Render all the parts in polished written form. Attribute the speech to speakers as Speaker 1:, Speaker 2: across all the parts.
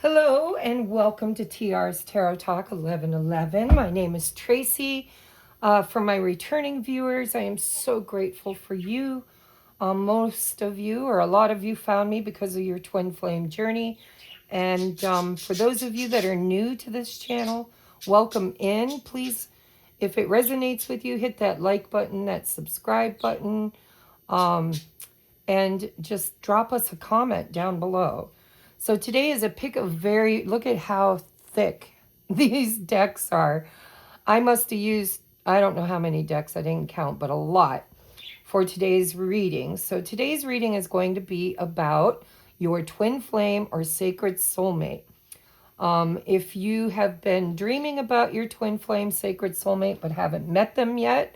Speaker 1: Hello and welcome to TR's Tarot Talk 1111. My name is Tracy. For my returning viewers, I am so grateful for you. Most of you, or a lot of you, found me because of your twin flame journey. And for those of you that are new to this channel, welcome in. Please, if it resonates with you, hit that like button, that subscribe button, and just drop us a comment down below. So today is a pick of look at how thick these decks are. I must have used, I don't know how many decks, I didn't count, but a lot for today's reading. So today's reading is going to be about your twin flame or sacred soulmate. If you have been dreaming about your twin flame sacred soulmate but haven't met them yet,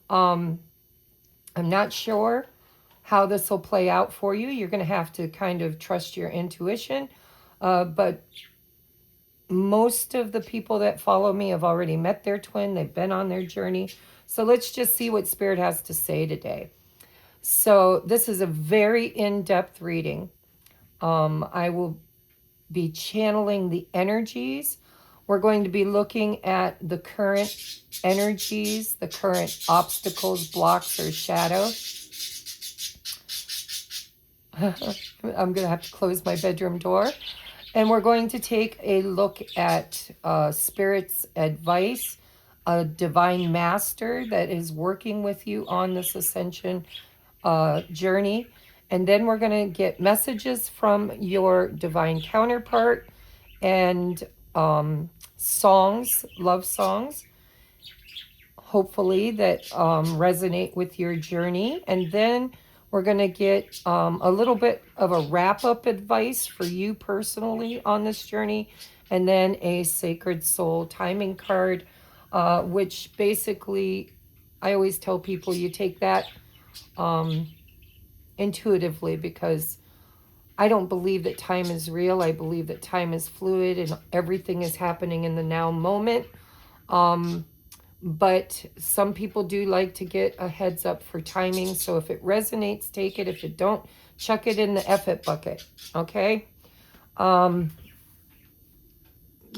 Speaker 1: I'm not sure how this will play out for you. You're going to have to kind of trust your intuition. But most of the people that follow me have already met their twin. They've been on their journey. So let's just see what Spirit has to say today. So this is a very in-depth reading. I will be channeling the energies. We're going to be looking at the current energies, the current obstacles, blocks, or shadows. I'm going to have to close my bedroom door. And we're going to take a look at Spirit's advice, a divine master that is working with you on this ascension journey. And then we're going to get messages from your divine counterpart and songs, love songs, hopefully that resonate with your journey. And then we're going to get a little bit of a wrap-up advice for you personally on this journey. And then a Sacred Soul timing card, which basically, I always tell people you take that intuitively, because I don't believe that time is real. I believe that time is fluid and everything is happening in the now moment. But some people do like to get a heads up for timing. So if it resonates, take it. If it don't, chuck it in the F it bucket. Okay? Give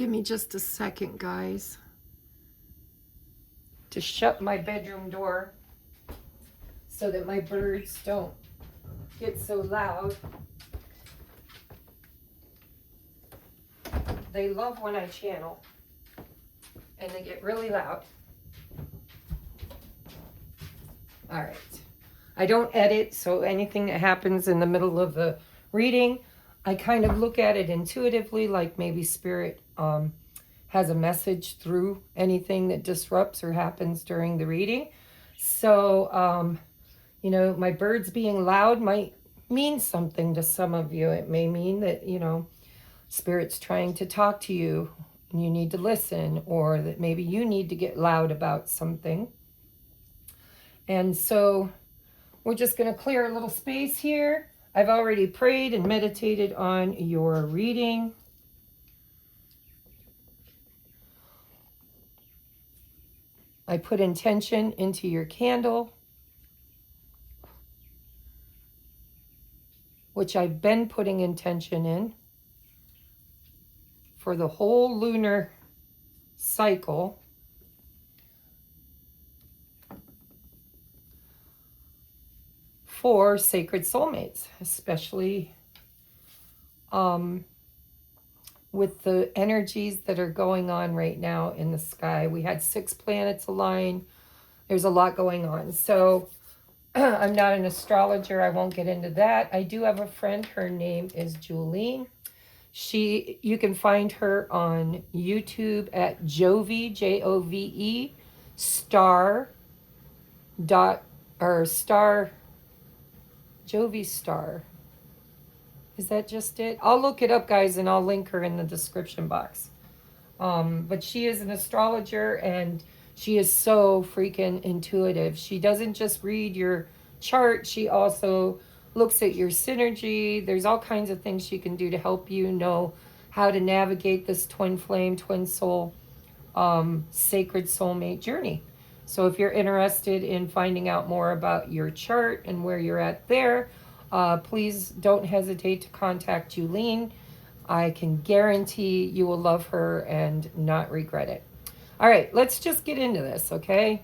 Speaker 1: me just a second, guys, to shut my bedroom door so that my birds don't get so loud. They love when I channel, and they get really loud. All right. I don't edit, so anything that happens in the middle of the reading, I kind of look at it intuitively, like maybe Spirit has a message through anything that disrupts or happens during the reading. So, you know, my birds being loud might mean something to some of you. It may mean that, you know, Spirit's trying to talk to you and you need to listen, or that maybe you need to get loud about something. And so we're just going to clear a little space here. I've already prayed and meditated on your reading. I put intention into your candle, which I've been putting intention in for the whole lunar cycle. For sacred soulmates, especially with the energies that are going on right now in the sky. We had 6 planets align. There's a lot going on. So I'm not an astrologer. I won't get into that. I do have a friend. Her name is Julene. You can find her on YouTube at Jove, Jove, Jove Star. Is that just it? I'll look it up, guys, and I'll link her in the description box. But she is an astrologer, and she is so freaking intuitive. She doesn't just read your chart. She also looks at your synergy. There's all kinds of things she can do to help you know how to navigate this twin flame, twin soul, sacred soulmate journey. So if you're interested in finding out more about your chart and where you're at there, please don't hesitate to contact Julene. I can guarantee you will love her and not regret it. All right, let's just get into this, okay?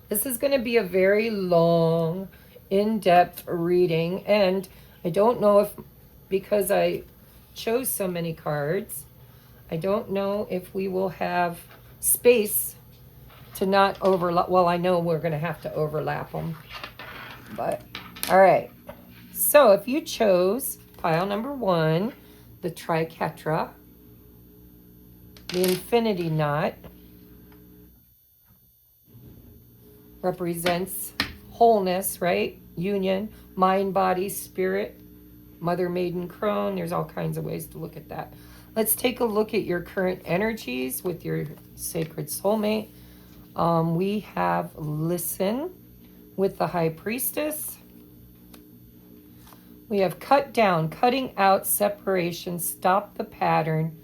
Speaker 1: This is going to be a very long, in-depth reading, and I don't know if, because I chose so many cards, I don't know if we will have space to not overlap. Well, I know we're going to have to overlap them, but all right. So if you chose pile number 1, the triquetra, the infinity knot, represents wholeness, right? Union, mind, body, spirit, mother, maiden, crone. There's all kinds of ways to look at that. Let's take a look at your current energies with your sacred soulmate. We have listen with the high priestess. We have cut down, cutting out, separation, stop the pattern,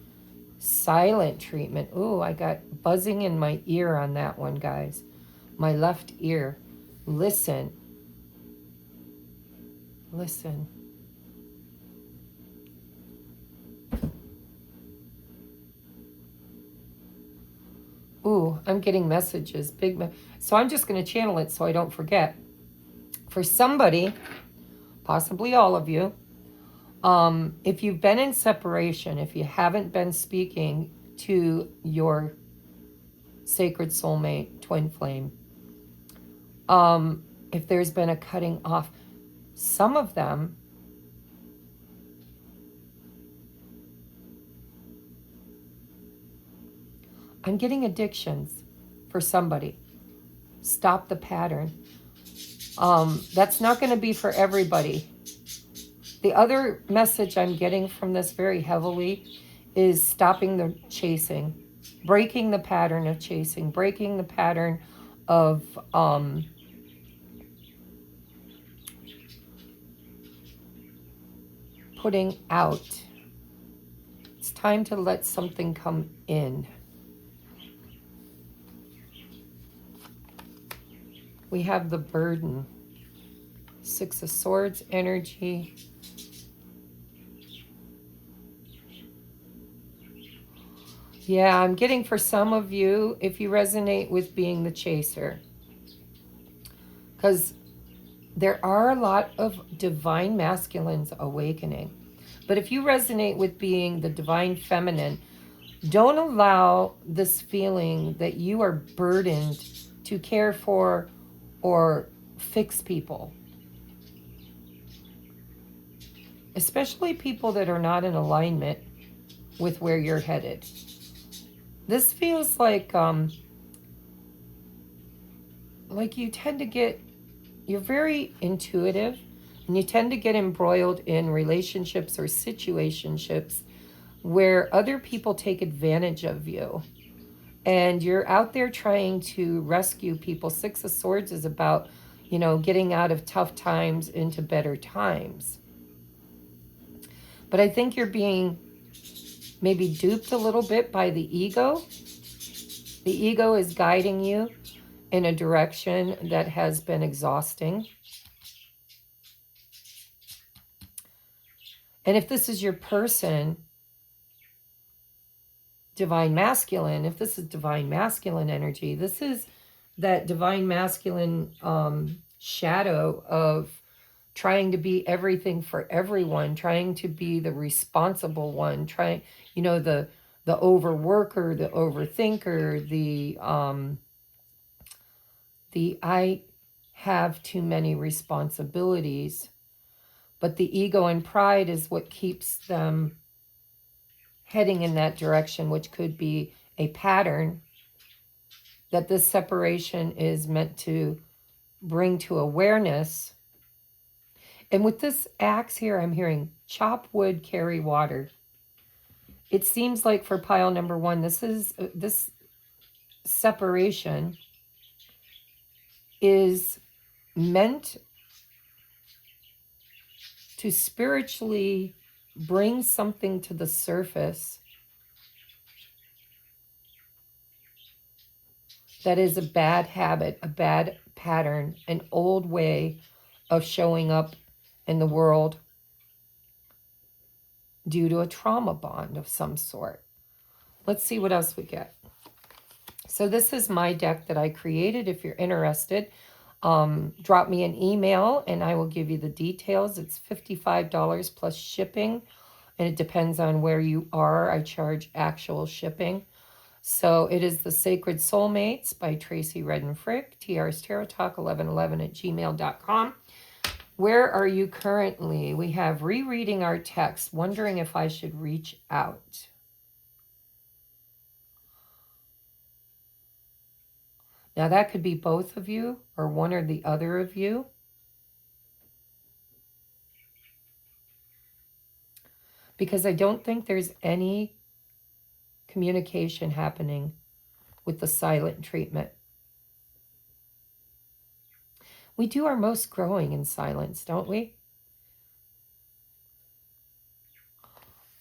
Speaker 1: silent treatment. Ooh, I got buzzing in my ear on that one, guys. My left ear. Listen. Listen. Ooh, I'm getting messages. So I'm just going to channel it so I don't forget. For somebody, possibly all of you, if you've been in separation, if you haven't been speaking to your sacred soulmate, twin flame, if there's been a cutting off, some of them I'm getting addictions for somebody. Stop the pattern. That's not going to be for everybody. The other message I'm getting from this very heavily is stopping the chasing, breaking the pattern of chasing, breaking the pattern of putting out. It's time to let something come in. We have the burden. 6 of Swords energy. Yeah, I'm getting for some of you, if you resonate with being the chaser. Because there are a lot of divine masculines awakening. But if you resonate with being the divine feminine, don't allow this feeling that you are burdened to care for or fix people. Especially people that are not in alignment with where you're headed. This feels like you tend to get, you're very intuitive, and you tend to get embroiled in relationships or situationships where other people take advantage of you. And you're out there trying to rescue people. 6 of Swords is about, getting out of tough times into better times. But I think you're being maybe duped a little bit by the ego. The ego is guiding you in a direction that has been exhausting. And if this is your person, divine masculine, if this is divine masculine energy, this is that divine masculine shadow of trying to be everything for everyone, trying to be the responsible one, the overworker, the overthinker, the I have too many responsibilities. But the ego and pride is what keeps them heading in that direction, which could be a pattern that this separation is meant to bring to awareness. And with this axe here, I'm hearing chop wood, carry water. It seems like for pile number 1, this separation is meant to spiritually bring something to the surface that is a bad habit, a bad pattern, an old way of showing up in the world due to a trauma bond of some sort. Let's see what else we get. So this is my deck that I created. If you're interested, drop me an email and I will give you the details. It's $55 plus shipping, and it depends on where you are. I charge actual shipping. So it is the Sacred Soulmates by TRACIE Redden-Frick, TR's Tarot Talk 1111 at gmail.com. Where are you currently? We have rereading our text, wondering if I should reach out. Now that could be both of you or one or the other of you. Because I don't think there's any communication happening with the silent treatment. We do our most growing in silence, don't we?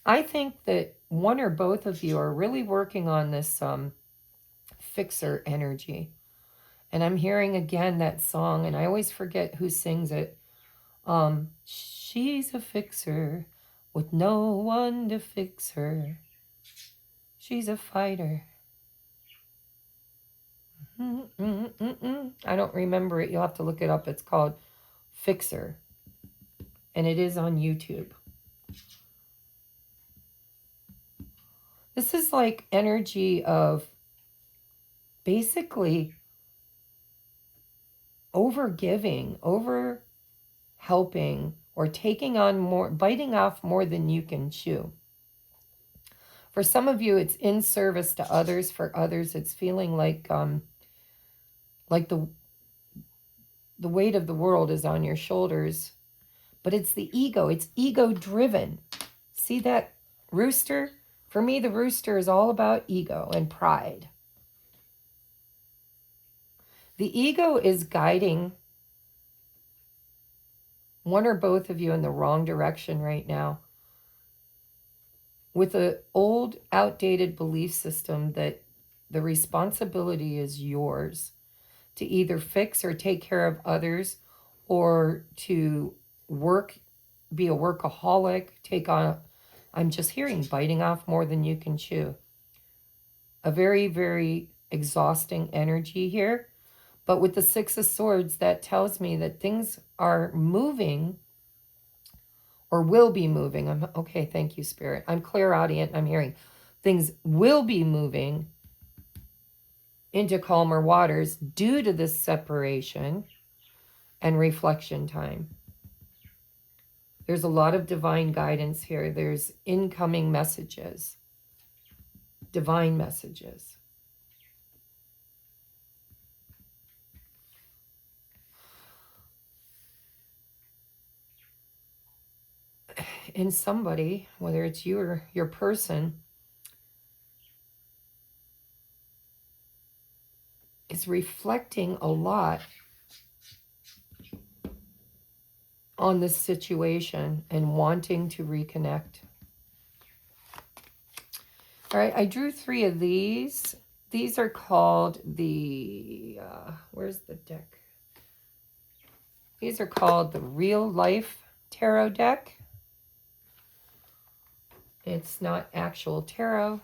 Speaker 1: I think that one or both of you are really working on this fixer energy. And I'm hearing again that song, and I always forget who sings it. She's a fixer with no one to fix her. She's a fighter. I don't remember it. You'll have to look it up. It's called Fixer. And it is on YouTube. This is like energy of basically over giving, over helping, or taking on more, biting off more than you can chew. For some of you, it's in service to others. For others, it's feeling like the weight of the world is on your shoulders. But it's the ego. It's ego-driven. See that rooster? For me, the rooster is all about ego and pride. The ego is guiding one or both of you in the wrong direction right now, with an old, outdated belief system that the responsibility is yours to either fix or take care of others, or to work, be a workaholic, take on, I'm just hearing biting off more than you can chew. A very, very exhausting energy here. But with the Six of Swords, that tells me that things are moving or will be moving. Okay, thank you, Spirit. I'm clairaudient. I'm hearing things will be moving into calmer waters due to this separation and reflection time. There's a lot of divine guidance here. There's incoming messages, divine messages. And somebody, whether it's you or your person, is reflecting a lot on this situation and wanting to reconnect. All right, I drew 3 of these. These are called the, where's the deck? These are called the Real Life Tarot deck. It's not actual tarot.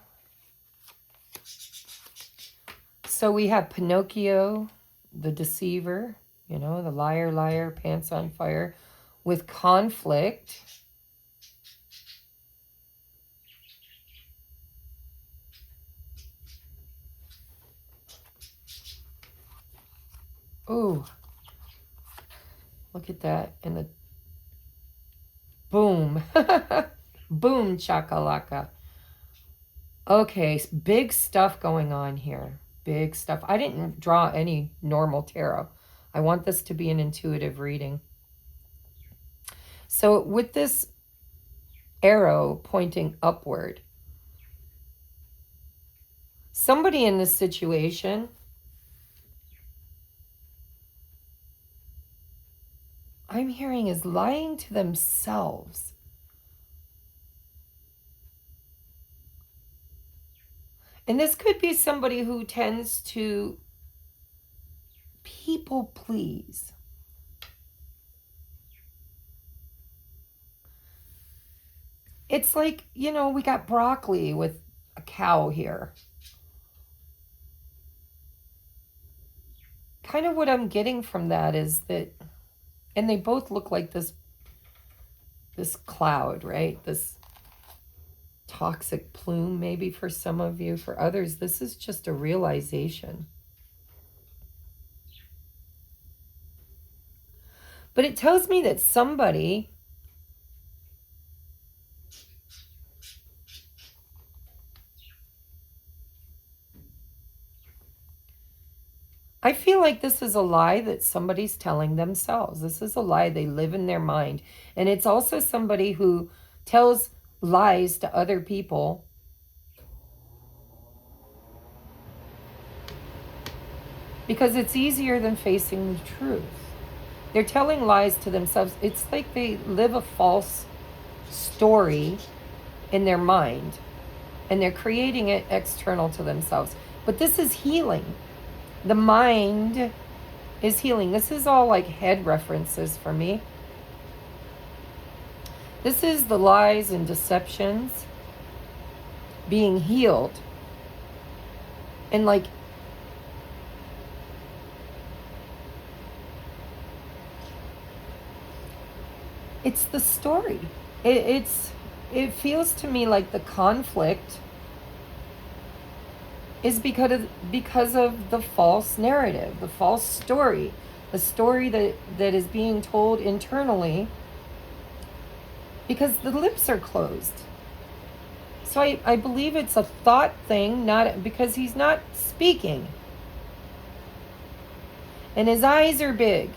Speaker 1: So we have Pinocchio, the deceiver, you know, the liar, liar, pants on fire, with conflict. Ooh, look at that. And the boom. Boom, chakalaka. Okay, big stuff going on here. Big stuff. I didn't draw any normal tarot. I want this to be an intuitive reading. So with this arrow pointing upward, somebody in this situation I'm hearing is lying to themselves. And this could be somebody who tends to people please. it's like, we got broccoli with a cow here. Kind of what I'm getting from that is that, and they both look like this cloud, right? This toxic plume, maybe for some of you. For others, this is just a realization. But it tells me that somebody I feel like this is a lie that somebody's telling themselves. This is a lie they live in their mind. And it's also somebody who tells lies to other people because it's easier than facing the truth. They're telling lies to themselves. It's like they live a false story in their mind and they're creating it external to themselves. But this is healing. The mind is healing. This is all like head references for me. This is the lies and deceptions being healed. And like, it's the story. It feels to me like the conflict is because of the false narrative, the false story, the story that is being told internally because the lips are closed. So I believe it's a thought thing, not because he's not speaking. And his eyes are big.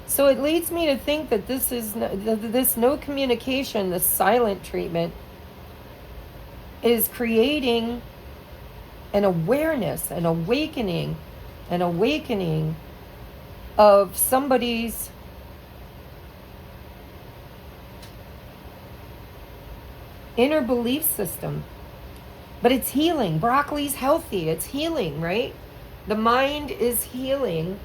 Speaker 1: So it leads me to think that this no communication, the silent treatment, is creating an awareness, an awakening of somebody's inner belief system. But it's healing. Broccoli's healthy. It's healing, right? The mind is healing.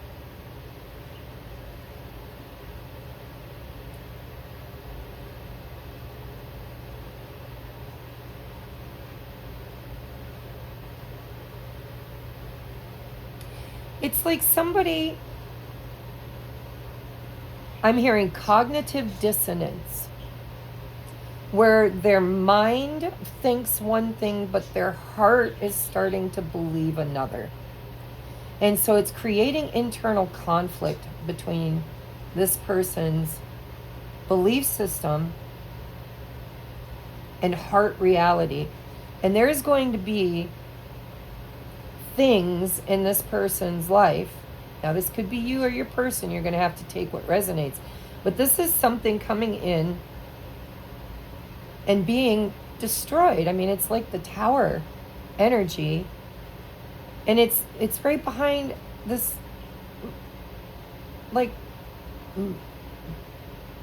Speaker 1: It's like somebody, I'm hearing cognitive dissonance, where their mind thinks one thing, but their heart is starting to believe another. And so it's creating internal conflict between this person's belief system and heart reality. And there's going to be things in this person's life. Now, this could be you or your person. You're going to have to take what resonates. But this is something coming in and being destroyed. I mean, it's like the tower energy. And it's right behind this, like,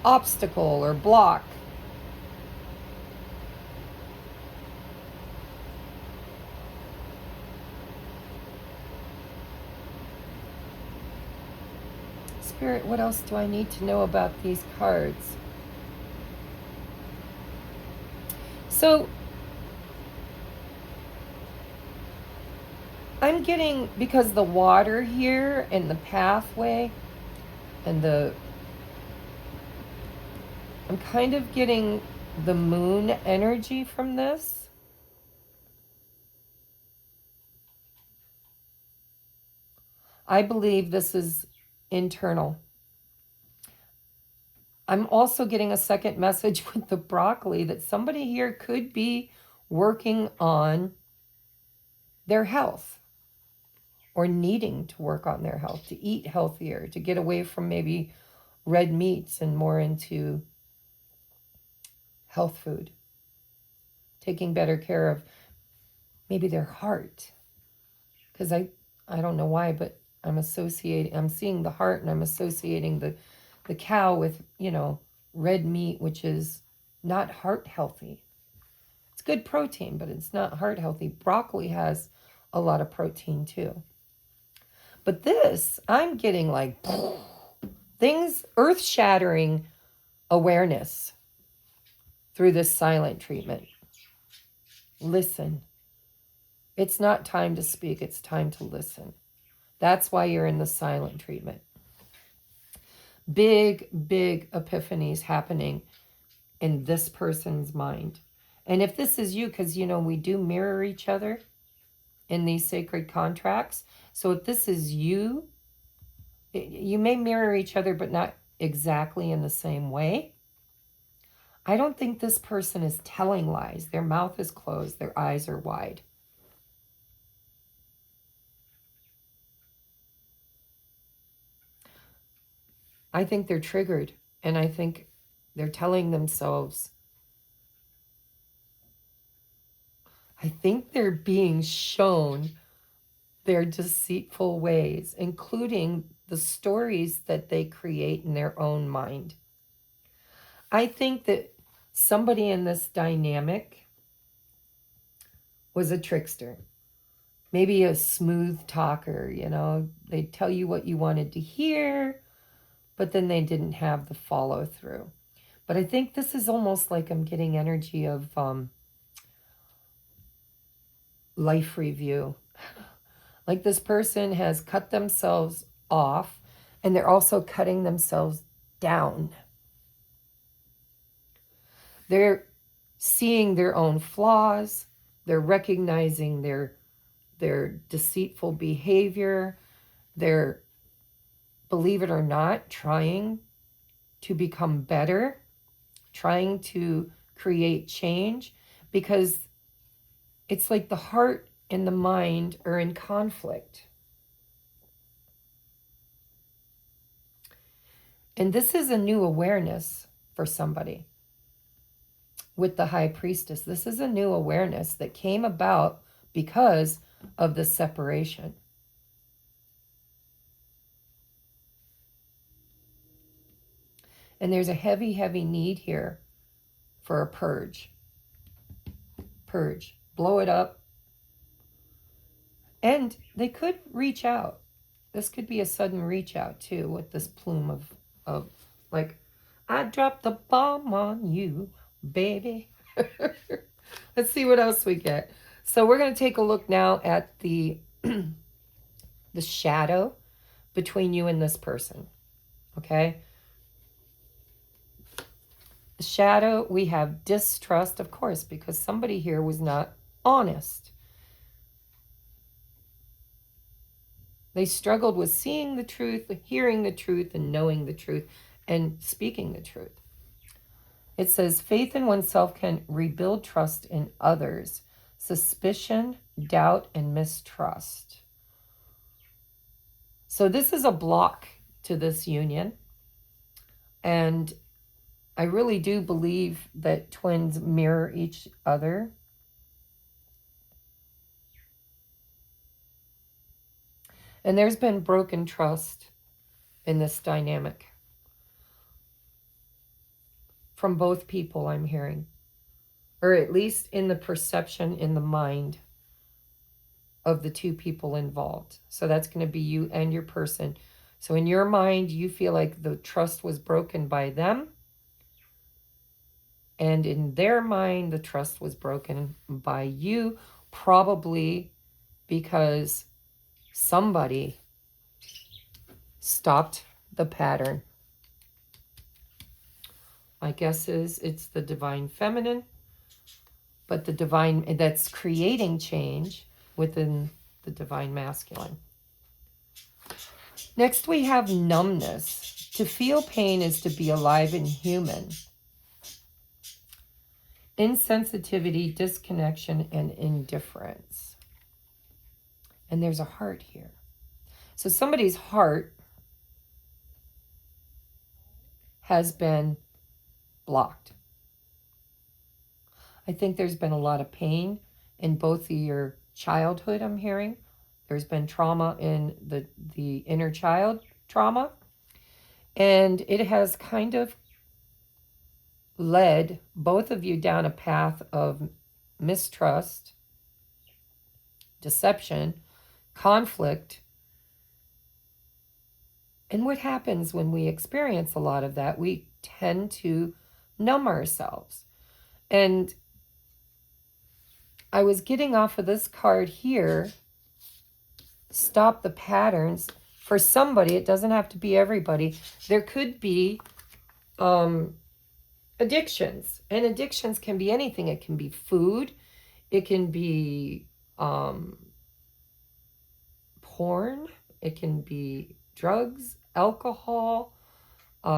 Speaker 1: obstacle or block. Spirit, what else do I need to know about these cards? So, I'm getting, because the water here and the pathway and I'm kind of getting the moon energy from this. I believe this is internal. I'm also getting a second message with the broccoli that somebody here could be working on their health or needing to work on their health, to eat healthier, to get away from maybe red meats and more into health food, taking better care of maybe their heart. Because I don't know why, but I'm seeing the heart and I'm associating the cow with, red meat, which is not heart healthy. It's good protein, but it's not heart healthy. Broccoli has a lot of protein too. But this, I'm getting like things, earth-shattering awareness through this silent treatment. Listen. It's not time to speak, it's time to listen. That's why you're in the silent treatment. Big, big epiphanies happening in this person's mind. And if this is you, because, you know, we do mirror each other in these sacred contracts. So if this is you, you may mirror each other, but not exactly in the same way. I don't think this person is telling lies. Their mouth is closed. Their eyes are wide. I think they're triggered, and I think they're telling themselves, I think they're being shown their deceitful ways, including the stories that they create in their own mind. I think that somebody in this dynamic was a trickster, maybe a smooth talker, you know, they tell you what you wanted to hear, but then they didn't have the follow through. But I think this is almost like I'm getting energy of life review. Like this person has cut themselves off, and they're also cutting themselves down. They're seeing their own flaws. They're recognizing their deceitful behavior. They're, believe it or not, trying to become better, trying to create change, because it's like the heart and the mind are in conflict. And this is a new awareness for somebody. With the High Priestess, this is a new awareness that came about because of the separation. And there's a heavy, heavy need here for a purge. Purge. Blow it up. And they could reach out. This could be a sudden reach out too, with this plume of like, I dropped the bomb on you, baby. Let's see what else we get. So we're going to take a look now at the the shadow between you and this person. Okay? The shadow, we have distrust, of course, because somebody here was not honest. They struggled with seeing the truth, hearing the truth, and knowing the truth, and speaking the truth. It says, faith in oneself can rebuild trust in others, suspicion, doubt, and mistrust. So this is a block to this union. And I really do believe that twins mirror each other. And there's been broken trust in this dynamic. From both people, I'm hearing. Or at least in the perception, in the mind of the two people involved. So that's going to be you and your person. So in your mind, you feel like the trust was broken by them. And in their mind, the trust was broken by you, probably because somebody stopped the pattern. My guess is it's the divine feminine, but the divine that's creating change within the divine masculine. Next, we have numbness. To feel pain is to be alive and human. Insensitivity, disconnection, and indifference. And there's a heart here. So somebody's heart has been blocked. I think there's been a lot of pain in both of your childhood, I'm hearing. There's been trauma in the inner child trauma. And it has kind of led both of you down a path of mistrust, deception, conflict. And what happens when we experience a lot of that? We tend to numb ourselves. And I was getting off of this card here, stop the patterns. For somebody, it doesn't have to be everybody. There could be addictions. And addictions can be anything. It can be food. It can be porn. It can be drugs, alcohol,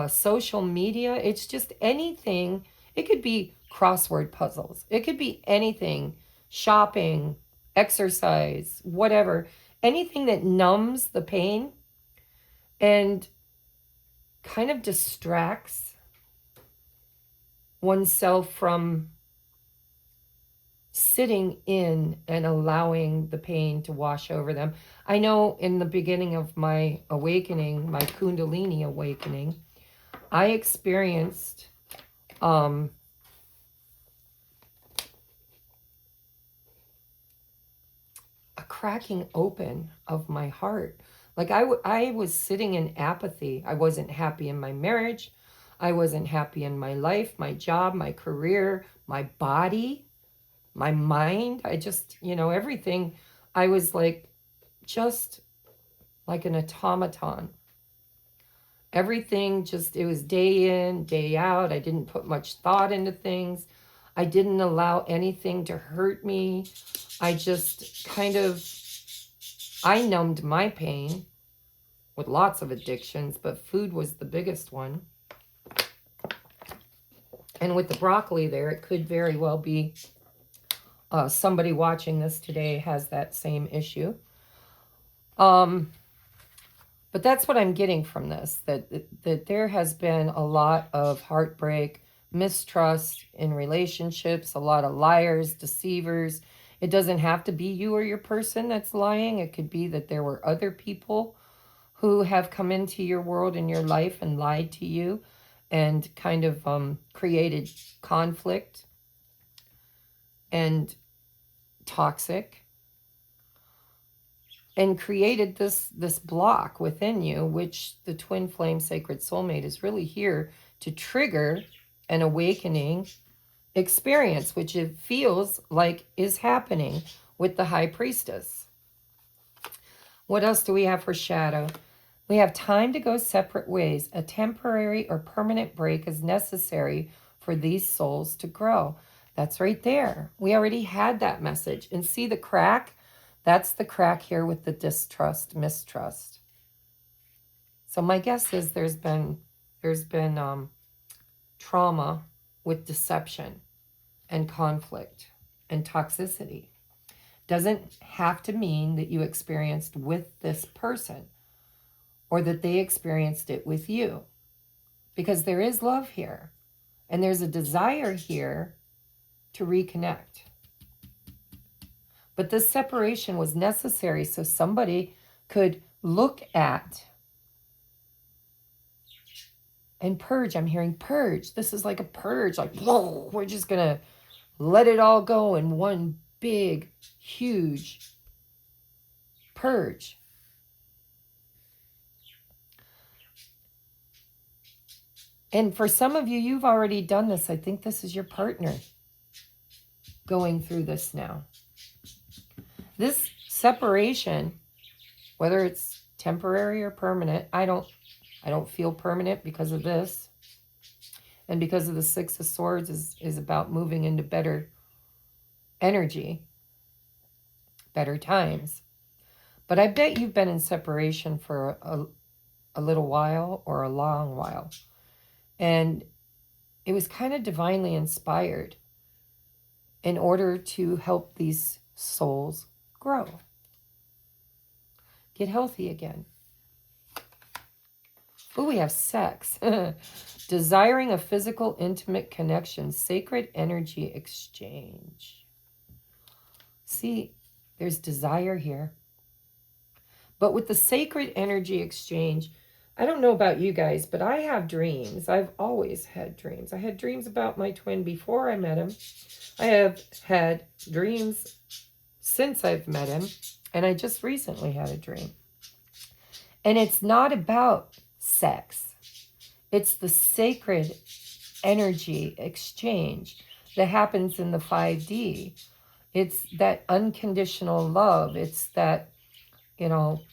Speaker 1: social media. It's just anything. It could be crossword puzzles. It could be anything. Shopping, exercise, whatever. Anything that numbs the pain and kind of distracts oneself from sitting in and allowing the pain to wash over them. I know in the beginning of my awakening, my Kundalini awakening, I experienced a cracking open of my heart. Like I was sitting in apathy. I wasn't happy in my marriage. I wasn't happy in my life, my job, my career, my body, my mind. I just, everything. I was like, just like an automaton. Everything just, it was day in, day out. I didn't put much thought into things. I didn't allow anything to hurt me. I just I numbed my pain with lots of addictions, but food was the biggest one. And with the broccoli there, it could very well be somebody watching this today has that same issue. But that's what I'm getting from this, that there has been a lot of heartbreak, mistrust in relationships, a lot of liars, deceivers. It doesn't have to be you or your person that's lying. It could be that there were other people who have come into your world and your life and lied to you and kind of created conflict and toxic, and created this block within you, which the twin flame sacred soulmate is really here to trigger an awakening experience, which it feels like is happening with the high priestess. What else do we have for shadow? We have time to go separate ways. A temporary or permanent break is necessary for these souls to grow. That's right there. We already had that message. And see the crack? That's the crack here with the distrust, mistrust. So my guess is there's been trauma with deception and conflict and toxicity. Doesn't have to mean that you experienced with this person or that they experienced it with you, because there is love here and there's a desire here to reconnect. But this separation was necessary so somebody could look at and purge. I'm hearing purge. This is like a purge, like, whoa, we're just going to let it all go in one big, huge purge. And for some of you, you've already done this. I think this is your partner going through this now. This separation, whether it's temporary or permanent, I don't feel permanent because of this. And because of the Six of Swords is about moving into better energy, better times. But I bet you've been in separation for a little while or a long while. And it was kind of divinely inspired in order to help these souls grow. Get healthy again. Oh, we have sex. Desiring a physical, intimate connection. Sacred energy exchange. See, there's desire here. But with the sacred energy exchange, I don't know about you guys, but I have dreams. I've always had dreams. I had dreams about my twin before I met him. I have had dreams since I've met him. And I just recently had a dream. And it's not about sex. It's the sacred energy exchange that happens in the 5D. It's that unconditional love. It's that,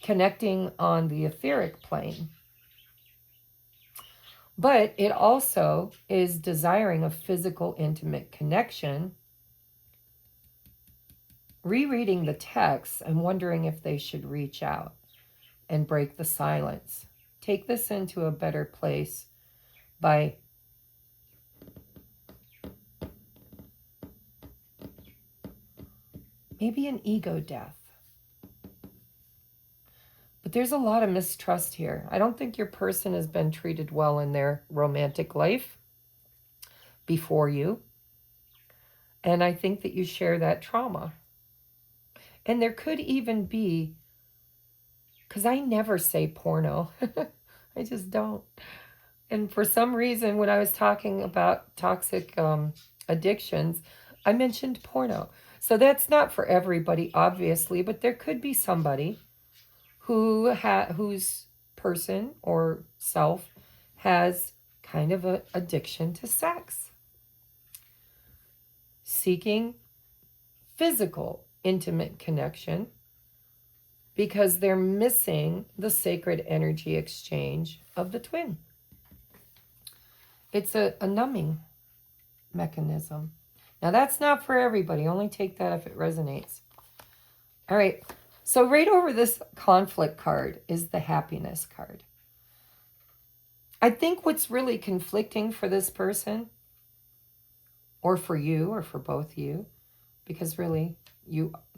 Speaker 1: connecting on the etheric plane. But it also is desiring a physical, intimate connection. Rereading the text, I'm wondering if they should reach out and break the silence. Take this into a better place by maybe an ego death. But there's a lot of mistrust here. I don't think your person has been treated well in their romantic life before you. And I think that you share that trauma. And there could even be, because I never say porno. I just don't. And for some reason, when I was talking about toxic addictions, I mentioned porno. So that's not for everybody, obviously, but there could be somebody whose person or self has kind of an addiction to sex, seeking physical, intimate connection because they're missing the sacred energy exchange of the twin. It's a numbing mechanism. Now, that's not for everybody. Only take that if it resonates. All right. So right over this conflict card is the happiness card. I think what's really conflicting for this person, or for you, or for both you, because really,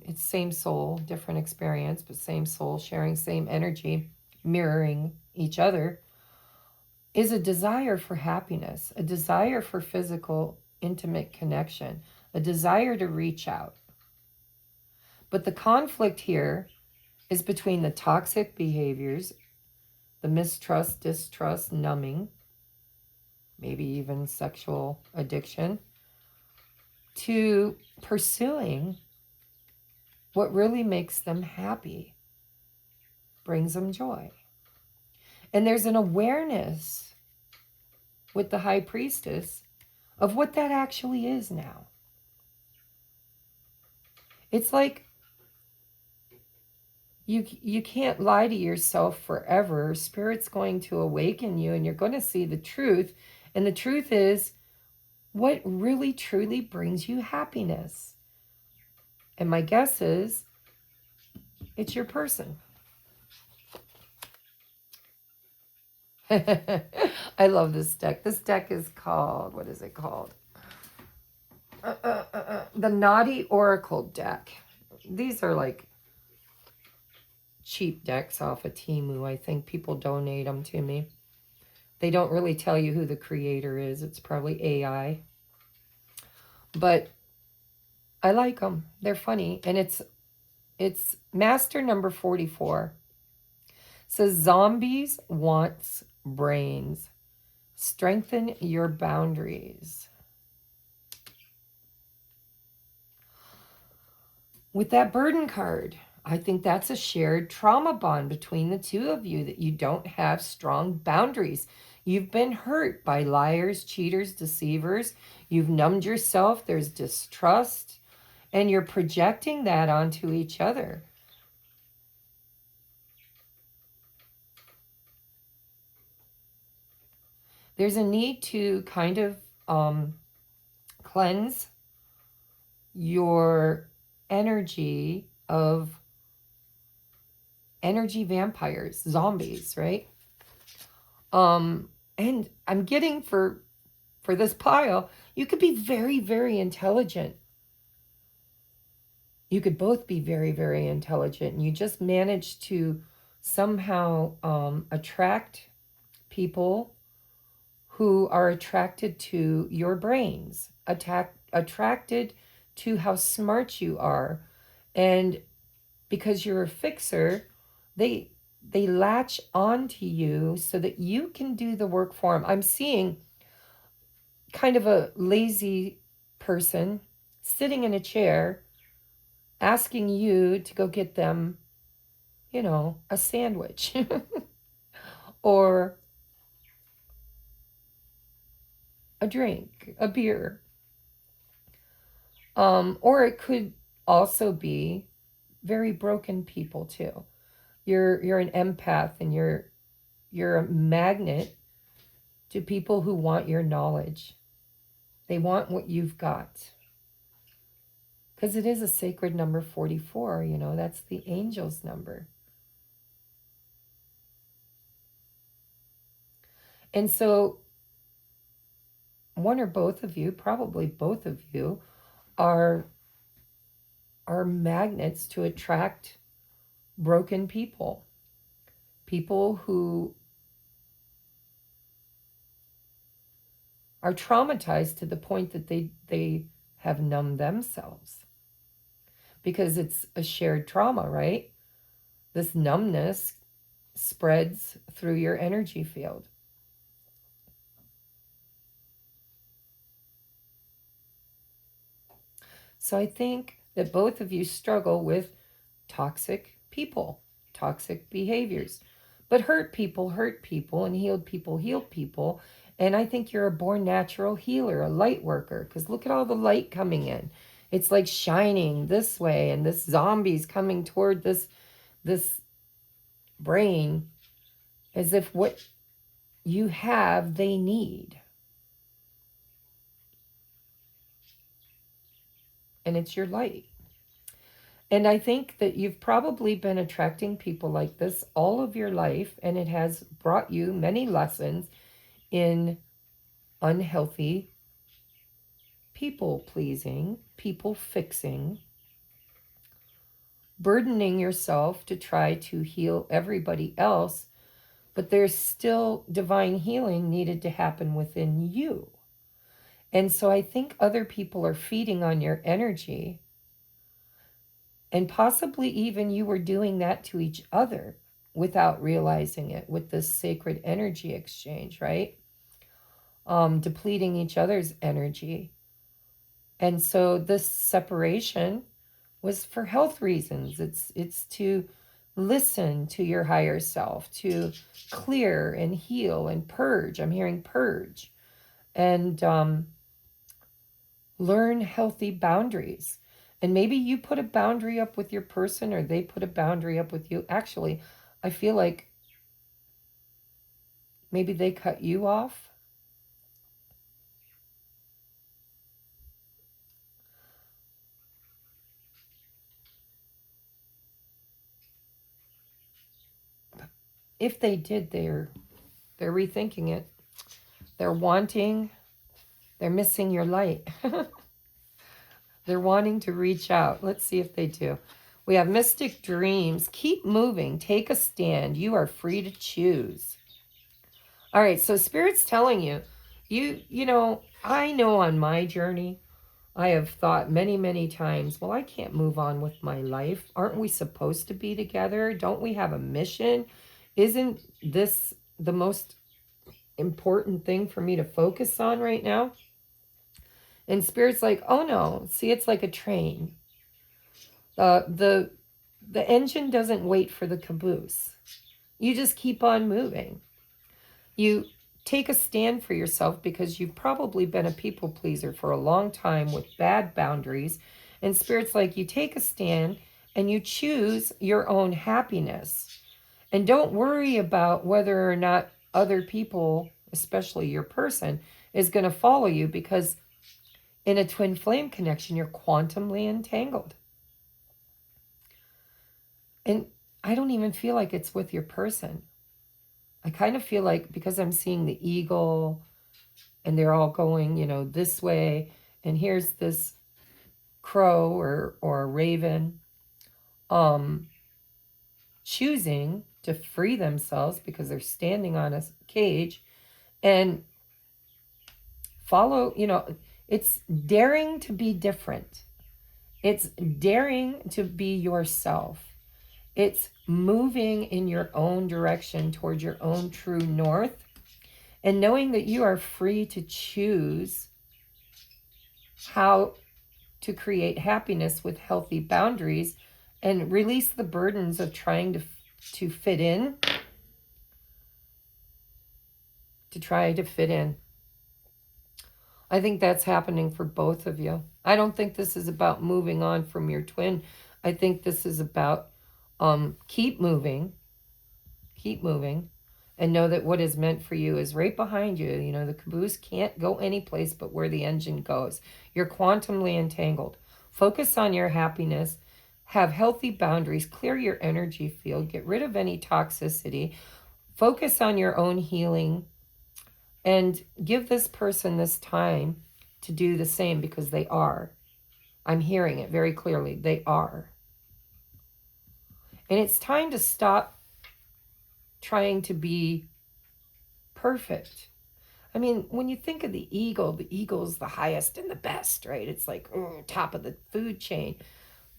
Speaker 1: it's same soul, different experience, but same soul, sharing same energy, mirroring each other, is a desire for happiness, a desire for physical, intimate connection, a desire to reach out. But the conflict here is between the toxic behaviors, the mistrust, distrust, numbing, maybe even sexual addiction, to pursuing what really makes them happy, brings them joy. And there's an awareness with the High Priestess of what that actually is now. It's like you can't lie to yourself forever. Spirit's going to awaken you and you're going to see the truth. And the truth is what really truly brings you happiness. And my guess is it's your person. I love this deck. This deck is called, what is it called? The Naughty Oracle deck. These are like cheap decks off of Temu. I think people donate them to me. They don't really tell you who the creator is. It's probably AI. But I like them. They're funny. And it's master number 44. It says zombies wants brains. Strengthen your boundaries. With that burden card, I think that's a shared trauma bond between the two of you, that you don't have strong boundaries. You've been hurt by liars, cheaters, deceivers. You've numbed yourself. There's distrust. And you're projecting that onto each other. There's a need to kind of cleanse your energy of energy vampires, zombies, right? And I'm getting for this pile, you could be very, very intelligent. You could both be very, very intelligent, and you just manage to somehow attract people who are attracted to your brains, attracted to how smart you are. And because you're a fixer, they latch onto you so that you can do the work for them. I'm seeing kind of a lazy person sitting in a chair asking you to go get them, a sandwich or a drink, a beer. Or it could also be very broken people too. You're an empath, and you're a magnet to people who want your knowledge. They want what you've got. Because it is a sacred number 44, that's the angel's number. And so one or both of you, probably both of you, are magnets to attract broken people. People who are traumatized to the point that they have numbed themselves. Because it's a shared trauma, right? This numbness spreads through your energy field. So I think that both of you struggle with toxic people, toxic behaviors. But hurt people, and healed people, heal people. And I think you're a born natural healer, a light worker, because look at all the light coming in. It's like shining this way, and this zombie's coming toward this brain as if what you have, they need. And it's your light. And I think that you've probably been attracting people like this all of your life, and it has brought you many lessons in unhealthy people pleasing, people fixing, burdening yourself to try to heal everybody else, but there's still divine healing needed to happen within you. And so I think other people are feeding on your energy, and possibly even you were doing that to each other without realizing it with this sacred energy exchange, right? Depleting each other's energy. And so this separation was for health reasons. It's to listen to your higher self, to clear and heal and purge. I'm hearing purge. And learn healthy boundaries. And maybe you put a boundary up with your person, or they put a boundary up with you. Actually, I feel like maybe they cut you off. If they did, they're rethinking it. They're missing your light. They're wanting to reach out. Let's see if they do. We have mystic dreams. Keep moving. Take a stand. You are free to choose. All right, so Spirit's telling you, I know on my journey, I have thought many, many times, well, I can't move on with my life. Aren't we supposed to be together? Don't we have a mission? Isn't this the most important thing for me to focus on right now? And Spirit's like, oh no, see, it's like a train. The engine doesn't wait for the caboose. You just keep on moving. You take a stand for yourself because you've probably been a people pleaser for a long time with bad boundaries. And Spirit's like, you take a stand and you choose your own happiness. And don't worry about whether or not other people, especially your person, is going to follow you, because in a twin flame connection, you're quantumly entangled. And I don't even feel like it's with your person. I kind of feel like, because I'm seeing the eagle and they're all going, this way, and here's this crow or raven choosing to free themselves because they're standing on a cage and follow, it's daring to be different. It's daring to be yourself. It's moving in your own direction towards your own true north, and knowing that you are free to choose how to create happiness with healthy boundaries and release the burdens of trying to fit in, to try to fit in. I think that's happening for both of you. I don't think this is about moving on from your twin. I think this is about keep moving, and know that what is meant for you is right behind you. You know, the caboose can't go any place but where the engine goes. You're quantumly entangled. Focus on your happiness. Have healthy boundaries. Clear your energy field. Get rid of any toxicity. Focus on your own healing. And give this person this time to do the same, because they are. I'm hearing it very clearly. They are. And it's time to stop trying to be perfect. I mean, when you think of the eagle's the highest and the best, right? It's like, oh, top of the food chain.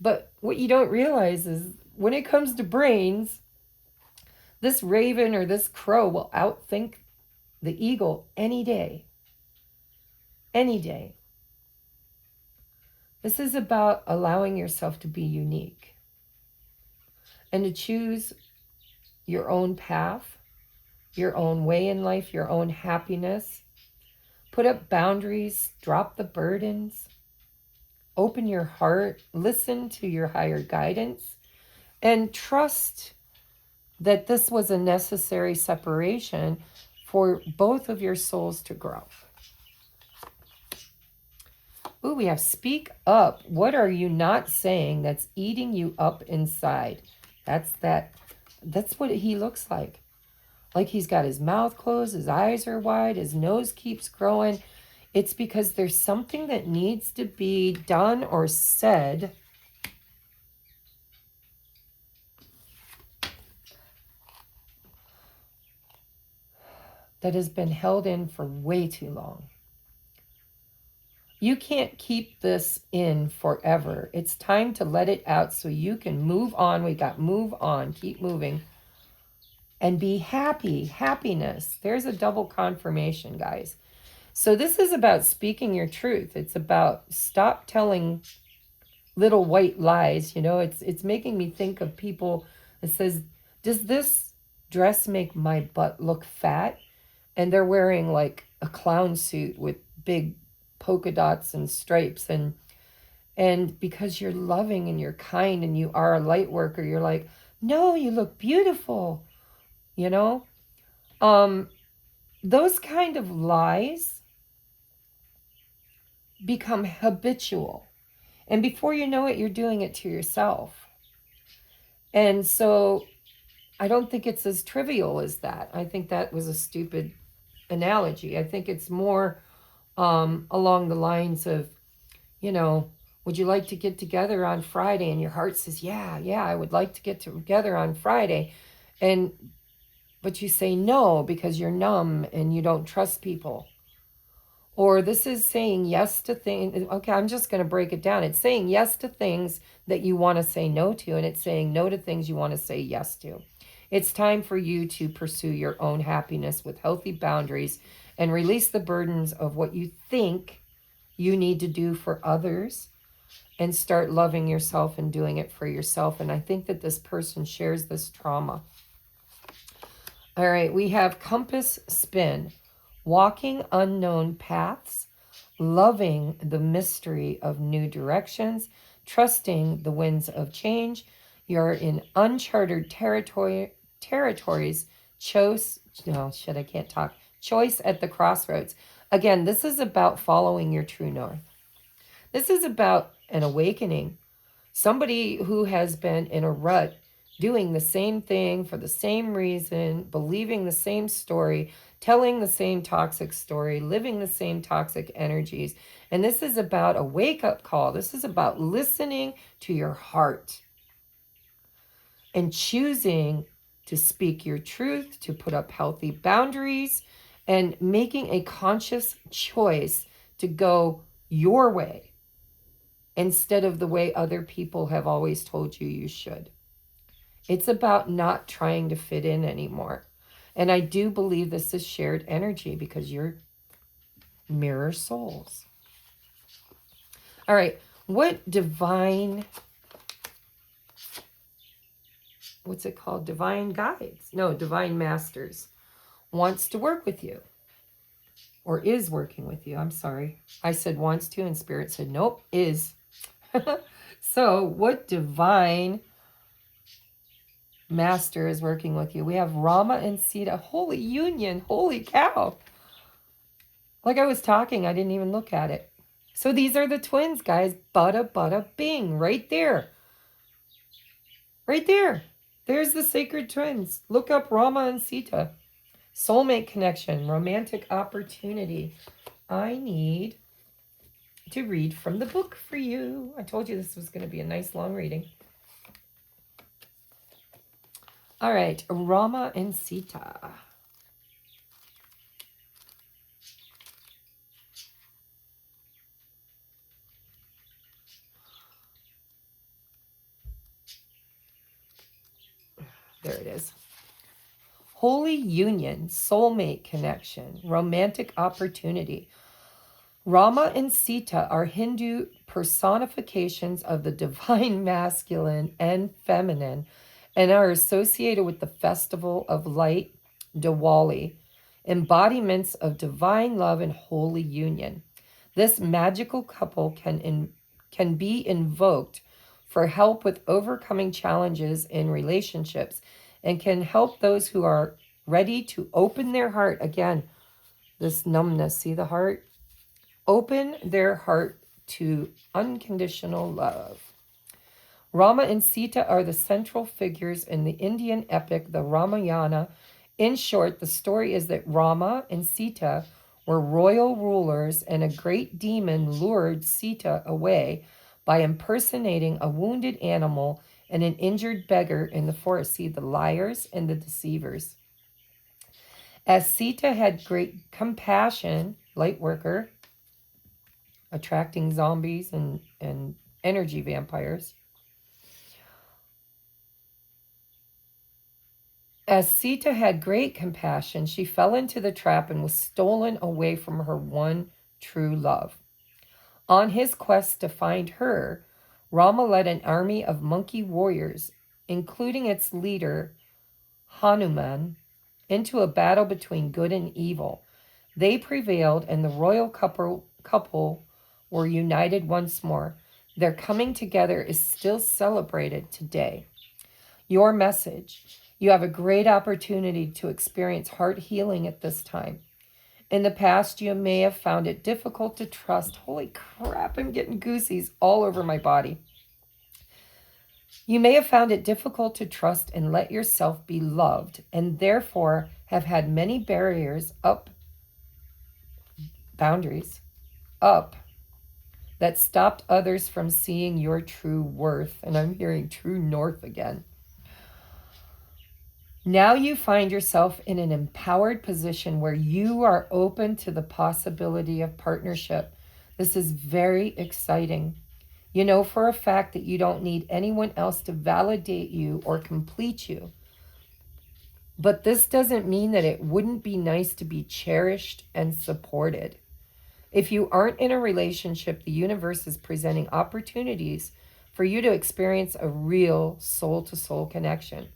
Speaker 1: But what you don't realize is when it comes to brains, this raven or this crow will outthink the eagle any day. Any day. This is about allowing yourself to be unique and to choose your own path, your own way in life, your own happiness. Put up boundaries, drop the burdens, open your heart, listen to your higher guidance, and trust that this was a necessary separation for both of your souls to grow. Ooh, we have speak up. What are you not saying that's eating you up inside? That's what he looks like. Like he's got his mouth closed, his eyes are wide, his nose keeps growing. It's because there's something that needs to be done or said that has been held in for way too long. You can't keep this in forever. It's time to let it out so you can move on. We got move on, keep moving, and be happy. Happiness. There's a double confirmation, guys. So this is about speaking your truth. It's about stop telling little white lies. You know, it's making me think of people that says, does this dress make my butt look fat? And they're wearing like a clown suit with big polka dots and stripes, and because you're loving and you're kind and you are a light worker, you're like, no, you look beautiful. You know, those kind of lies become habitual, and before you know it, you're doing it to yourself. And so I don't think it's as trivial as that. I think that was a stupid analogy. I think it's more along the lines of, you know, would you like to get together on Friday? And your heart says, yeah, I would like to get together on Friday. But you say no because you're numb and you don't trust people. Or this is saying yes to things. Okay, I'm just going to break it down. It's saying yes to things that you want to say no to, and it's saying no to things you want to say yes to. It's time for you to pursue your own happiness with healthy boundaries and release the burdens of what you think you need to do for others, and start loving yourself and doing it for yourself. And I think that this person shares this trauma. All right, we have compass spin, walking unknown paths, loving the mystery of new directions, trusting the winds of change. You're in uncharted territories, choice at the crossroads. Again, this is about following your true north. This is about an awakening. Somebody who has been in a rut, doing the same thing for the same reason, believing the same story, telling the same toxic story, living the same toxic energies. And this is about a wake-up call. This is about listening to your heart and choosing to speak your truth, to put up healthy boundaries, and making a conscious choice to go your way instead of the way other people have always told you you should. It's about not trying to fit in anymore. And I do believe this is shared energy because you're mirror souls. All right, what divine, what's it called? Divine guides? No, divine masters wants to work with you. or is working with you. I'm sorry. I said wants to, and Spirit said, nope, is. So what divine master is working with you? We have Rama and Sita. Holy union. Holy cow. Like I was talking, I didn't even look at it. So these are the twins, guys. Bada, bada, bing. Right there. Right there. There's the sacred twins. Look up Rama and Sita. Soulmate connection. Romantic opportunity. I need to read from the book for you. I told you this was going to be a nice long reading. All right. Rama and Sita. There it is. Holy union, soulmate connection, romantic opportunity. Rama and Sita are Hindu personifications of the divine masculine and feminine and are associated with the festival of light, Diwali, embodiments of divine love and holy union. This magical couple can be invoked for help with overcoming challenges in relationships and can help those who are ready to open their heart. Again, this numbness, see the heart? Open their heart to unconditional love. Rama and Sita are the central figures in the Indian epic, the Ramayana. In short, the story is that Rama and Sita were royal rulers, and a great demon lured Sita away by impersonating a wounded animal and an injured beggar in the forest. See, the liars and the deceivers. As Sita had great compassion, light worker, attracting zombies and energy vampires. As Sita had great compassion, she fell into the trap and was stolen away from her one true love. On his quest to find her, Rama led an army of monkey warriors, including its leader, Hanuman, into a battle between good and evil. They prevailed, and the royal couple were united once more. Their coming together is still celebrated today. Your message. You have a great opportunity to experience heart healing at this time. In the past, you may have found it difficult to trust. Holy crap, I'm getting goosies all over my body. You may have found it difficult to trust and let yourself be loved, and therefore have had many boundaries up, that stopped others from seeing your true worth. And I'm hearing true north again. Now you find yourself in an empowered position where you are open to the possibility of partnership. This is very exciting. You know for a fact that you don't need anyone else to validate you or complete you. But this doesn't mean that it wouldn't be nice to be cherished and supported. If you aren't in a relationship, the universe is presenting opportunities for you to experience a real soul-to-soul connection.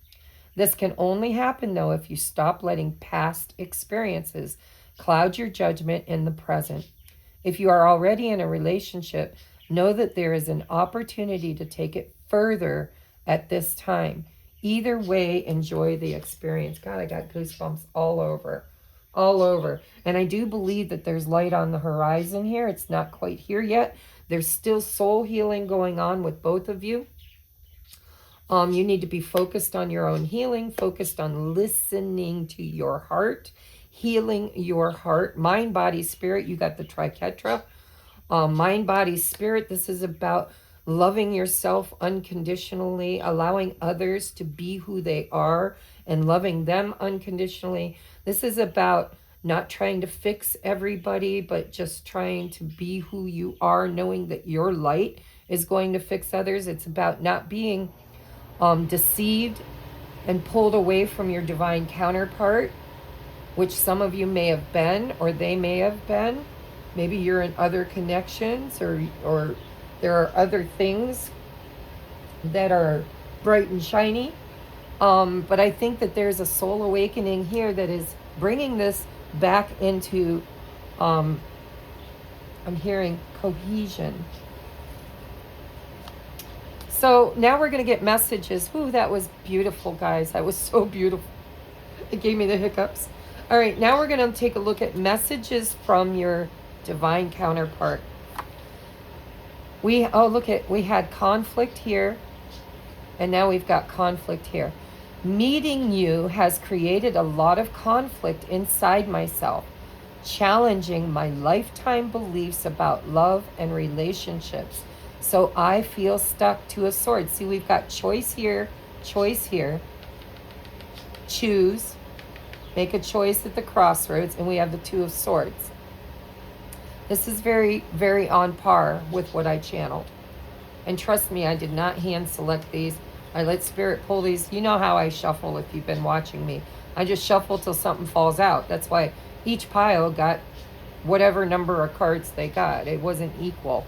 Speaker 1: This can only happen, though, if you stop letting past experiences cloud your judgment in the present. If you are already in a relationship, know that there is an opportunity to take it further at this time. Either way, enjoy the experience. God, I got goosebumps all over. And I do believe that there's light on the horizon here. It's not quite here yet. There's still soul healing going on with both of you. You need to be focused on your own healing, focused on listening to your heart, healing your heart, mind, body, spirit. You got the triquetra. Mind, body, spirit. This is about loving yourself unconditionally, allowing others to be who they are and loving them unconditionally. This is about not trying to fix everybody, but just trying to be who you are, knowing that your light is going to fix others. It's about not being deceived and pulled away from your divine counterpart, which some of you may have been, or they may have been. Maybe you're in other connections, or there are other things that are bright and shiny. But I think that there's a soul awakening here that is bringing this back into I'm hearing cohesion. So now we're going to get messages. Ooh, that was beautiful, guys. That was so beautiful. It gave me the hiccups. All right, now we're going to take a look at messages from your divine counterpart. We had conflict here, and now we've got conflict here. Meeting you has created a lot of conflict inside myself, challenging my lifetime beliefs about love and relationships. So I feel stuck to a sword. See, we've got choice here, choose, make a choice at the crossroads, and we have the Two of Swords. This is very, very on par with what I channeled. And trust me, I did not hand select these. I let Spirit pull these. You know how I shuffle if you've been watching me. I just shuffle till something falls out. That's why each pile got whatever number of cards they got. It wasn't equal.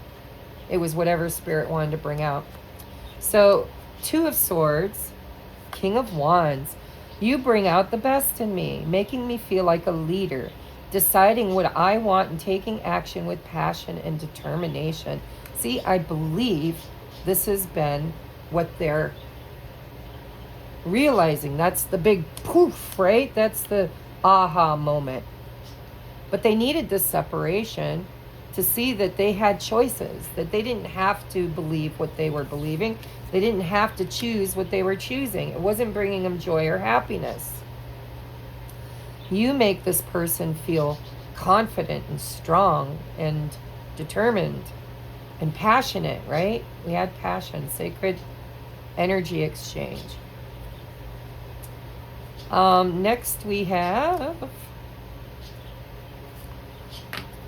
Speaker 1: It was whatever Spirit wanted to bring out. So, Two of Swords, King of Wands. You bring out the best in me, making me feel like a leader, deciding what I want and taking action with passion and determination. See, I believe this has been what they're realizing. That's the big poof, right? That's the aha moment. But they needed this separation to see that they had choices, that they didn't have to believe what they were believing. They didn't have to choose what they were choosing. It wasn't bringing them joy or happiness. You make this person feel confident and strong and determined and passionate, right? We had passion, sacred energy exchange. Next we have,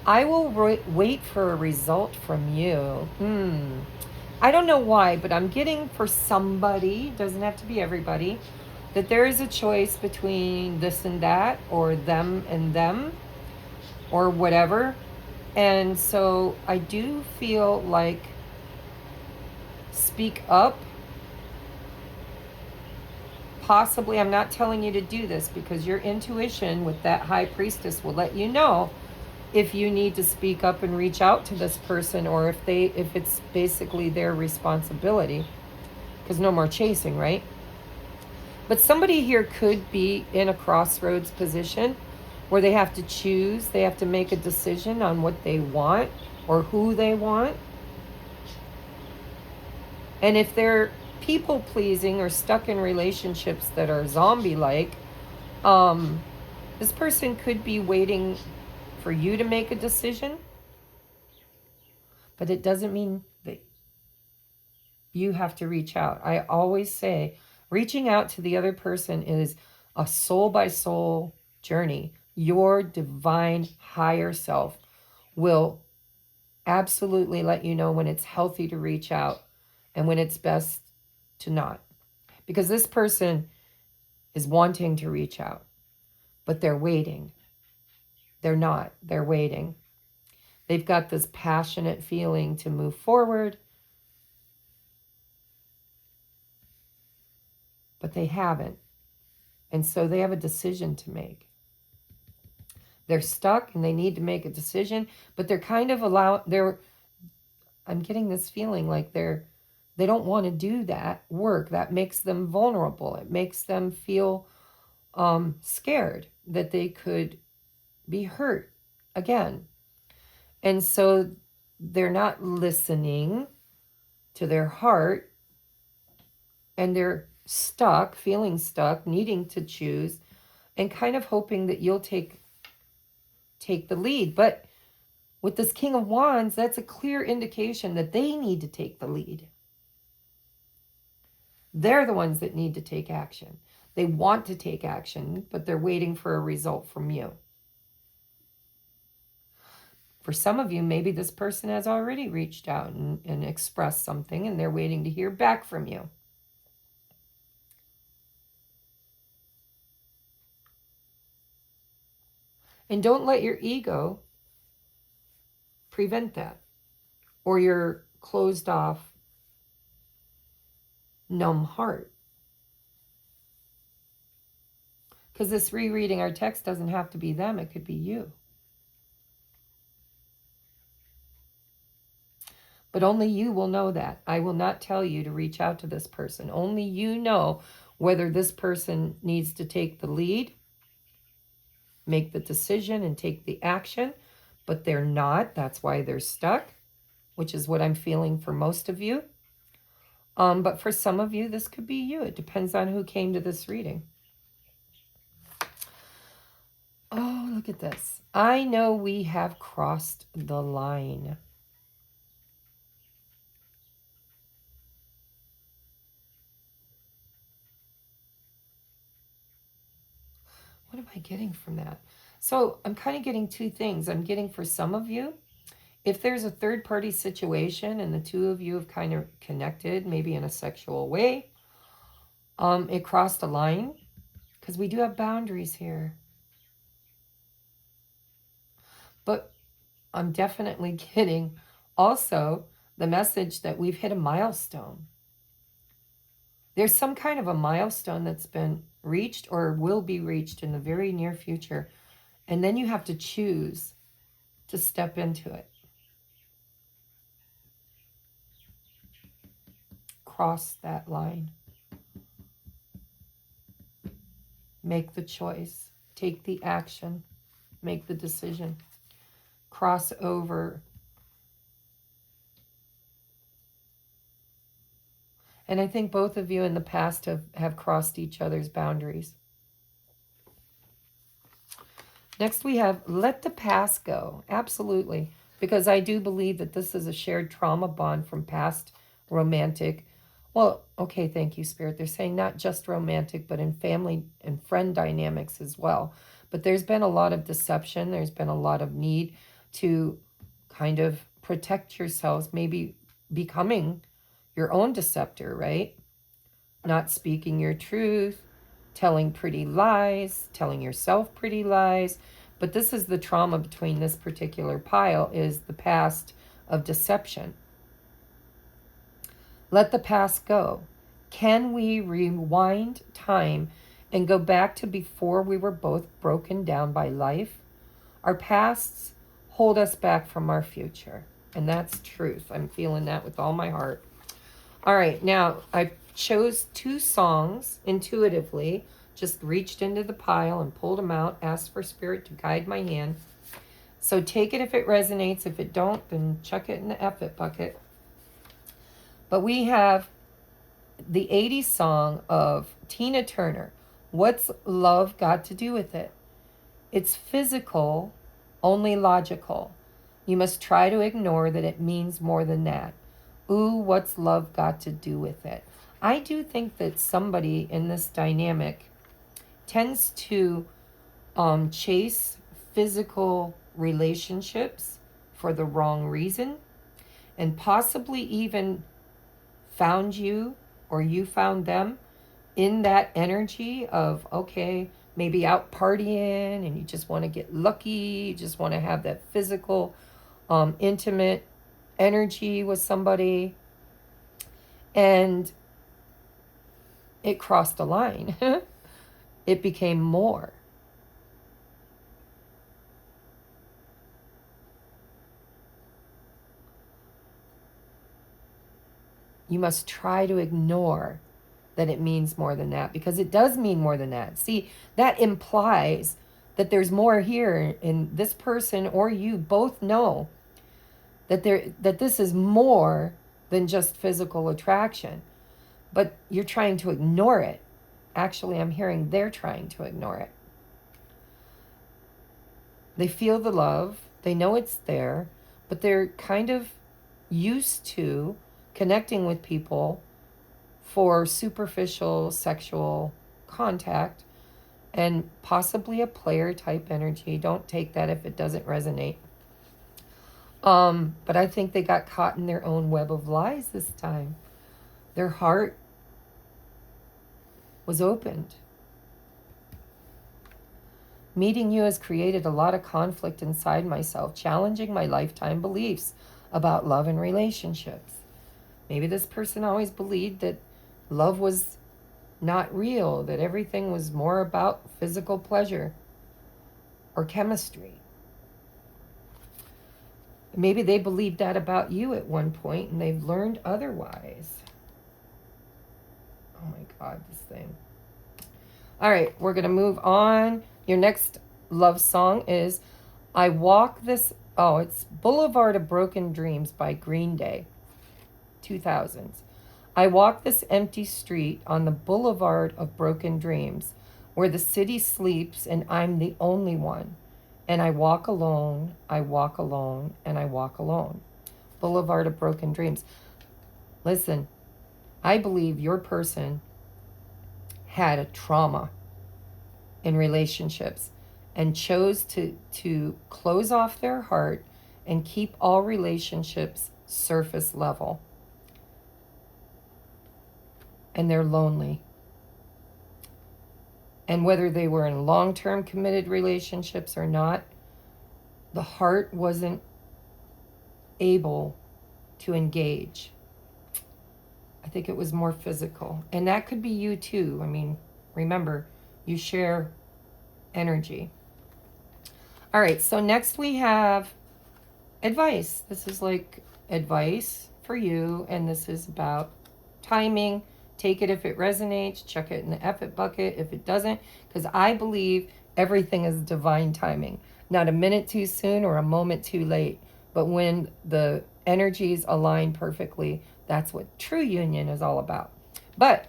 Speaker 1: I will wait for a result from you. I don't know why, but I'm getting for somebody, doesn't have to be everybody, that there is a choice between this and that, or them and them, or whatever. And so I do feel like speak up. Possibly, I'm not telling you to do this because your intuition with that High Priestess will let you know if you need to speak up and reach out to this person, or if it's basically their responsibility, because no more chasing, right? But somebody here could be in a crossroads position where they have to choose, they have to make a decision on what they want or who they want. And if they're people pleasing or stuck in relationships that are zombie-like, this person could be waiting for you to make a decision, but it doesn't mean that you have to reach out. I always say reaching out to the other person is a soul-by-soul journey. Your divine higher self will absolutely let you know when it's healthy to reach out and when it's best to not. Because this person is wanting to reach out, but they're waiting. They're not. They're waiting. They've got this passionate feeling to move forward, but they haven't. And so they have a decision to make. They're stuck and they need to make a decision, but they're kind of I'm getting this feeling like they don't want to do that work. That makes them vulnerable. It makes them feel scared that they could be hurt again. And so they're not listening to their heart, and they're stuck, feeling stuck, needing to choose, and kind of hoping that you'll take the lead. But with this King of Wands, that's a clear indication that they need to take the lead. They're the ones that need to take action. They want to take action, but they're waiting for a result from you. For some of you, maybe this person has already reached out and expressed something, and they're waiting to hear back from you. And don't let your ego prevent that, or your closed off, numb heart. Because this rereading our text doesn't have to be them, it could be you. But only you will know that. I will not tell you to reach out to this person. Only you know whether this person needs to take the lead, make the decision, and take the action. But they're not. That's why they're stuck, which is what I'm feeling for most of you. But for some of you, this could be you. It depends on who came to this reading. Oh, look at this. I know we have crossed the line. What am I getting from that? So I'm kind of getting two things. I'm getting for some of you, if there's a third party situation and the two of you have kind of connected, maybe in a sexual way, it crossed a line because we do have boundaries here. But I'm definitely getting also the message that we've hit a milestone. There's some kind of a milestone that's been reached or will be reached in the very near future. And then you have to choose to step into it. Cross that line. Make the choice. Take the action. Make the decision. Cross over. And I think both of you in the past have crossed each other's boundaries. Next we have let the past go. Absolutely. Because I do believe that this is a shared trauma bond from past romantic. Well, okay, thank you, Spirit. They're saying not just romantic, but in family and friend dynamics as well. But there's been a lot of deception. There's been a lot of need to kind of protect yourselves, maybe becoming your own deceptor, right? Not speaking your truth, telling pretty lies, telling yourself pretty lies. But this is the trauma between this particular pile, is the past of deception. Let the past go. Can we rewind time and go back to before we were both broken down by life? Our pasts hold us back from our future. And that's truth. I'm feeling that with all my heart. All right, now I chose two songs intuitively, just reached into the pile and pulled them out, asked for Spirit to guide my hand. So take it if it resonates. If it don't, then chuck it in the F it bucket. But we have the 80s song of Tina Turner. What's love got to do with it? It's physical, only logical. You must try to ignore that it means more than that. Ooh, what's love got to do with it? I do think that somebody in this dynamic tends to chase physical relationships for the wrong reason, and possibly even found you or you found them in that energy of, okay, maybe out partying and you just want to get lucky, you just want to have that physical, intimate energy with somebody, and it crossed a line. It became more. You must try to ignore that it means more than that, because it does mean more than that. See, that implies that there's more here, and this person or you both know that this is more than just physical attraction. But you're trying to ignore it. Actually, I'm hearing they're trying to ignore it. They feel the love, they know it's there, but they're kind of used to connecting with people for superficial sexual contact and possibly a player type energy. Don't take that if it doesn't resonate. But I think they got caught in their own web of lies this time. Their heart was opened. Meeting you has created a lot of conflict inside myself, challenging my lifetime beliefs about love and relationships. Maybe this person always believed that love was not real, that everything was more about physical pleasure or chemistry. Maybe they believed that about you at one point and they've learned otherwise. Oh my God, this thing. All right, we're going to move on. Your next love song is I Walk This... Oh, it's Boulevard of Broken Dreams by Green Day, 2000s. I walk this empty street on the Boulevard of Broken Dreams, where the city sleeps and I'm the only one. And I walk alone, I walk alone, and I walk alone. Boulevard of Broken Dreams. Listen, I believe your person had a trauma in relationships and chose to close off their heart and keep all relationships surface level. And they're lonely. And whether they were in long-term committed relationships or not, the heart wasn't able to engage. I think it was more physical. And that could be you too. I mean, remember, you share energy. All right, so next we have advice. This is like advice for you, and this is about timing. Take it if it resonates, chuck it in the F it bucket if it doesn't, because I believe everything is divine timing. Not a minute too soon or a moment too late, but when the energies align perfectly, that's what true union is all about. But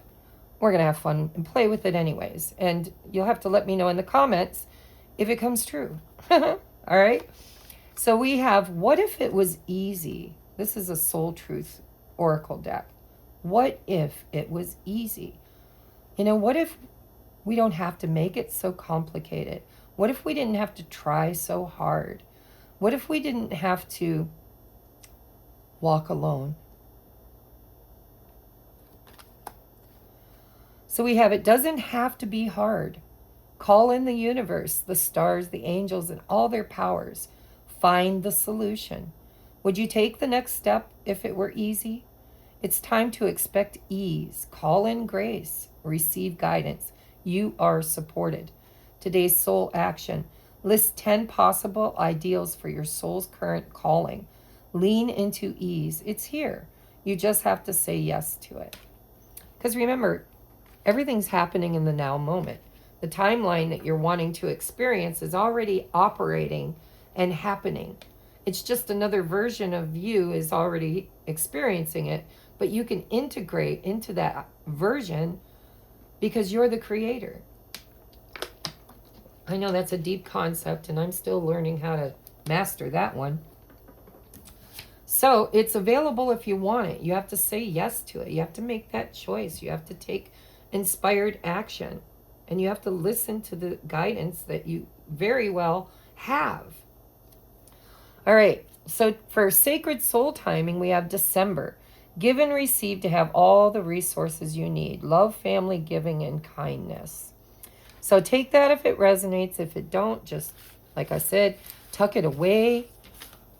Speaker 1: we're going to have fun and play with it anyways. And you'll have to let me know in the comments if it comes true. All right? So we have, what if it was easy? This is a Soul Truth Oracle deck. What if it was easy? You know, what if we don't have to make it so complicated? What if we didn't have to try so hard? What if we didn't have to walk alone? So we have, it doesn't have to be hard. Call in the universe, the stars, the angels, and all their powers. Find the solution. Would you take the next step if it were easy? It's time to expect ease. Call in grace. Receive guidance. You are supported. Today's soul action. List 10 possible ideals for your soul's current calling. Lean into ease. It's here. You just have to say yes to it. Because remember, everything's happening in the now moment. The timeline that you're wanting to experience is already operating and happening. It's just another version of you is already experiencing it, but you can integrate into that version because you're the creator. I know that's a deep concept, and I'm still learning how to master that one. So it's available if you want it. You have to say yes to it. You have to make that choice. You have to take inspired action, and you have to listen to the guidance that you very well have. All right, so for sacred soul timing, we have December. Give and receive to have all the resources you need. Love, family, giving, and kindness. So take that if it resonates. If it don't, just, like I said, tuck it away.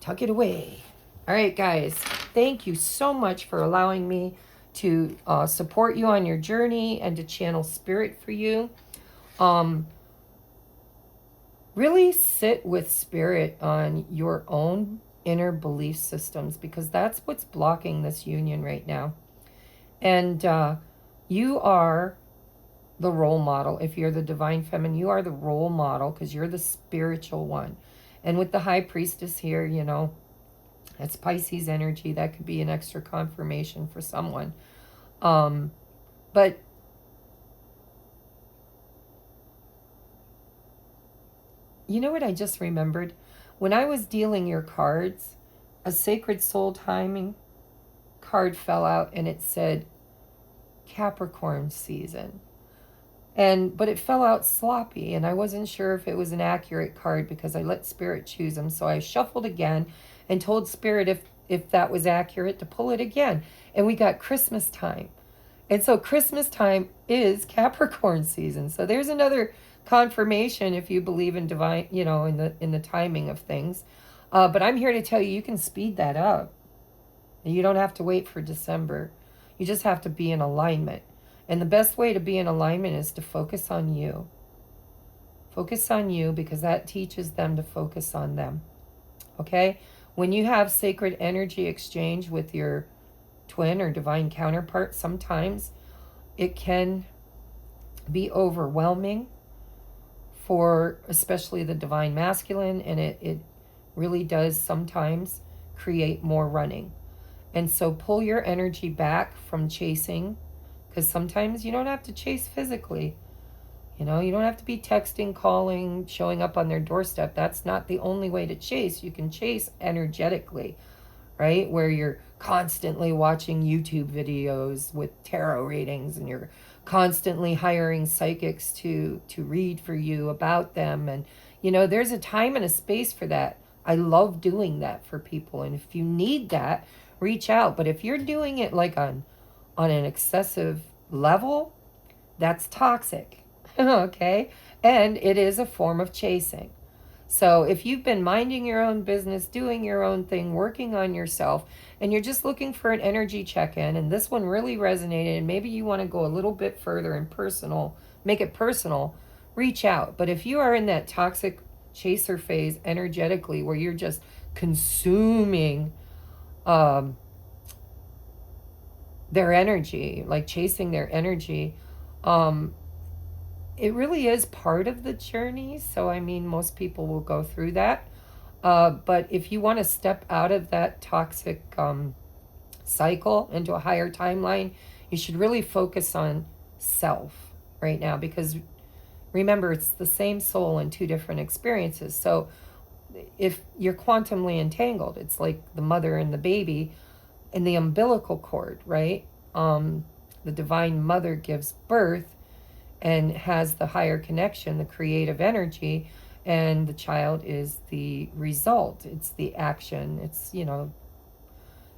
Speaker 1: Tuck it away. All right, guys. Thank you so much for allowing me to support you on your journey and to channel spirit for you. Really sit with spirit on your own inner belief systems, because that's what's blocking this union right now. And you are the role model. If you're the divine feminine, you are the role model because you're the spiritual one. And with the high priestess here, you know, that's Pisces energy. That could be an extra confirmation for someone. But you know what I just remembered? When I was dealing your cards, a sacred soul timing card fell out and it said Capricorn season. But it fell out sloppy, and I wasn't sure if it was an accurate card because I let spirit choose them. So I shuffled again and told spirit if that was accurate to pull it again. And we got Christmas time. And so Christmas time is Capricorn season. So there's another confirmation if you believe in divine, you know, in the timing of things. But I'm here to tell you, you can speed that up. You don't have to wait for December. You just have to be in alignment. And the best way to be in alignment is to focus on you. Focus on you, because that teaches them to focus on them. Okay? When you have sacred energy exchange with your twin or divine counterpart, sometimes it can be overwhelming for especially the divine masculine, and it really does sometimes create more running. And so pull your energy back from chasing, because sometimes you don't have to chase physically. You know, you don't have to be texting, calling, showing up on their doorstep. That's not the only way to chase. You can chase energetically, right? Where you're constantly watching YouTube videos with tarot readings, and you're constantly hiring psychics to read for you about them. And, you know, there's a time and a space for that. I love doing that for people. And if you need that, reach out. But if you're doing it like on an excessive level, that's toxic. Okay? And it is a form of chasing. So if you've been minding your own business, doing your own thing, working on yourself, and you're just looking for an energy check-in, and this one really resonated, and maybe you want to go a little bit further and personal, make it personal, reach out. But if you are in that toxic chaser phase energetically, where you're just consuming their energy, like chasing their energy, it really is part of the journey. So, I mean, most people will go through that. But if you want to step out of that toxic cycle into a higher timeline, you should really focus on self right now. Because remember, it's the same soul in two different experiences. So if you're quantumly entangled, it's like the mother and the baby in the umbilical cord, right? The divine mother gives birth and has the higher connection, the creative energy, and the child is the result. It's the action. It's, you know,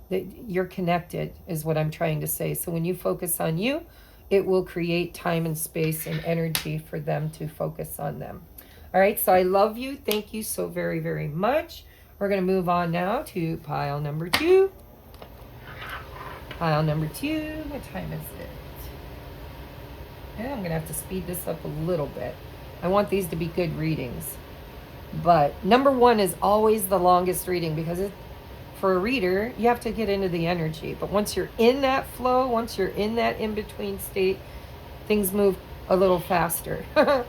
Speaker 1: you're connected is what I'm trying to say. So when you focus on you, it will create time and space and energy for them to focus on them. All right, so I love you. Thank you so very, very much. We're going to move on now to pile number 2. Pile number 2. What time is it? Yeah, I'm going to have to speed this up a little bit. I want these to be good readings. But number 1 is always the longest reading, because for a reader, you have to get into the energy. But once you're in that flow, once you're in that in-between state, things move a little faster. All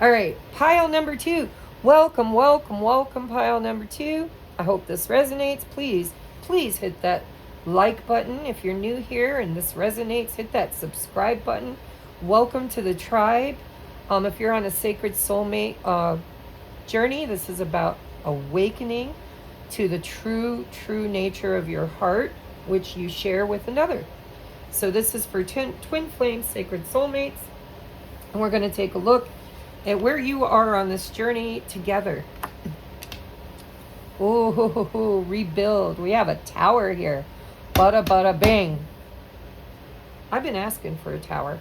Speaker 1: right, pile number 2. Welcome, welcome, welcome, pile number 2. I hope this resonates. Please, please hit that like button. If you're new here and this resonates, hit that subscribe button. Welcome to the tribe. If you're on a sacred soulmate journey, this is about awakening to the true nature of your heart, which you share with another. So this is for twin flame sacred soulmates. And we're going to take a look at where you are on this journey together. Oh, rebuild. We have a tower here. Bada, bada, bing. I've been asking for a tower.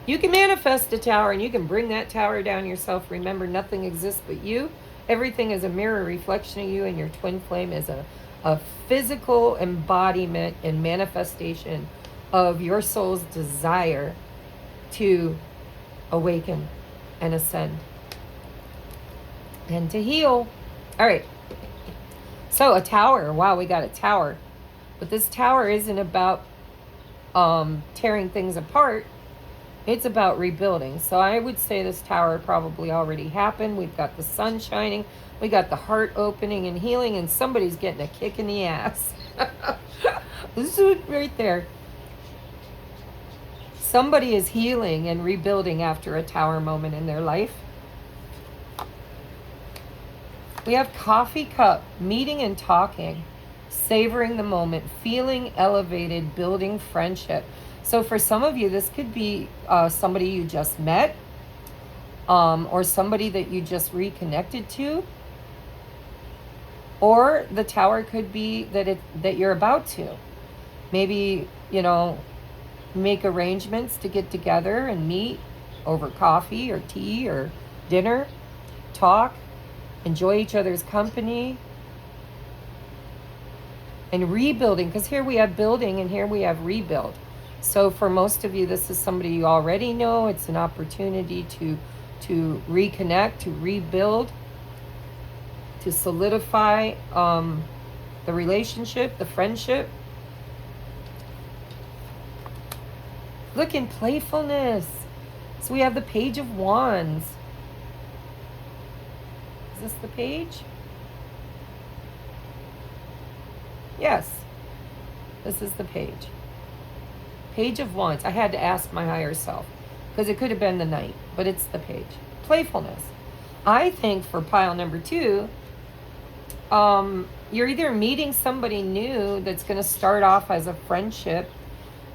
Speaker 1: You can manifest a tower, and you can bring that tower down yourself. Remember, nothing exists but you. Everything is a mirror reflection of you, and your twin flame is a physical embodiment and manifestation of your soul's desire to awaken and ascend and to heal. All right. So a tower. Wow, we got a tower. But this tower isn't about tearing things apart. It's about rebuilding. So I would say this tower probably already happened. We've got the sun shining. We got the heart opening and healing, and somebody's getting a kick in the ass. This is right there. Somebody is healing and rebuilding after a tower moment in their life. We have coffee cup, meeting and talking, savoring the moment, feeling elevated, building friendship. So for some of you, this could be somebody you just met, or somebody that you just reconnected to, or the tower could be that you're about to. Maybe, you know, make arrangements to get together and meet over coffee or tea or dinner, talk, enjoy each other's company, and rebuilding, because here we have building and here we have rebuild. So for most of you, this is somebody you already know. It's an opportunity to reconnect, to rebuild, to solidify the relationship, the friendship. Look, in playfulness. So we have the Page of Wands. Is this the page? Yes. This is the page. Page of Wands. I had to ask my higher self because it could have been the Knight, but it's the page. Playfulness. I think for pile number 2, you're either meeting somebody new that's going to start off as a friendship,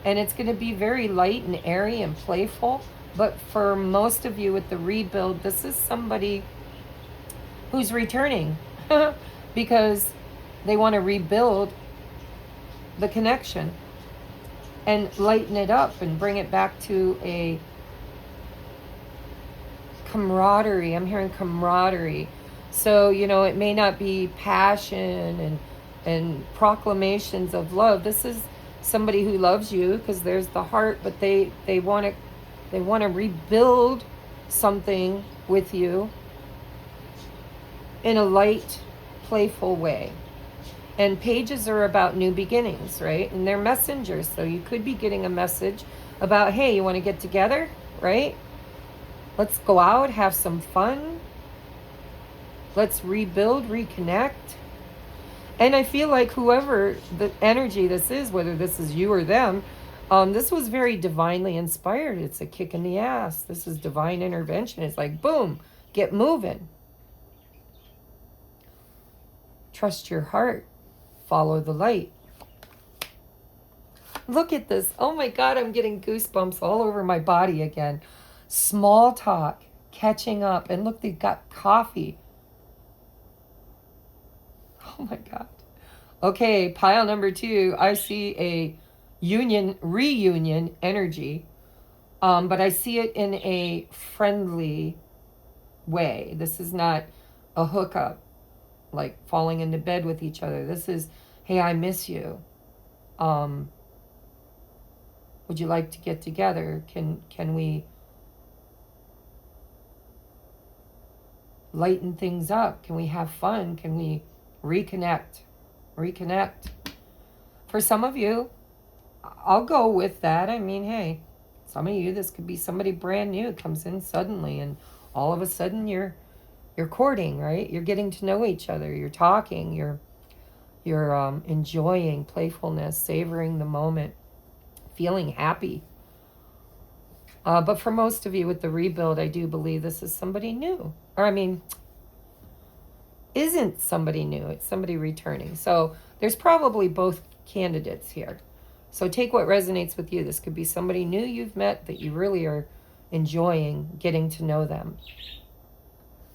Speaker 1: and it's going to be very light and airy and playful. But for most of you with the rebuild, this is somebody who's returning because they want to rebuild the connection and lighten it up and bring it back to a camaraderie. I'm hearing camaraderie. So, you know, it may not be passion and proclamations of love. This is somebody who loves you because there's the heart, but they want to rebuild something with you in a light, playful way. And pages are about new beginnings, right? And they're messengers. So you could be getting a message about, hey, you want to get together, right? Let's go out, have some fun. Let's rebuild, reconnect. And I feel like whoever the energy this is, whether this is you or them, this was very divinely inspired. It's a kick in the ass. This is divine intervention. It's like, boom, get moving. Trust your heart. Follow the light. Look at this. Oh my God, I'm getting goosebumps all over my body again. Small talk, catching up. And look, they've got coffee. Oh my God. Okay, pile number 2. I see a reunion energy. But I see it in a friendly way. This is not a hookup, like falling into bed with each other. This is, hey, I miss you. Would you like to get together? Can we lighten things up? Can we have fun? Can we reconnect? For some of you, I'll go with that. I mean, hey, some of you, this could be somebody brand new comes in suddenly, and all of a sudden you're courting, right? You're getting to know each other. You're talking. You're enjoying playfulness, savoring the moment, feeling happy. But for most of you with the rebuild, I do believe this is somebody new. Or I mean, isn't somebody new. It's somebody returning. So there's probably both candidates here. So take what resonates with you. This could be somebody new you've met that you really are enjoying getting to know them.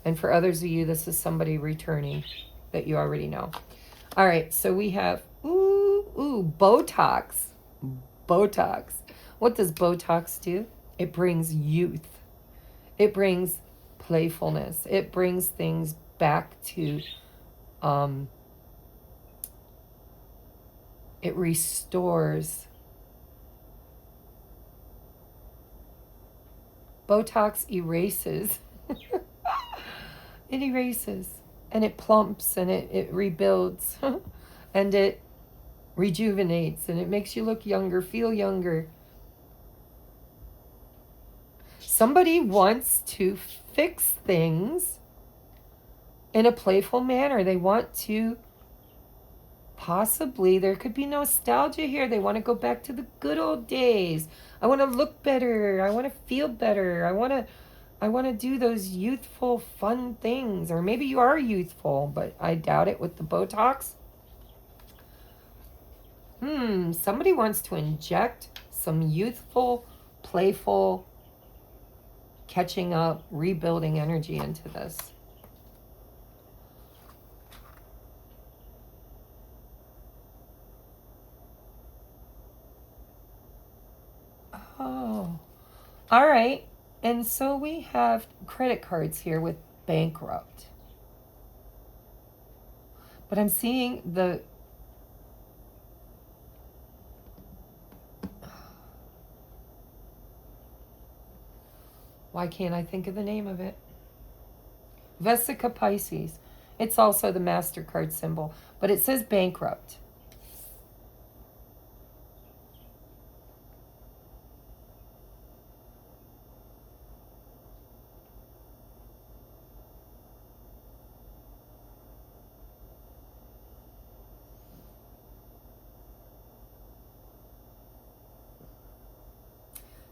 Speaker 1: And for others of you, this is somebody returning that you already know. All right, so we have, Botox. Botox. What does Botox do? It brings youth. It brings playfulness. It brings things back to, it restores. Botox erases. It erases and it plumps and it rebuilds and it rejuvenates and it makes you look younger, feel younger. Somebody wants to fix things in a playful manner. They want to possibly, there could be nostalgia here. They want to go back to the good old days. I want to look better. I want to feel better. I want to do those youthful, fun things. Or maybe you are youthful, but I doubt it with the Botox. Somebody wants to inject some youthful, playful, catching up, rebuilding energy into this. Oh, all right. And so we have credit cards here with bankrupt. But I'm seeing the... Why can't I think of the name of it? Vesica Pisces. It's also the MasterCard symbol, but it says bankrupt.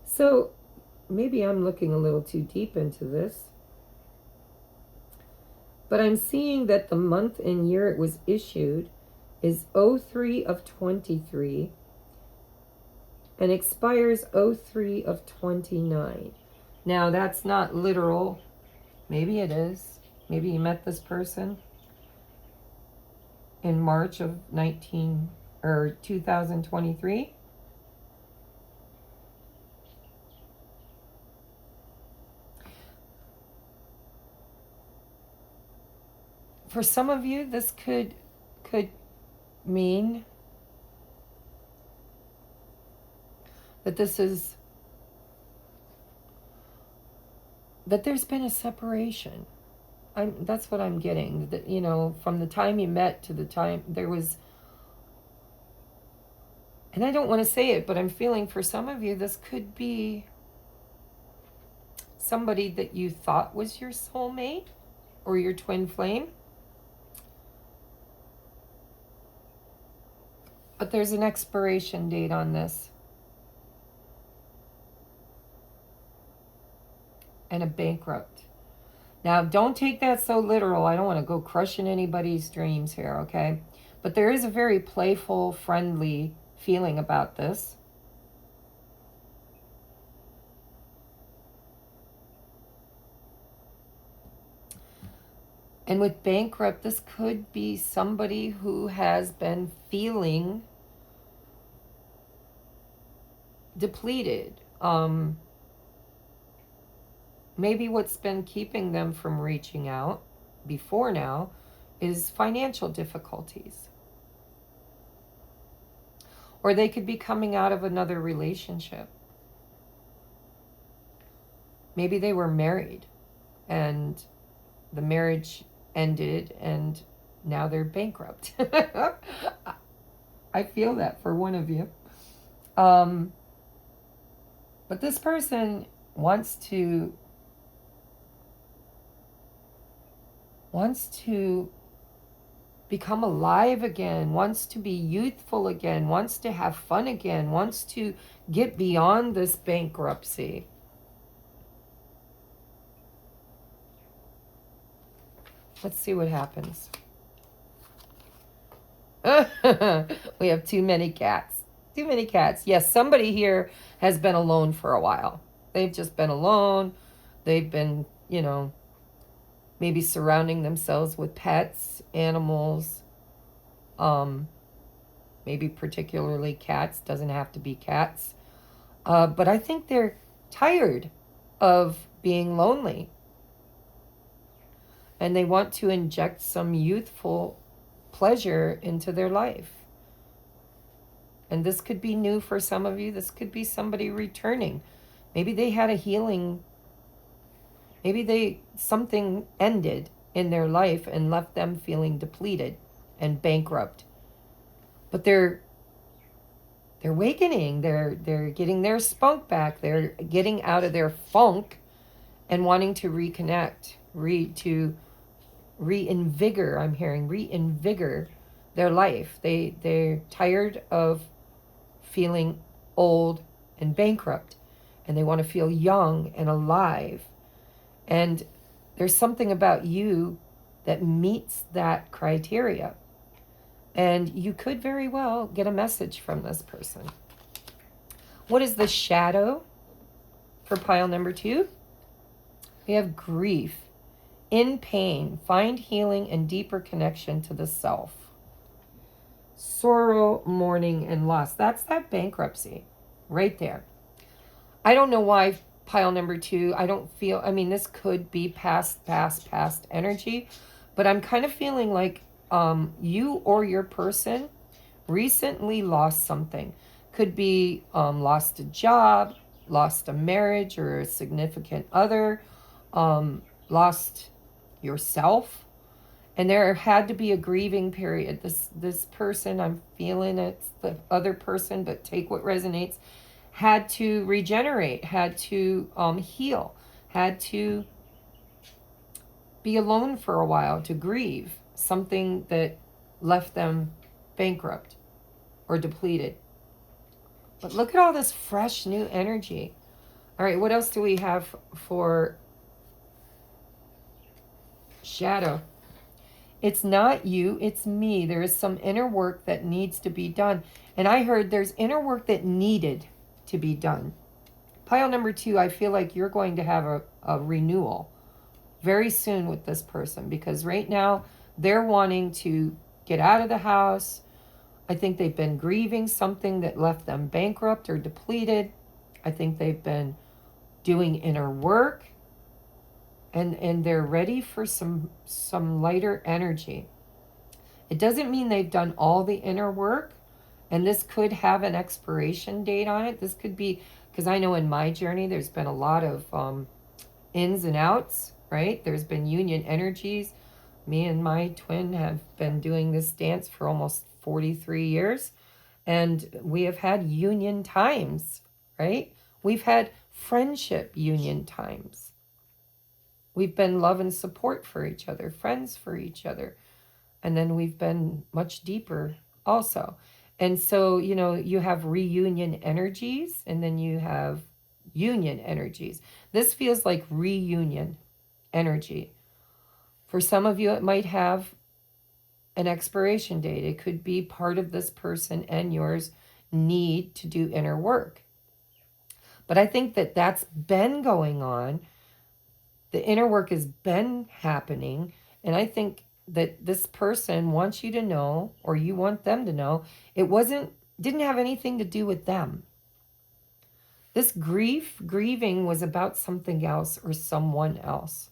Speaker 1: So maybe I'm looking a little too deep into this, but I'm seeing that the month and year it was issued is 03 of 23 and expires 03 of 29. Now that's not literal. Maybe it is. Maybe you met this person in March of 2023. For some of you, this could mean that that there's been a separation. That's what I'm getting. That, you know, from the time you met to the time there was, and I don't want to say it, but I'm feeling for some of you, this could be somebody that you thought was your soulmate or your twin flame. But there's an expiration date on this. And a bankrupt. Now, don't take that so literal. I don't want to go crushing anybody's dreams here, okay? But there is a very playful, friendly feeling about this. And with bankrupt, this could be somebody who has been feeling depleted. Maybe what's been keeping them from reaching out before now is financial difficulties. Or they could be coming out of another relationship. Maybe they were married and the marriage ended and now they're bankrupt. I feel that for one of you. But this person wants to become alive again, wants to be youthful again, wants to have fun again, wants to get beyond this bankruptcy. Let's see what happens. We have too many cats. Too many cats. Yes, somebody here has been alone for a while. They've just been alone. They've been, you know, maybe surrounding themselves with pets, animals, maybe particularly cats. Doesn't have to be cats. But I think they're tired of being lonely. And they want to inject some youthful pleasure into their life. And this could be new for some of you. This could be somebody returning. Maybe they had a healing. Maybe something ended in their life and left them feeling depleted and bankrupt. But they're awakening. They're getting their spunk back. They're getting out of their funk and wanting to reconnect, reinvigor. I'm hearing reinvigor their life. They're tired of feeling old and bankrupt, and they want to feel young and alive. And there's something about you that meets that criteria. And you could very well get a message from this person. What is the shadow for pile number 2? We have grief. In pain, find healing and deeper connection to the self. Sorrow, mourning, and loss. That's that bankruptcy right there. I don't know why pile number 2, I don't feel, I mean, this could be past energy, but I'm kind of feeling like you or your person recently lost something. Could be lost a job, lost a marriage or a significant other, lost yourself. And there had to be a grieving period. This person, I'm feeling it's the other person, but take what resonates, had to regenerate, had to heal, had to be alone for a while to grieve something that left them bankrupt or depleted. But look at all this fresh new energy. All right, what else do we have for shadow? It's not you, it's me. There is some inner work that needs to be done. And I heard there's inner work that needed to be done. Pile number 2, I feel like you're going to have a renewal very soon with this person, because right now they're wanting to get out of the house. I think they've been grieving something that left them bankrupt or depleted. I think they've been doing inner work, and they're ready for some lighter energy. It doesn't mean they've done all the inner work, and this could have an expiration date on it. This could be, because I know in my journey there's been a lot of ins and outs, right? There's been union energies. Me and my twin have been doing this dance for almost 43 years, and we have had union times, right? We've had friendship union times. We've been love and support for each other, friends for each other. And then we've been much deeper also. And so, you know, you have reunion energies, and then you have union energies. This feels like reunion energy. For some of you, it might have an expiration date. It could be part of this person and yours need to do inner work. But I think that that's been going on. The inner work has been happening. And I think that this person wants you to know, or you want them to know, it didn't have anything to do with them. This grieving was about something else or someone else.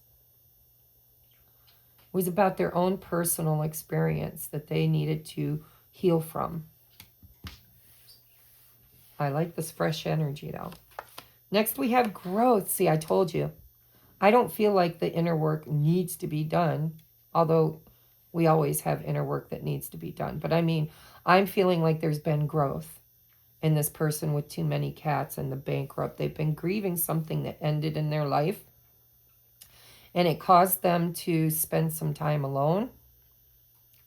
Speaker 1: It was about their own personal experience that they needed to heal from. I like this fresh energy though. Next we have growth. See, I told you. I don't feel like the inner work needs to be done, although we always have inner work that needs to be done. But I mean, I'm feeling like there's been growth in this person with too many cats and the bankrupt. They've been grieving something that ended in their life, and it caused them to spend some time alone,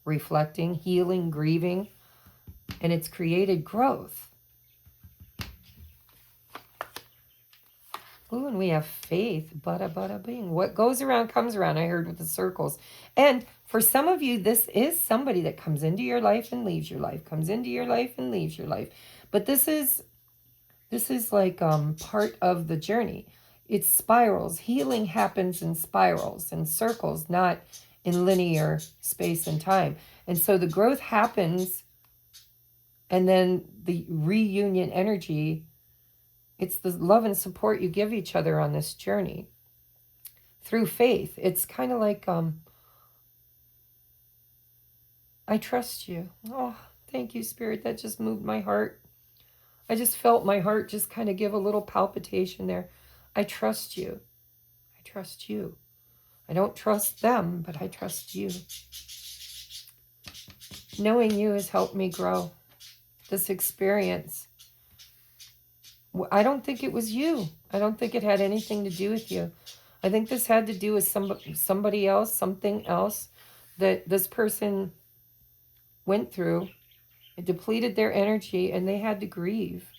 Speaker 1: reflecting, healing, grieving, and it's created growth. Ooh, and we have faith. Bada, bada, bing. What goes around comes around, I heard with the circles. And for some of you, this is somebody that comes into your life and leaves your life, comes into your life and leaves your life. But this is like part of the journey. It's spirals. Healing happens in spirals and circles, not in linear space and time. And so the growth happens, and then the reunion energy, it's the love and support you give each other on this journey through faith. It's kind of like, I trust you. Oh, thank you, Spirit. That just moved my heart. I just felt my heart just kind of give a little palpitation there. I trust you. I trust you. I don't trust them, but I trust you. Knowing you has helped me grow. This experience, I don't think it was you. I don't think it had anything to do with you. I think this had to do with somebody else, something else that this person went through. It depleted their energy, and they had to grieve.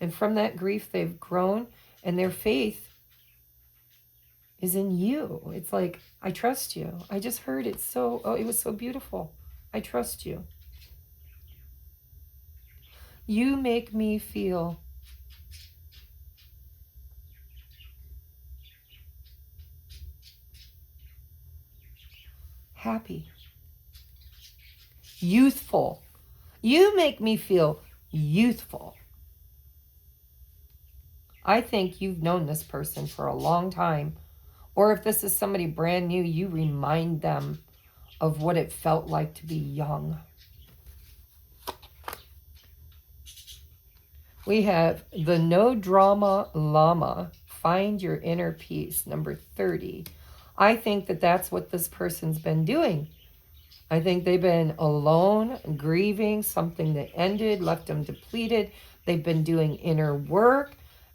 Speaker 1: And from that grief, they've grown, and their faith is in you. It's like, I trust you. I just heard it it was so beautiful. I trust you. You make me feel happy, youthful. You make me feel youthful. I think you've known this person for a long time. Or if this is somebody brand new, you remind them of what it felt like to be young. We have the No Drama Llama, Find Your Inner Peace, number 30. I think that that's what this person's been doing. I think they've been alone, grieving something that ended, left them depleted. They've been doing inner work,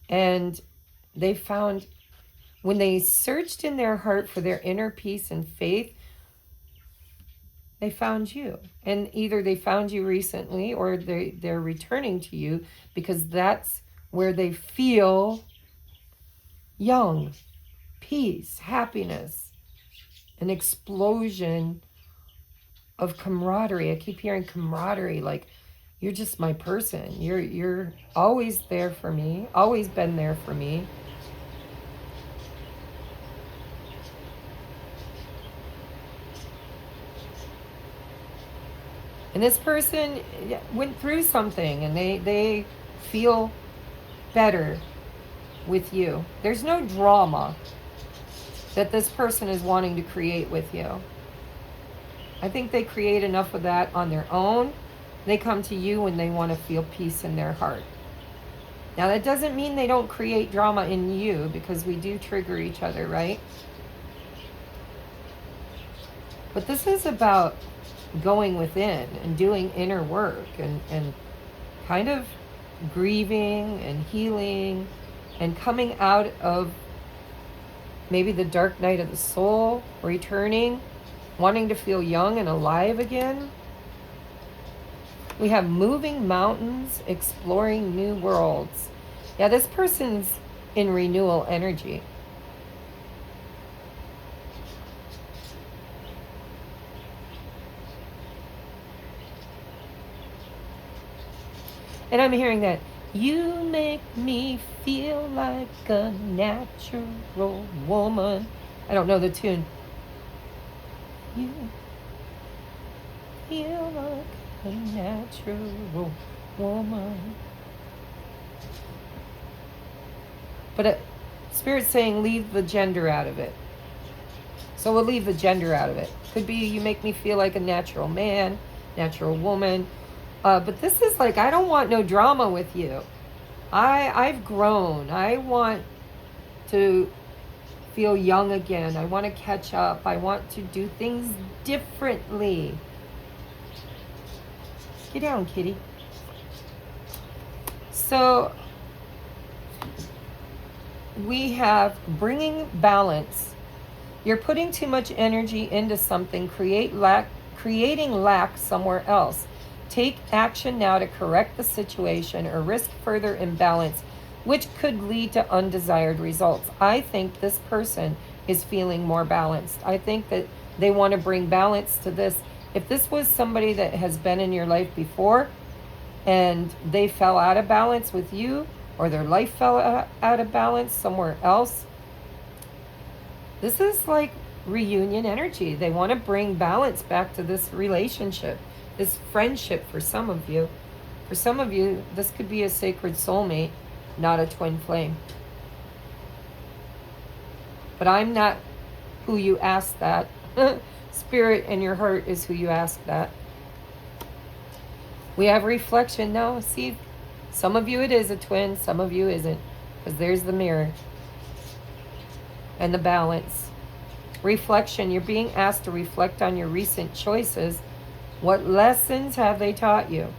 Speaker 1: and they found, when they searched in their heart for their inner peace and faith, they found you. And either they found you recently, or they're returning to you, because that's where they feel young, peace, happiness, an explosion of camaraderie. I keep hearing camaraderie, like, you're just my person. You're always there for me, always been there for me. And this person went through something, and they feel better with you. There's no drama that this person is wanting to create with you. I think they create enough of that on their own. They come to you when they want to feel peace in their heart. Now, that doesn't mean they don't create drama in you, because we do trigger each other, right? But this is about going within and doing inner work, and kind of grieving and healing and coming out of maybe the dark night of the soul, returning, wanting to feel young and alive again. We have moving mountains, exploring new worlds. Yeah, this person's in renewal energy. And I'm hearing that, you make me feel like a natural woman. I don't know the tune. You feel like a natural woman. But Spirit's saying leave the gender out of it. So we'll leave the gender out of it. Could be you make me feel like a natural man, natural woman. But this is like, I don't want no drama with you. I've grown. I want to feel young again. I want to catch up. I want to do things differently. Get down, kitty. So we have bringing balance. You're putting too much energy into something, creating lack somewhere else. Take action now to correct the situation or risk further imbalance, which could lead to undesired results. I think this person is feeling more balanced. I think that they want to bring balance to this. If this was somebody that has been in your life before and they fell out of balance with you, or their life fell out of balance somewhere else, this is like reunion energy. They want to bring balance back to this relationship, this friendship for some of you. For some of you, this could be a sacred soulmate, not a twin flame. But I'm not who you asked that. Spirit and your heart is who you asked that. We have reflection now. See, some of you it is a twin, some of you isn't. Because there's the mirror. And the balance. Reflection, you're being asked to reflect on your recent choices. What lessons have they taught you?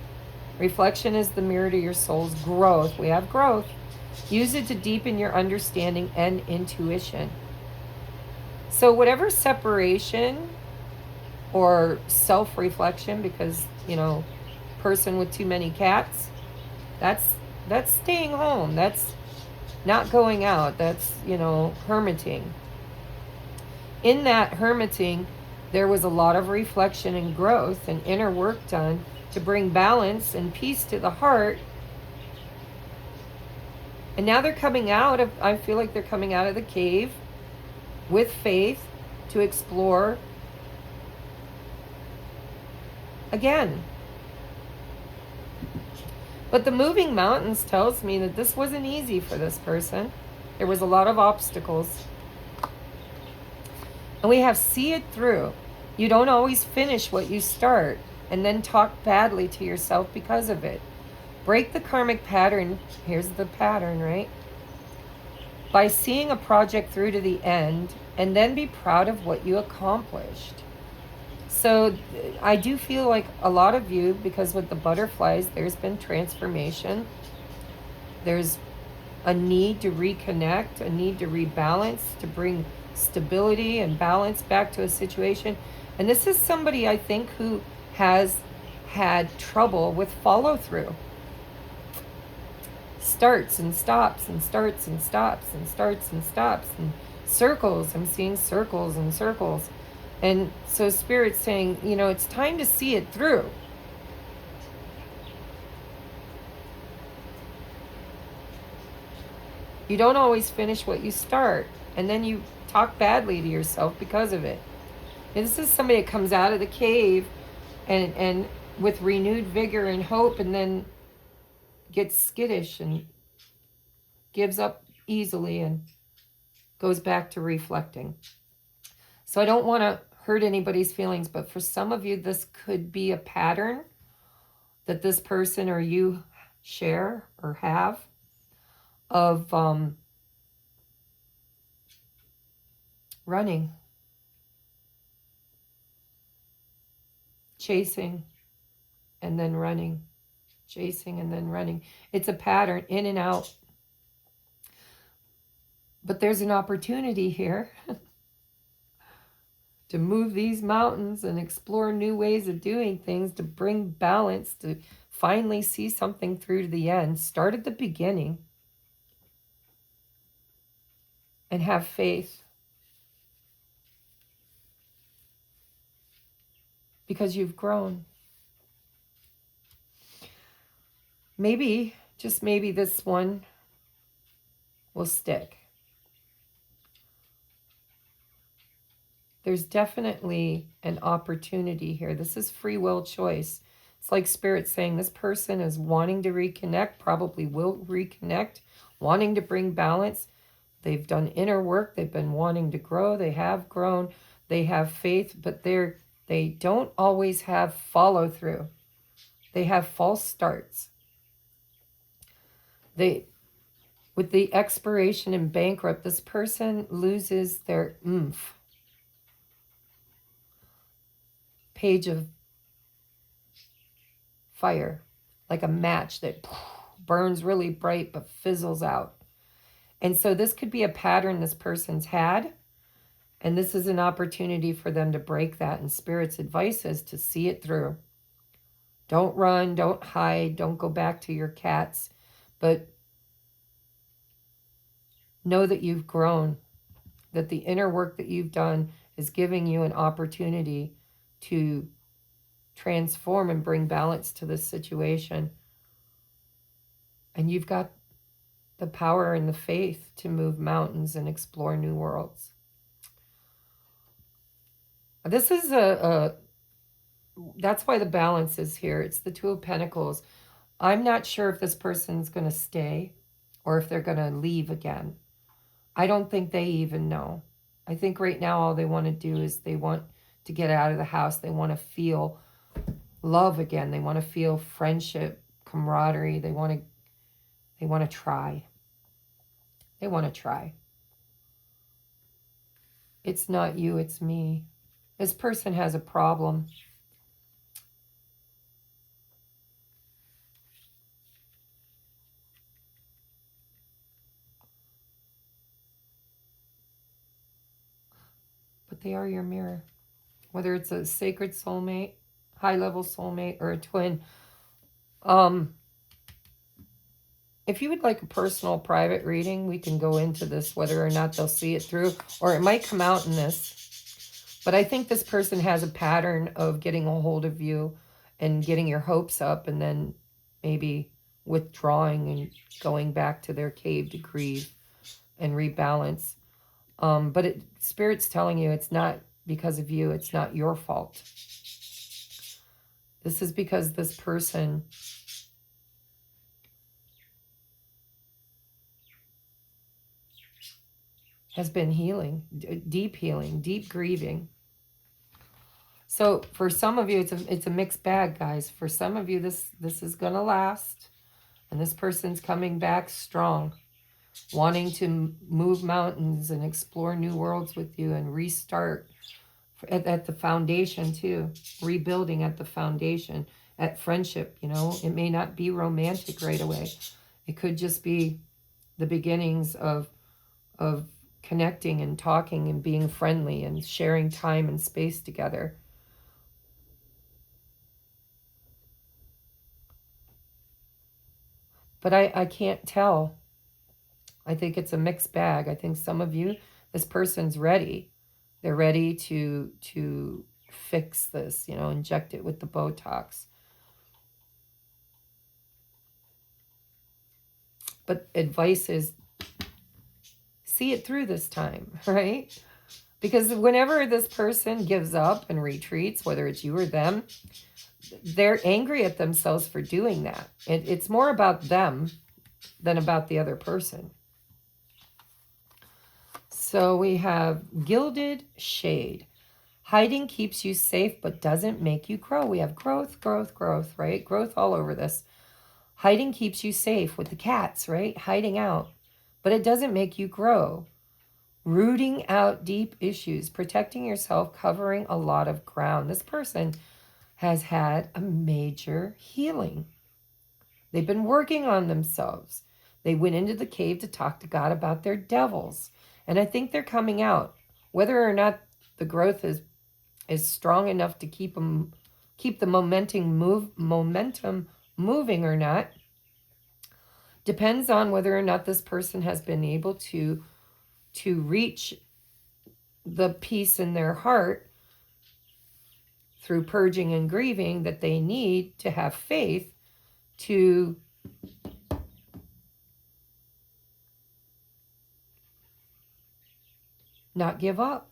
Speaker 1: Reflection is the mirror to your soul's growth. We have growth. Use it to deepen your understanding and intuition. So whatever separation or self-reflection, because, person with too many cats, that's staying home. That's not going out. That's, hermiting. In that hermiting, there was a lot of reflection and growth and inner work done to bring balance and peace to the heart. And now they're coming out of, I feel like they're coming out of the cave with faith to explore again. But the moving mountains tells me that this wasn't easy for this person. There was a lot of obstacles. And we have see it through. You don't always finish what you start and then talk badly to yourself because of it. Break the karmic pattern. Here's the pattern, right? By seeing a project through to the end and then be proud of what you accomplished. So I do feel like a lot of you, because with the butterflies, there's been transformation. There's a need to reconnect, a need to rebalance, to bring stability and balance back to a situation. And this is somebody, I think, who has had trouble with follow through. Starts and stops and starts and stops and starts and stops and circles. I'm seeing circles and circles. And so Spirit's saying, you know, it's time to see it through. You don't always finish what you start, and then you talk badly to yourself because of it. And this is somebody that comes out of the cave and with renewed vigor and hope, and then gets skittish and gives up easily and goes back to reflecting. So I don't want to hurt anybody's feelings, but for some of you, this could be a pattern that this person or you share or have of running, chasing, and then running, chasing, and then running. It's a pattern, in and out. But there's an opportunity here to move these mountains and explore new ways of doing things, to bring balance, to finally see something through to the end. Start at the beginning and have faith. Because you've grown. Maybe, just maybe, this one will stick. There's definitely an opportunity here. This is free will choice. It's like Spirit saying this person is wanting to reconnect, probably will reconnect, wanting to bring balance. They've done inner work. They've been wanting to grow. They have grown. They have faith, but they don't always have follow through. They have false starts. With the expiration and bankrupt, this person loses their oomph. Page of fire, like a match that burns really bright but fizzles out. And so this could be a pattern this person's had, and this is an opportunity for them to break that. And Spirit's advice is to see it through. Don't run, don't hide, don't go back to your cats, but know that you've grown, that the inner work that you've done is giving you an opportunity to transform and bring balance to this situation. And you've got the power and the faith to move mountains and explore new worlds. This is that's why the balance is here. It's the Two of Pentacles. I'm not sure if this person's going to stay or if they're going to leave again. I don't think they even know. I think right now all they want to do is they want to get out of the house. They want to feel love again. They want to feel friendship, camaraderie. They want to try. They want to try. It's not you, it's me. This person has a problem. But they are your mirror. Whether it's a sacred soulmate, high-level soulmate, or a twin. If you would like a personal private reading, we can go into this, whether or not they'll see it through, or it might come out in this. But I think this person has a pattern of getting a hold of you and getting your hopes up, and then maybe withdrawing and going back to their cave to grieve and rebalance. But Spirit's telling you it's not because of you. It's not your fault. This is because this person has been healing, deep grieving. So for some of you, it's a mixed bag, guys. For some of you, this is going to last. And this person's coming back strong, wanting to move mountains and explore new worlds with you and restart at the foundation too, rebuilding at the foundation, at friendship, you know. It may not be romantic right away. It could just be the beginnings of connecting and talking and being friendly and sharing time and space together. But I can't tell. I think it's a mixed bag. I think some of you, this person's ready. They're ready to fix this, you know, inject it with the Botox. But advice is see it through this time, right? Because whenever this person gives up and retreats, whether it's you or them, they're angry at themselves for doing that. It's more about them than about the other person. So we have Gilded Shade. Hiding keeps you safe but doesn't make you grow. We have growth, growth, growth, right? Growth all over this. Hiding keeps you safe with the cats, right? Hiding out. But it doesn't make you grow. Rooting out deep issues, protecting yourself, covering a lot of ground. This person has had a major healing. They've been working on themselves. They went into the cave to talk to God about their devils. And I think they're coming out. Whether or not the growth is strong enough to keep the momentum moving or not depends on whether or not this person has been able to reach the peace in their heart through purging and grieving that they need to have faith to not give up,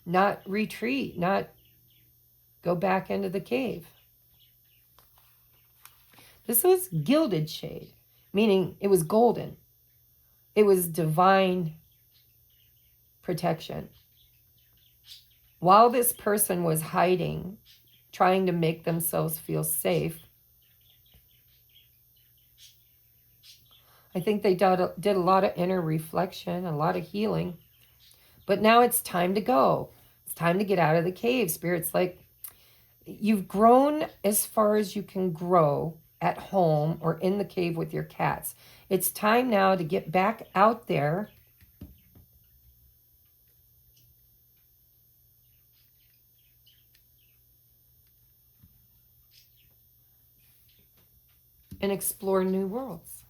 Speaker 1: not retreat, not go back into the cave. This was gilded shade, meaning it was golden. It was divine protection. While this person was hiding, trying to make themselves feel safe, I think they did a lot of inner reflection, a lot of healing. But now it's time to go. It's time to get out of the cave. Spirit's like, you've grown as far as you can grow at home or in the cave with your cats. It's time now to get back out there and explore new worlds.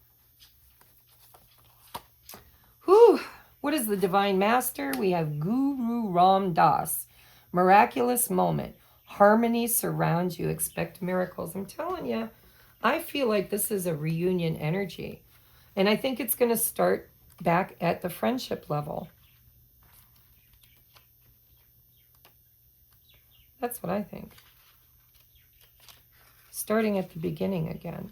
Speaker 1: Whew. What is the Divine Master? We have Guru Ram Dass. Miraculous moment. Harmony surrounds you. Expect miracles. I'm telling you, I feel like this is a reunion energy. And I think it's going to start back at the friendship level. That's what I think. Starting at the beginning again.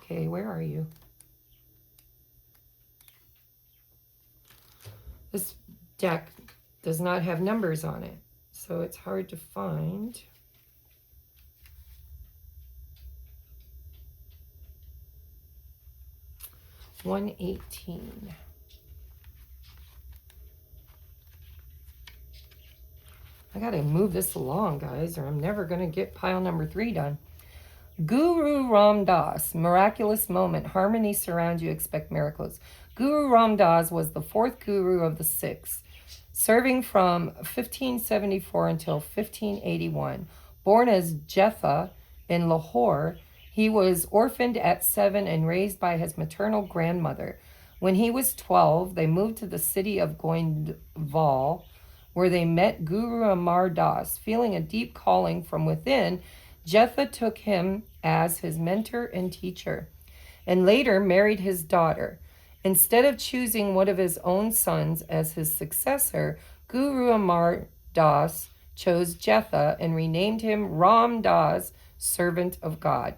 Speaker 1: Okay, where are you? This deck does not have numbers on it, so it's hard to find. $118. I gotta move this along, guys, or I'm never gonna get pile number 3 done. Guru Ram Dass, miraculous moment, harmony surrounds you, expect miracles. Guru Ram Dass was the 4th guru of the 6th, serving from 1574 until 1581. Born as Jetha in Lahore, he was orphaned at 7 and raised by his maternal grandmother. When he was 12, they moved to the city of Goindwal, where they met Guru Amar Das. Feeling a deep calling from within, Jetha took him as his mentor and teacher, and later married his daughter. Instead of choosing one of his own sons as his successor, Guru Amar Das chose Jetha and renamed him Ram Das, servant of God.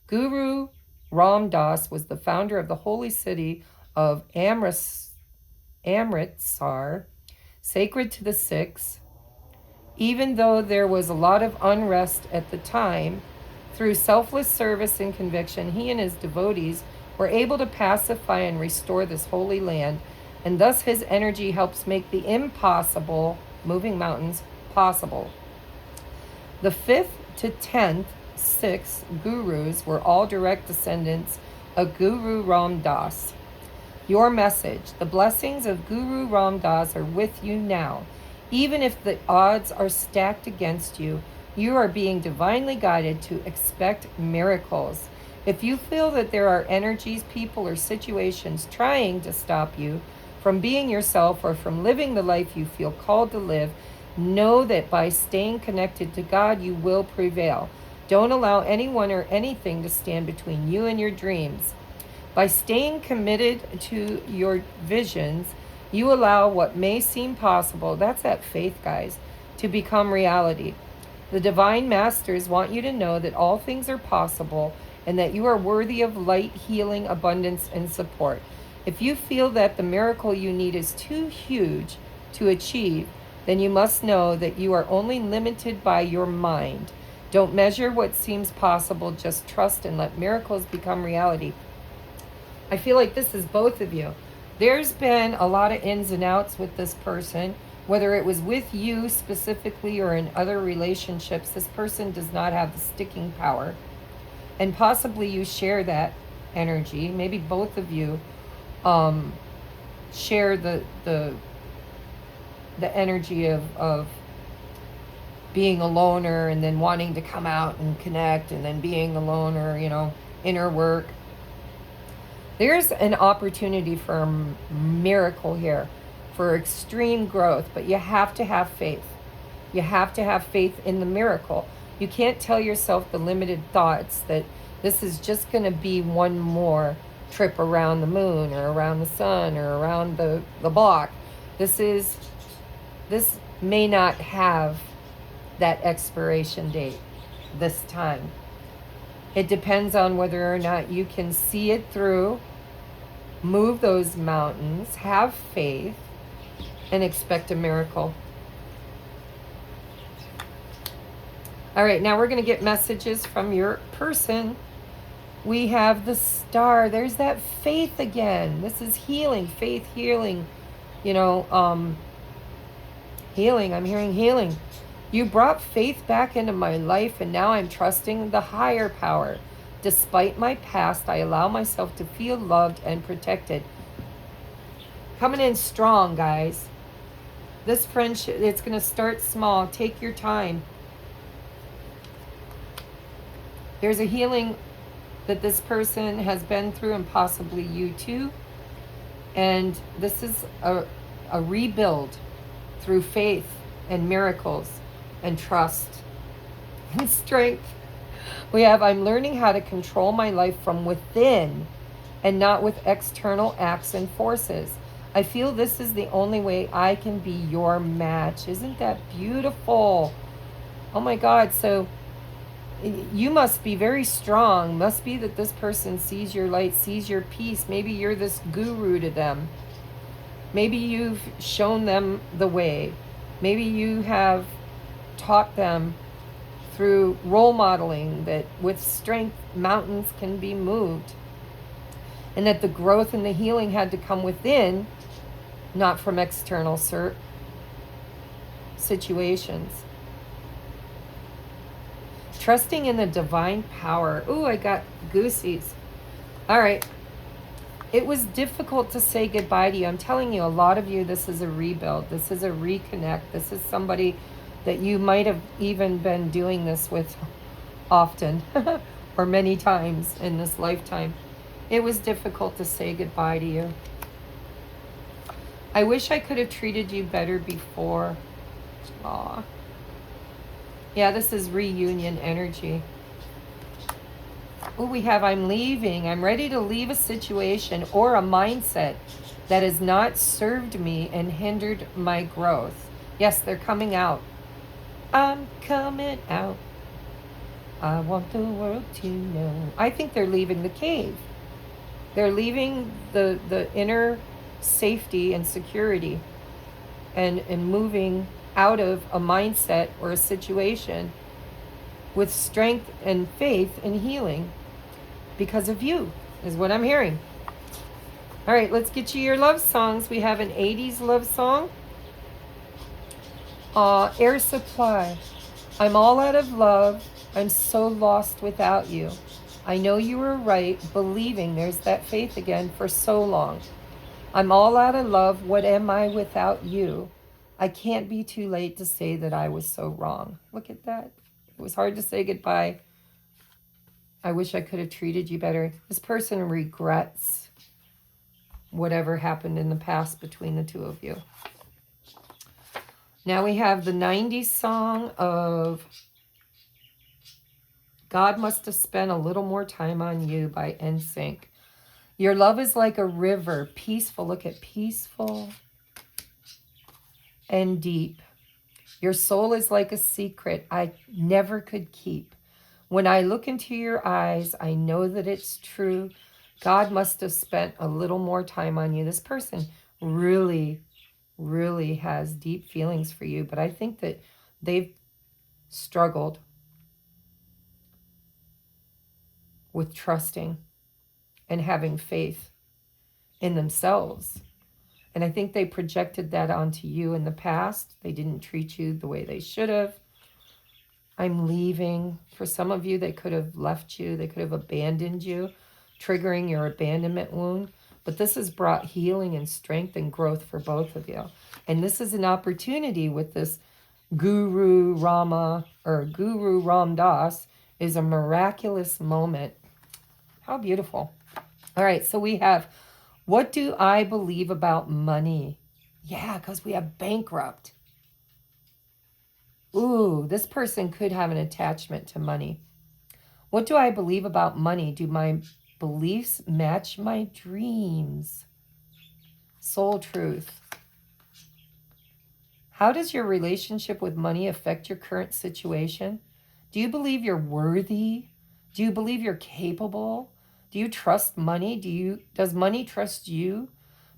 Speaker 1: Guru Ram Das was the founder of the holy city of Amritsar, sacred to the Sikhs. Even though there was a lot of unrest at the time, through selfless service and conviction, he and his devotees were able to pacify and restore this holy land and thus his energy helps make the impossible, moving mountains, possible. The 5th to 10th, 6 gurus were all direct descendants of Guru Ram Das. Your message: the blessings of Guru Ram Das are with you now. Even if the odds are stacked against you, you are being divinely guided to expect miracles. If you feel that there are energies, people, or situations trying to stop you from being yourself or from living the life you feel called to live, know that by staying connected to God, you will prevail. Don't allow anyone or anything to stand between you and your dreams. By staying committed to your visions, you allow what may seem possible, that's that faith, guys, to become reality. The divine masters want you to know that all things are possible and that you are worthy of light, healing, abundance, and support. If you feel that the miracle you need is too huge to achieve, then you must know that you are only limited by your mind. Don't measure what seems possible, just trust and let miracles become reality. I feel like this is both of you. There's been a lot of ins and outs with this person, whether it was with you specifically or in other relationships. This person does not have the sticking power. And possibly you share that energy. Maybe both of you share the energy of being a loner and then wanting to come out and connect, and then being a loner, inner work. There's an opportunity for a miracle here, for extreme growth, but you have to have faith. You have to have faith in the miracle. You can't tell yourself the limited thoughts that this is just going to be one more trip around the moon or around the sun or around the block. This may not have that expiration date this time. It depends on whether or not you can see it through, move those mountains, have faith, and expect a miracle. All right, now we're going to get messages from your person. We have the star. There's that faith again. This is healing, faith, healing. Healing. I'm hearing healing. You brought faith back into my life, and now I'm trusting the higher power. Despite my past, I allow myself to feel loved and protected. Coming in strong, guys. This friendship, it's going to start small. Take your time. There's a healing that this person has been through, and possibly you too. And this is a rebuild through faith and miracles and trust and strength. We have, I'm learning how to control my life from within and not with external acts and forces. I feel this is the only way I can be your match. Isn't that beautiful? Oh my God. So you must be very strong. Must be that this person sees your light, sees your peace. Maybe you're this guru to them. Maybe you've shown them the way. Maybe you have taught them through role modeling that with strength, mountains can be moved. And that the growth and the healing had to come within, not from external situations. Trusting in the divine power. Ooh, I got goosies. All right. It was difficult to say goodbye to you. I'm telling you, a lot of you, this is a rebuild. This is a reconnect. This is somebody that you might have even been doing this with often or many times in this lifetime. It was difficult to say goodbye to you. I wish I could have treated you better before. Aw. Yeah, this is reunion energy. Oh, we have, I'm leaving. I'm ready to leave a situation or a mindset that has not served me and hindered my growth. Yes, they're coming out. I'm coming out. I want the world to know. I think they're leaving the cave. They're leaving the inner safety and security and moving out of a mindset or a situation with strength and faith and healing because of you, is what I'm hearing. All right, let's get you your love songs. We have an 80s love song. Air Supply. I'm all out of love. I'm so lost without you. I know you were right, believing there's that faith again for so long. I'm all out of love. What am I without you? I can't be too late to say that I was so wrong. Look at that. It was hard to say goodbye. I wish I could have treated you better. This person regrets whatever happened in the past between the two of you. Now we have the 90s song of God Must Have Spent a Little More Time on You by NSYNC. Your love is like a river, peaceful. Look at peaceful and deep. Your soul is like a secret I never could keep. When I look into your eyes, I know that it's true. God must have spent a little more time on you. This person really has deep feelings for you, but I think that they've struggled with trusting and having faith in themselves. And I think they projected that onto you in the past. They didn't treat you the way they should have. I'm leaving. For some of you, they could have left you. They could have abandoned you, triggering your abandonment wound. But this has brought healing and strength and growth for both of you. And this is an opportunity with this Guru Rama or Guru Ram Dass is a miraculous moment. How beautiful. All right, so we have, what do I believe about money? Yeah, because we have bankrupt. Ooh, this person could have an attachment to money. What do I believe about money? Do my beliefs match my dreams? Soul truth. How does your relationship with money affect your current situation? Do you believe you're worthy? Do you believe you're capable? Do you trust money? Does money trust you?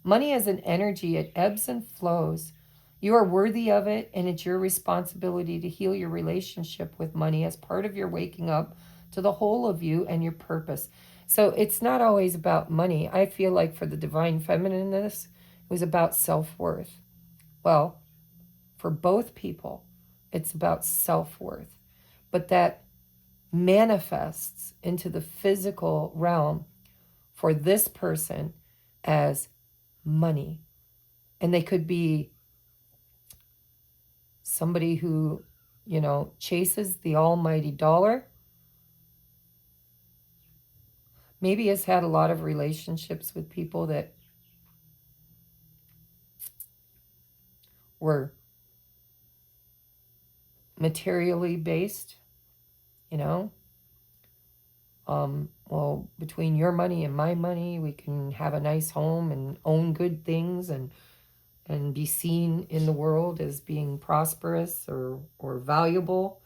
Speaker 1: Money is an energy. It ebbs and flows. You are worthy of it, and it's your responsibility to heal your relationship with money as part of your waking up to the whole of you and your purpose. So it's not always about money. I feel like for the Divine Feminine in this, it was about self-worth. Well, for both people, it's about self-worth. But that manifests into the physical realm for this person as money. And they could be somebody who, chases the almighty dollar. Maybe has had a lot of relationships with people that were materially based, well, between your money and my money, we can have a nice home and own good things and be seen in the world as being prosperous or valuable.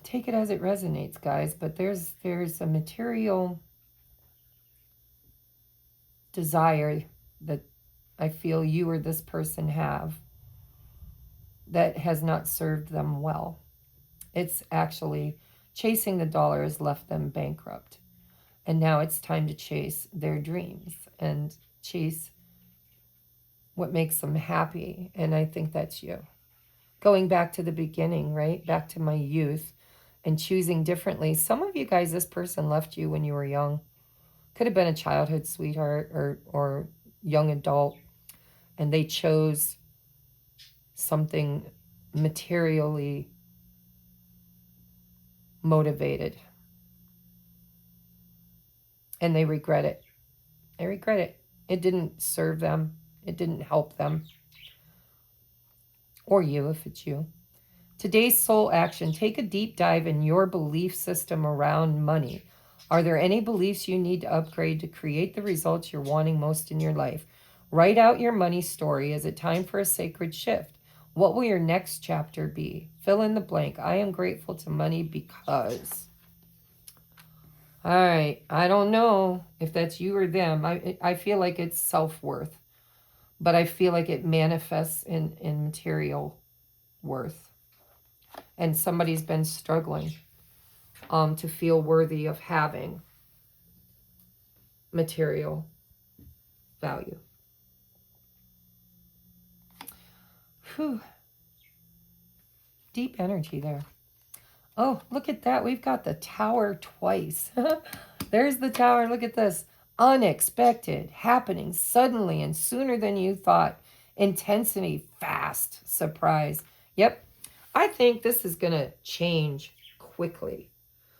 Speaker 1: Take it as it resonates, guys, but there's a material desire that I feel you or this person have that has not served them well. It's actually chasing the dollar has left them bankrupt. And now it's time to chase their dreams and chase what makes them happy. And I think that's you. Going back to the beginning, right? Back to my youth and choosing differently. Some of you guys, this person left you when you were young. Could have been a childhood sweetheart or young adult. And they chose something materially motivated. And they regret it. They regret it. It didn't serve them. It didn't help them. Or you, if it's you. Today's soul action. Take a deep dive in your belief system around money. Are there any beliefs you need to upgrade to create the results you're wanting most in your life? Write out your money story. Is it time for a sacred shift? What will your next chapter be? Fill in the blank. I am grateful to money because... All right, I don't know if that's you or them. I feel like it's self-worth, but I feel like it manifests in material worth. And somebody's been struggling to feel worthy of having material value. Whew. Deep energy there. Oh, look at that. We've got the Tower twice. There's the Tower. Look at this. Unexpected, happening suddenly and sooner than you thought. Intensity, fast, surprise. Yep. I think this is going to change quickly.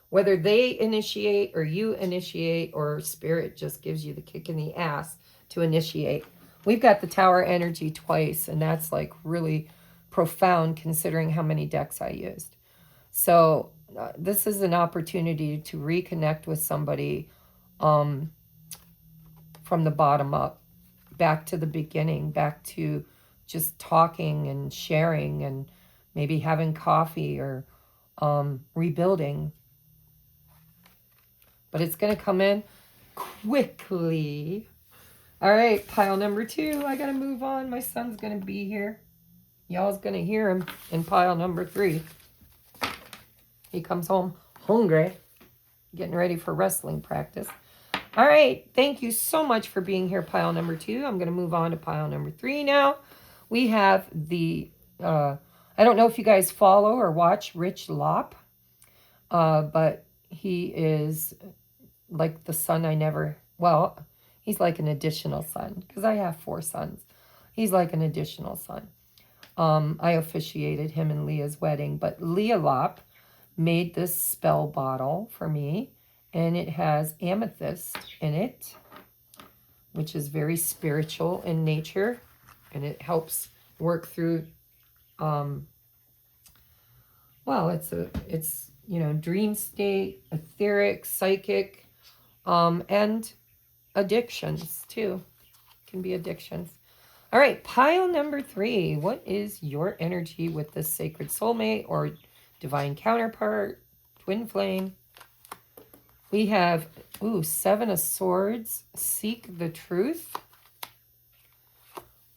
Speaker 1: Whether they initiate or you initiate or Spirit just gives you the kick in the ass to initiate. We've got the Tower energy twice, and that's like really profound considering how many decks I used. So this is an opportunity to reconnect with somebody from the bottom up, back to the beginning, back to just talking and sharing and maybe having coffee or rebuilding. But it's going to come in quickly. All right, pile number 2. I got to move on. My son's going to be here. Y'all's going to hear him in pile number 3. He comes home hungry, getting ready for wrestling practice. All right, thank you so much for being here, pile number 2. I'm going to move on to pile number 3 now. We have the, I don't know if you guys follow or watch Rich Lopp, but he is like the son I never, well, he's like an additional son because I have 4 sons. He's like an additional son. I officiated him and Leah's wedding, but Leah Lopp made this spell bottle for me, and it has amethyst in it, which is very spiritual in nature, and it helps work through, well, it's you know, dream state, etheric, psychic, and addictions too. Can be addictions. All right, pile number 3. What is your energy with this sacred soulmate or divine counterpart, twin flame? We have, 7 of Swords, seek the truth.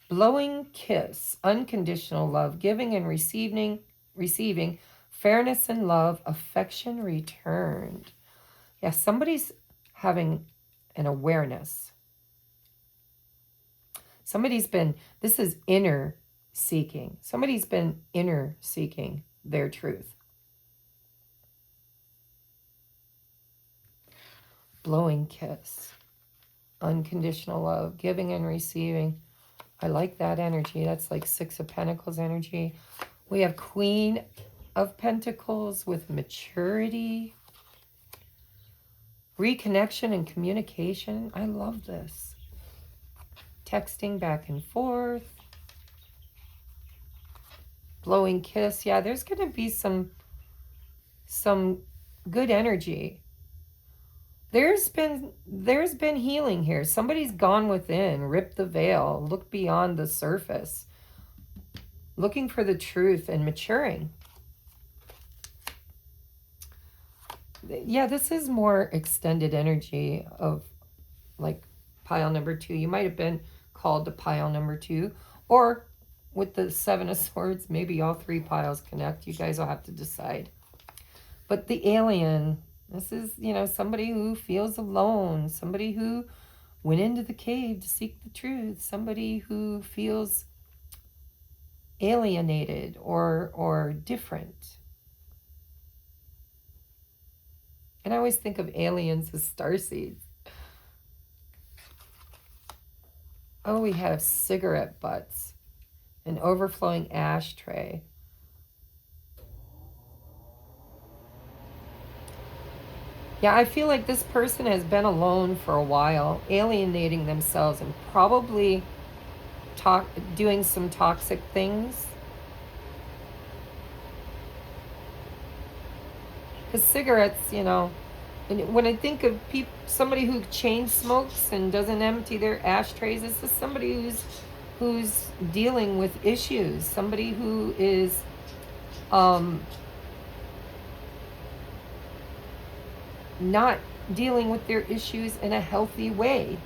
Speaker 1: Blowing kiss, unconditional love, giving and receiving, fairness and love, affection returned. Yeah, somebody's having an awareness. Somebody's been, this is inner seeking. Somebody's been inner seeking their truth. Blowing kiss, unconditional love, giving and receiving. I like that energy. That's like 6 of Pentacles energy. We have Queen of Pentacles with maturity, reconnection and communication. I love this. Texting back and forth. Blowing kiss. Yeah, there's going to be some good energy. There's been healing here. Somebody's gone within, ripped the veil, looked beyond the surface, looking for the truth and maturing. Yeah, this is more extended energy of like pile number 2. You might have been called to pile number 2, or with the 7 of Swords, maybe all 3 piles connect. You guys will have to decide. But the alien, this is, you know, somebody who feels alone, somebody who went into the cave to seek the truth, somebody who feels alienated or different. And I always think of aliens as starseeds. Oh, we have cigarette butts, an overflowing ashtray. Yeah, I feel like this person has been alone for a while, alienating themselves and probably doing some toxic things. Because cigarettes, you know, and when I think of somebody who chain smokes and doesn't empty their ashtrays, this is somebody who's dealing with issues, somebody who is not dealing with their issues in a healthy way,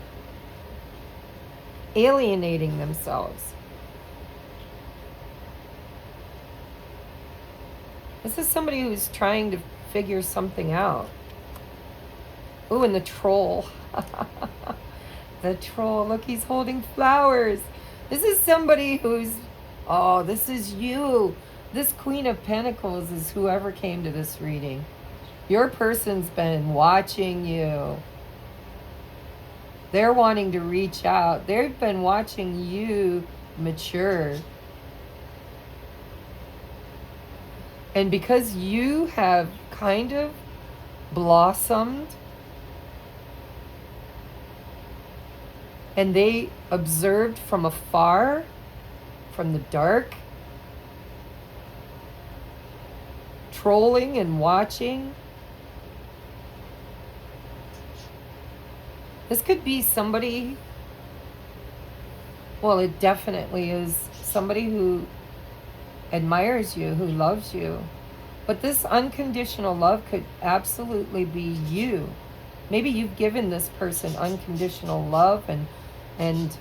Speaker 1: alienating themselves. This is somebody who's trying to figure something out. Ooh, and the troll. The troll. Look, he's holding flowers. This is somebody who's, oh, this is you. This Queen of Pentacles is whoever came to this reading. Your person's been watching you. They're wanting to reach out. They've been watching you mature. And because you have kind of blossomed and they observed from afar, from the dark, trolling and watching. This could be somebody, well, it definitely is somebody who admires you, who loves you. But this unconditional love could absolutely be you. Maybe you've given this person unconditional love and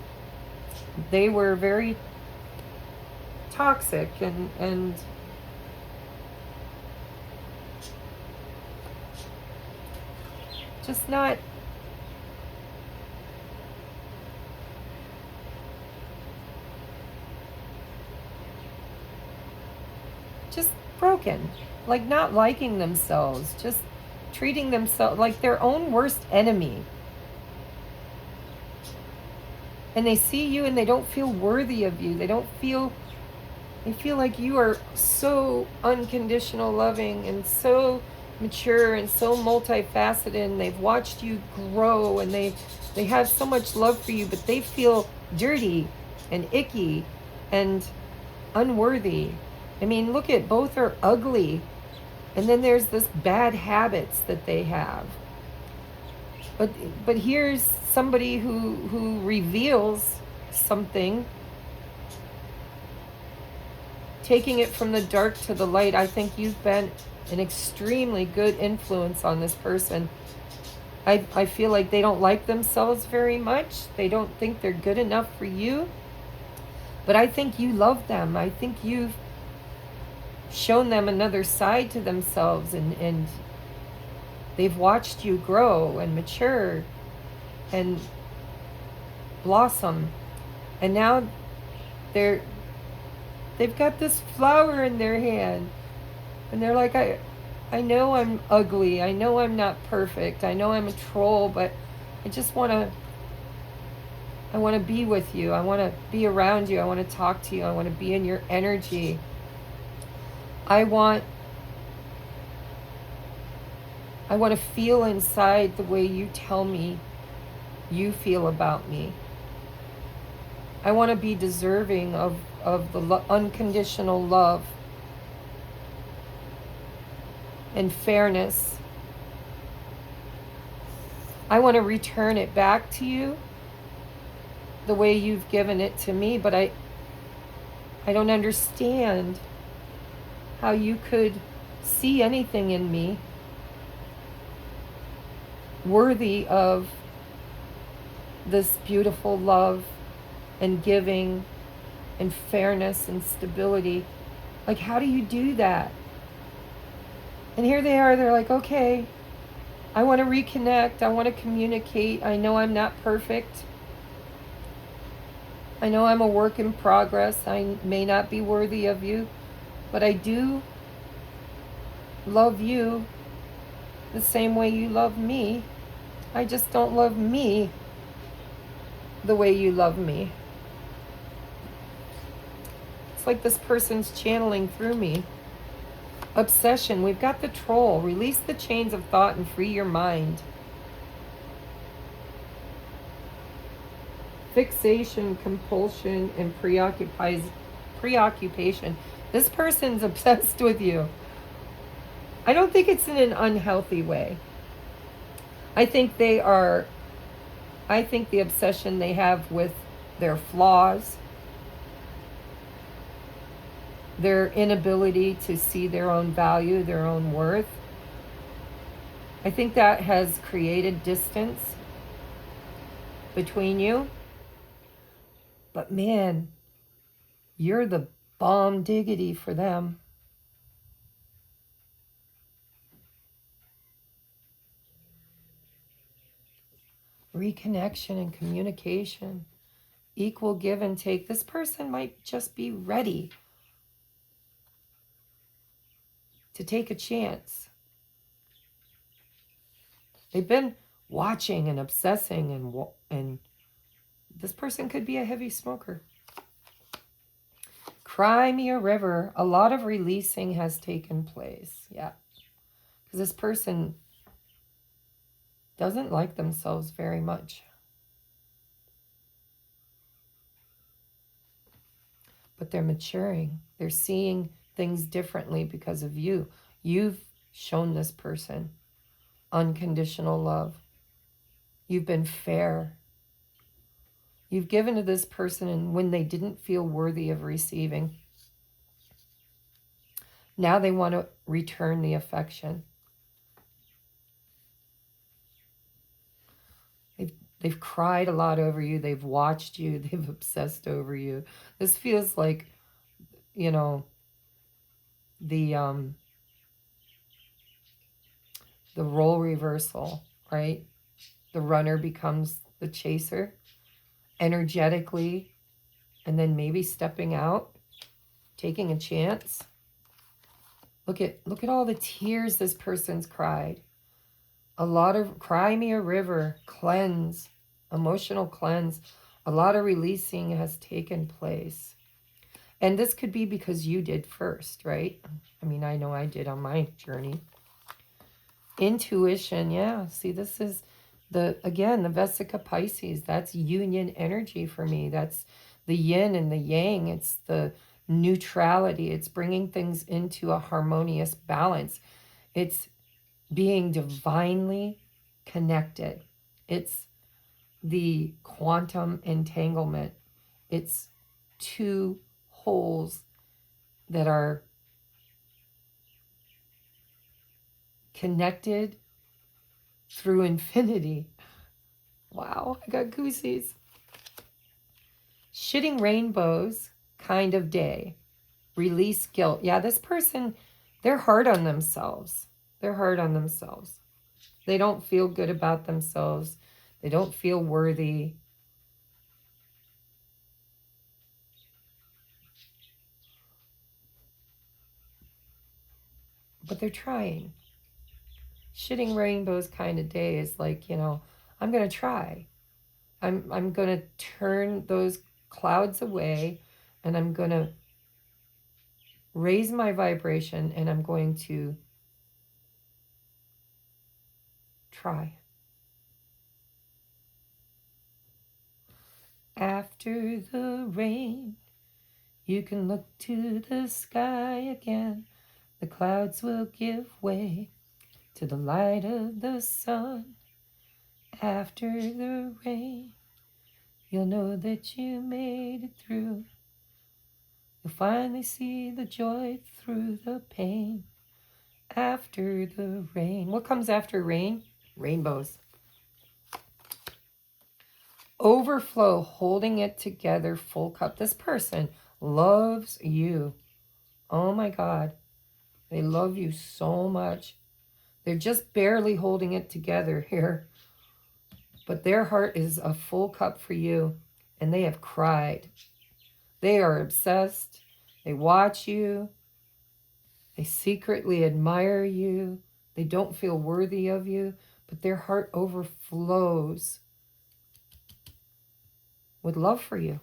Speaker 1: they were very toxic and just not just broken, like not liking themselves, just treating themselves like their own worst enemy. And they see you and they don't feel worthy of you. They feel like you are so unconditional loving and so mature and so multifaceted, and they've watched you grow and they have so much love for you, but they feel dirty and icky and unworthy. I mean, look at, both are ugly. And then there's this bad habits that they have. But here's somebody who reveals something, taking it from the dark to the light. I think you've been an extremely good influence on this person. I feel like they don't like themselves very much. They don't think they're good enough for you. But I think you love them. I think you've shown them another side to themselves, and they've watched you grow and mature and blossom. And now they've got this flower in their hand, and they're like, I know I'm ugly, I know I'm not perfect, I know I'm a troll, but I just want to be with you. I want to be around you. I want to talk to you. I want to be in your energy. I want to feel inside the way you tell me you feel about me. I want to be deserving of the unconditional love and fairness. I want to return it back to you the way you've given it to me, but I don't understand how you could see anything in me worthy of this beautiful love and giving and fairness and stability. Like, how do you do that? And here they are, they're like, okay, I want to reconnect, I want to communicate, I know I'm not perfect, I know I'm a work in progress, I may not be worthy of you, but I do love you the same way you love me. I just don't love me the way you love me. It's like this person's channeling through me. Obsession, we've got the troll. Release the chains of thought and free your mind. Fixation, compulsion, and preoccupation. This person's obsessed with you. I don't think it's in an unhealthy way. I think the obsession they have with their flaws, their inability to see their own value, their own worth, I think that has created distance between you. But man, you're the bomb diggity for them. reconnection and communication, equal give and take. This person might just be ready to take a chance. They've been watching and obsessing, and this person could be a heavy smoker. Cry me a river. A lot of releasing has taken place. Yeah. Because this person doesn't like themselves very much. But they're maturing. They're seeing things differently because of you. You've shown this person unconditional love. You've been fair. You've given to this person and when they didn't feel worthy of receiving. Now they want to return the affection. They've cried a lot over you. They've watched you. They've obsessed over you. This feels like, you know, the role reversal, right? The runner becomes the chaser energetically, and then maybe stepping out, taking a chance. Look at all the tears this person's cried. A lot of cry me a river, cleanse, emotional cleanse. A lot of releasing has taken place. And this could be because you did first, right? I mean, I know I did on my journey. Intuition, yeah. See, this is again, the Vesica Pisces. That's union energy for me. That's the yin and the yang. It's the neutrality. It's bringing things into a harmonious balance. It's being divinely connected. It's the quantum entanglement. It's two wholes that are connected through infinity. Wow, I got goosies. Shitting rainbows kind of day. Release guilt. Yeah, this person, they're hard on themselves. They're hard on themselves. They don't feel good about themselves. They don't feel worthy. But they're trying. Shitting rainbows kind of day is like, you know, I'm going to try. I'm going to turn those clouds away, and I'm going to raise my vibration, and I'm going to try. After the rain, you can look to the sky again. The clouds will give way to the light of the sun. After the rain, you'll know that you made it through. You'll finally see the joy through the pain. After the rain. What comes after rain? Rainbows. Overflow, holding it together, full cup. This person loves you. Oh my God. They love you so much. They're just barely holding it together here. But their heart is a full cup for you. And they have cried. They are obsessed. They watch you. They secretly admire you. They don't feel worthy of you. But their heart overflows with love for you.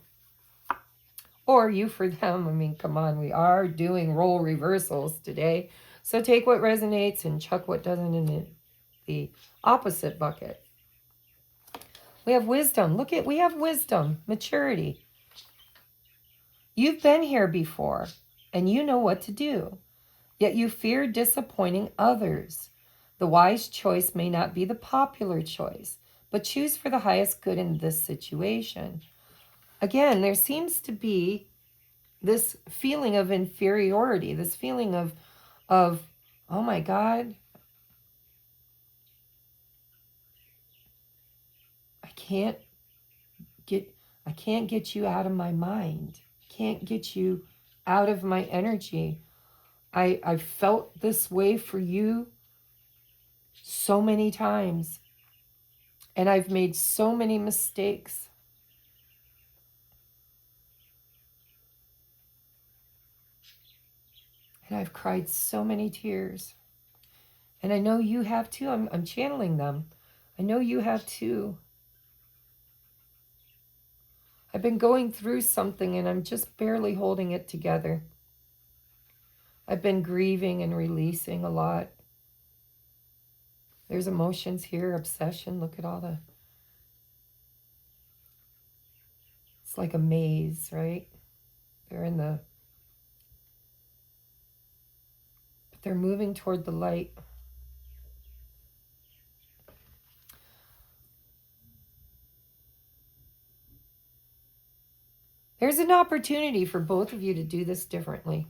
Speaker 1: Or you for them. I mean, come on. We are doing role reversals today. So take what resonates and chuck what doesn't in the opposite bucket. We have wisdom. Look at, we have wisdom, maturity. You've been here before, and you know what to do. Yet you fear disappointing others. The wise choice may not be the popular choice, but choose for the highest good in this situation. Again, there seems to be this feeling of inferiority, this feeling of oh my God, I can't get you out of my mind. I can't get you out of my energy. I felt this way for you so many times. And I've made so many mistakes. And I've cried so many tears. And I know you have too. I'm channeling them. I know you have too. I've been going through something and I'm just barely holding it together. I've been grieving and releasing a lot. There's emotions here, obsession. Look at all the... It's like a maze, right? They're in the... But they're moving toward the light. There's an opportunity for both of you to do this differently.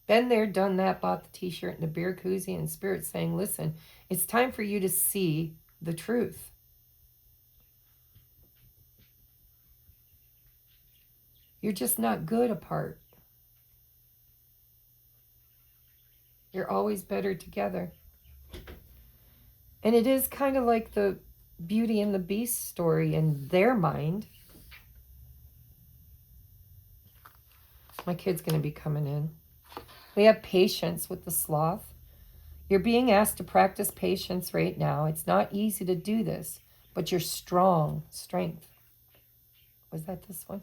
Speaker 1: Been there, done that, bought the t-shirt and the beer koozie, and Spirit saying, listen, it's time for you to see the truth. You're just not good apart. You're always better together. And it is kind of like the Beauty and the Beast story in their mind. My kid's going to be coming in. We have patience with the sloth. You're being asked to practice patience right now. It's not easy to do this, but you're strong. Strength. Was that this one?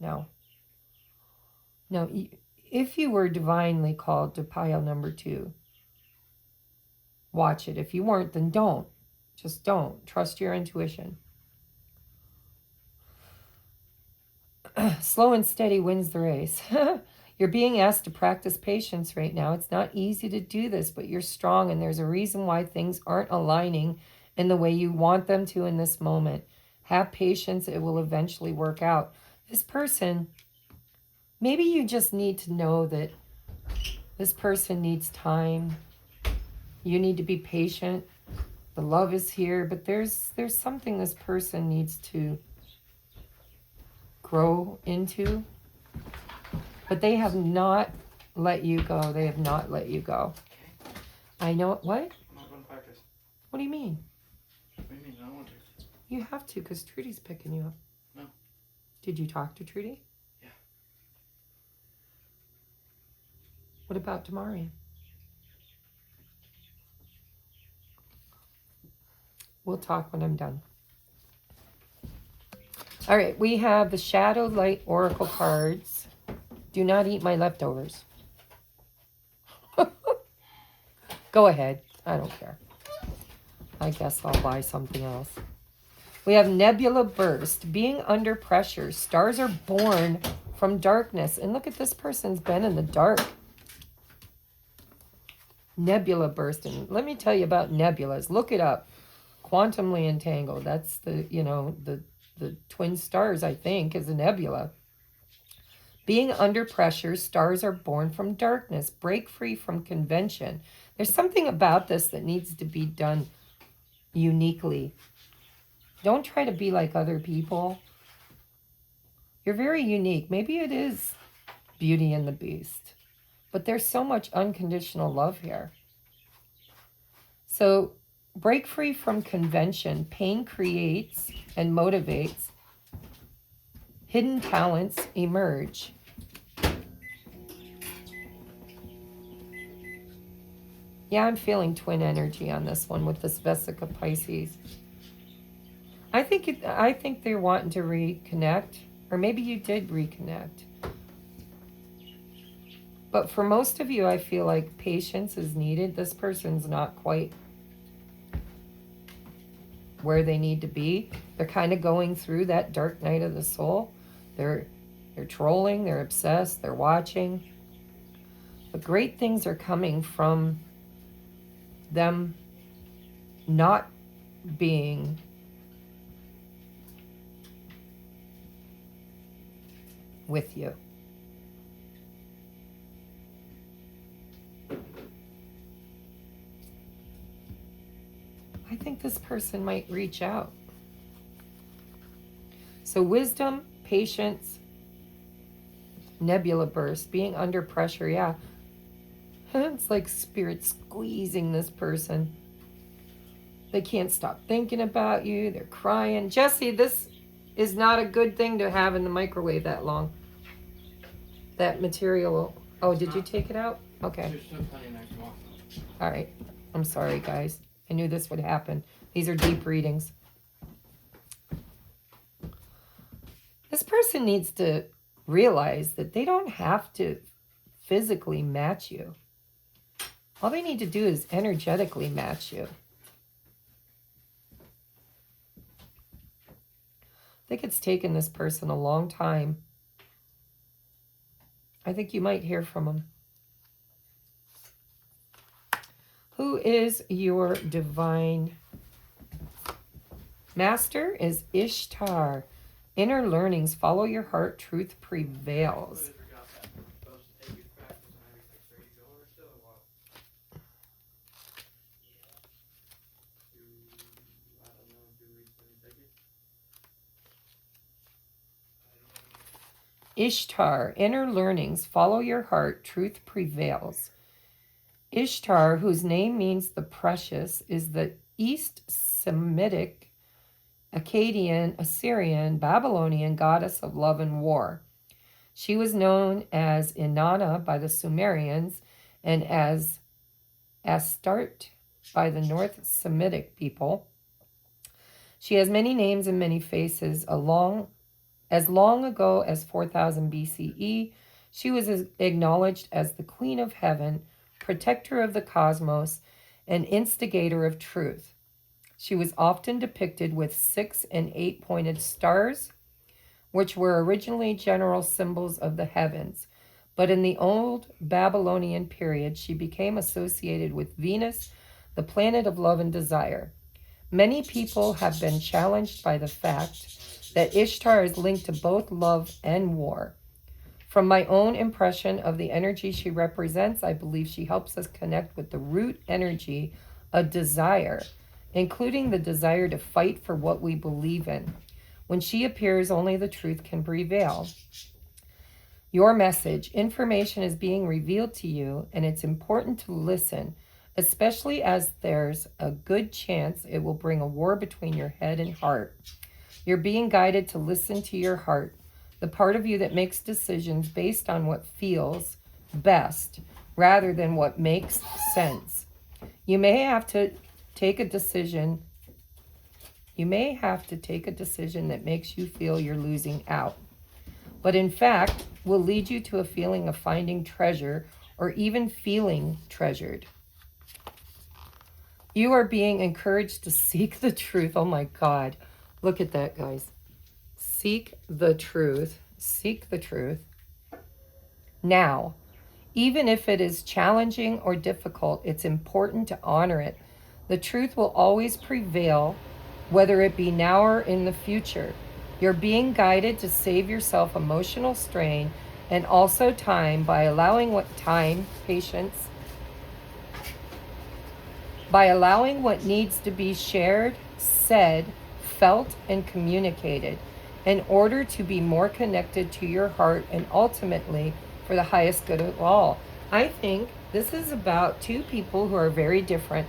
Speaker 1: No. No. If you were divinely called to pile number 2, watch it. If you weren't, then don't. Just don't. Trust your intuition. Slow and steady wins the race. You're being asked to practice patience right now. It's not easy to do this, but you're strong, and there's a reason why things aren't aligning in the way you want them to in this moment. Have patience. It will eventually work out. This person, maybe you just need to know that this person needs time. You need to be patient. The love is here, but there's something this person needs to grow into. But they have not let you go. They have not let you go. I know. What?
Speaker 2: I'm not going to practice.
Speaker 1: What do you mean?
Speaker 2: What do you mean? I don't want to.
Speaker 1: You have to, because Trudy's picking you up.
Speaker 2: No.
Speaker 1: Did you talk to Trudy?
Speaker 2: Yeah.
Speaker 1: What about Damari? We'll talk when I'm done. All right, we have the Shadow Light Oracle cards. Do not eat my leftovers. Go ahead. I don't care. I guess I'll buy something else. We have Nebula Burst. Being under pressure. Stars are born from darkness. And look at this person's been in the dark. Nebula Burst. And let me tell you about nebulas. Look it up. Quantumly entangled. That's the, the twin stars, I think, is a nebula. Being under pressure, stars are born from darkness. Break free from convention. There's something about this that needs to be done uniquely. Don't try to be like other people. You're very unique. Maybe it is Beauty and the Beast, but there's so much unconditional love here. So break free from convention. Pain creates and motivates. Hidden talents emerge. Yeah, I'm feeling twin energy on this one with this Vesica Pisces. I think they're wanting to reconnect, or maybe you did reconnect. But for most of you, I feel like patience is needed. This person's not quite where they need to be. They're kind of going through that dark night of the soul. They're trolling, they're obsessed, they're watching. But great things are coming from them not being with you. I think this person might reach out. So wisdom, patience, nebula burst, being under pressure, yeah. It's like spirit squeezing this person. They can't stop thinking about you. They're crying. Jesse, this is not a good thing to have in the microwave that long. That material. Oh, did you take it out? Okay.
Speaker 2: There's still plenty next month.
Speaker 1: All right. I'm sorry, guys. I knew this would happen. These are deep readings. This person needs to realize that they don't have to physically match you. All they need to do is energetically match you. I think it's taken this person a long time. I think you might hear from them. Who is your divine master? Is Ishtar. Inner learnings, follow your heart, truth prevails. Ishtar, inner learnings, follow your heart, truth prevails. Ishtar, whose name means the precious, is the East Semitic, Akkadian, Assyrian, Babylonian goddess of love and war. She was known as Inanna by the Sumerians and as Astarte by the North Semitic people. She has many names and many faces. As long ago as 4000 BCE, she was acknowledged as the Queen of Heaven, protector of the cosmos, and instigator of truth. She was often depicted with 6 and 8-pointed stars, which were originally general symbols of the heavens. But in the old Babylonian period, she became associated with Venus, the planet of love and desire. Many people have been challenged by the fact that Ishtar is linked to both love and war. From my own impression of the energy she represents, I believe she helps us connect with the root energy of desire, including the desire to fight for what we believe in. When she appears, only the truth can prevail. Your message, information is being revealed to you, and it's important to listen, especially as there's a good chance it will bring a war between your head and heart. You're being guided to listen to your heart, the part of you that makes decisions based on what feels best rather than what makes sense. You may have to take a decision. You may have to take a decision that makes you feel you're losing out, but in fact will lead you to a feeling of finding treasure or even feeling treasured. You are being encouraged to seek the truth. Oh my God. Look at that, guys. Seek the truth. Seek the truth. Now, even if it is challenging or difficult, it's important to honor it. The truth will always prevail, whether it be now or in the future. You're being guided to save yourself emotional strain and also time by allowing patience, by allowing what needs to be shared, said, felt, and communicated in order to be more connected to your heart and ultimately for the highest good of all. I think this is about two people who are very different,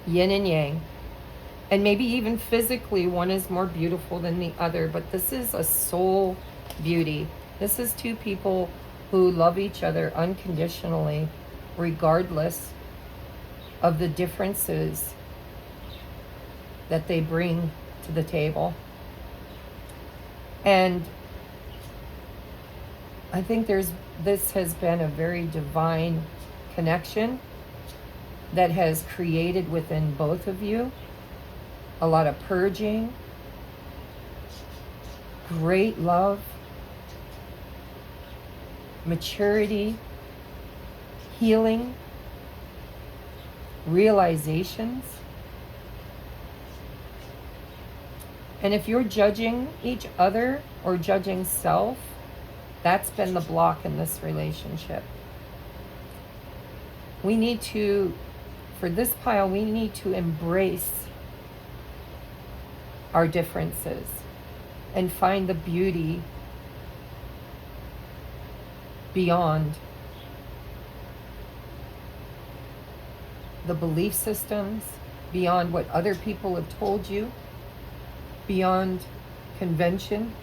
Speaker 1: yin and yang, and maybe even physically one is more beautiful than the other, but this is a soul beauty. This is two people who love each other unconditionally, regardless of the differences that they bring to the table. And I think this has been a very divine connection that has created within both of you a lot of purging, great love, maturity, healing, realizations. And if you're judging each other or judging self, that's been the block in this relationship. We need to, for this pile, we need to embrace our differences and find the beauty beyond the belief systems, beyond what other people have told you, beyond convention.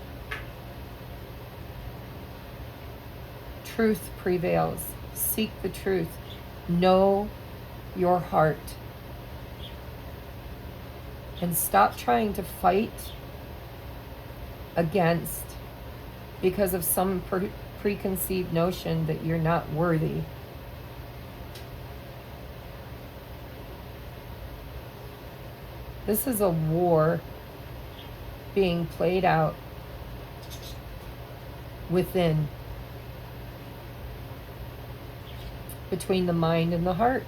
Speaker 1: Truth prevails. Seek the truth. Know your heart. And stop trying to fight against because of some preconceived notion that you're not worthy. This is a war being played out within, between the mind and the heart,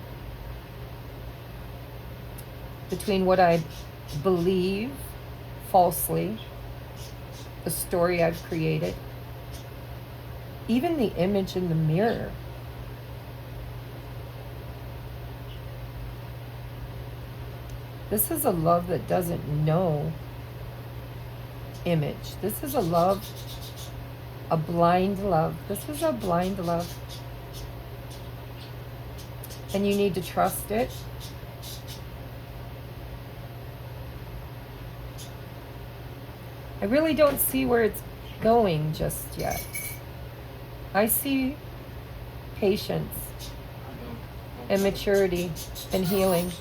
Speaker 1: between what I believe falsely, the story I've created, even the image in the mirror. This is a love that doesn't know image. This is a love, a blind love. This is a blind love. And you need to trust it. I really don't see where it's going just yet. I see patience and maturity and healing.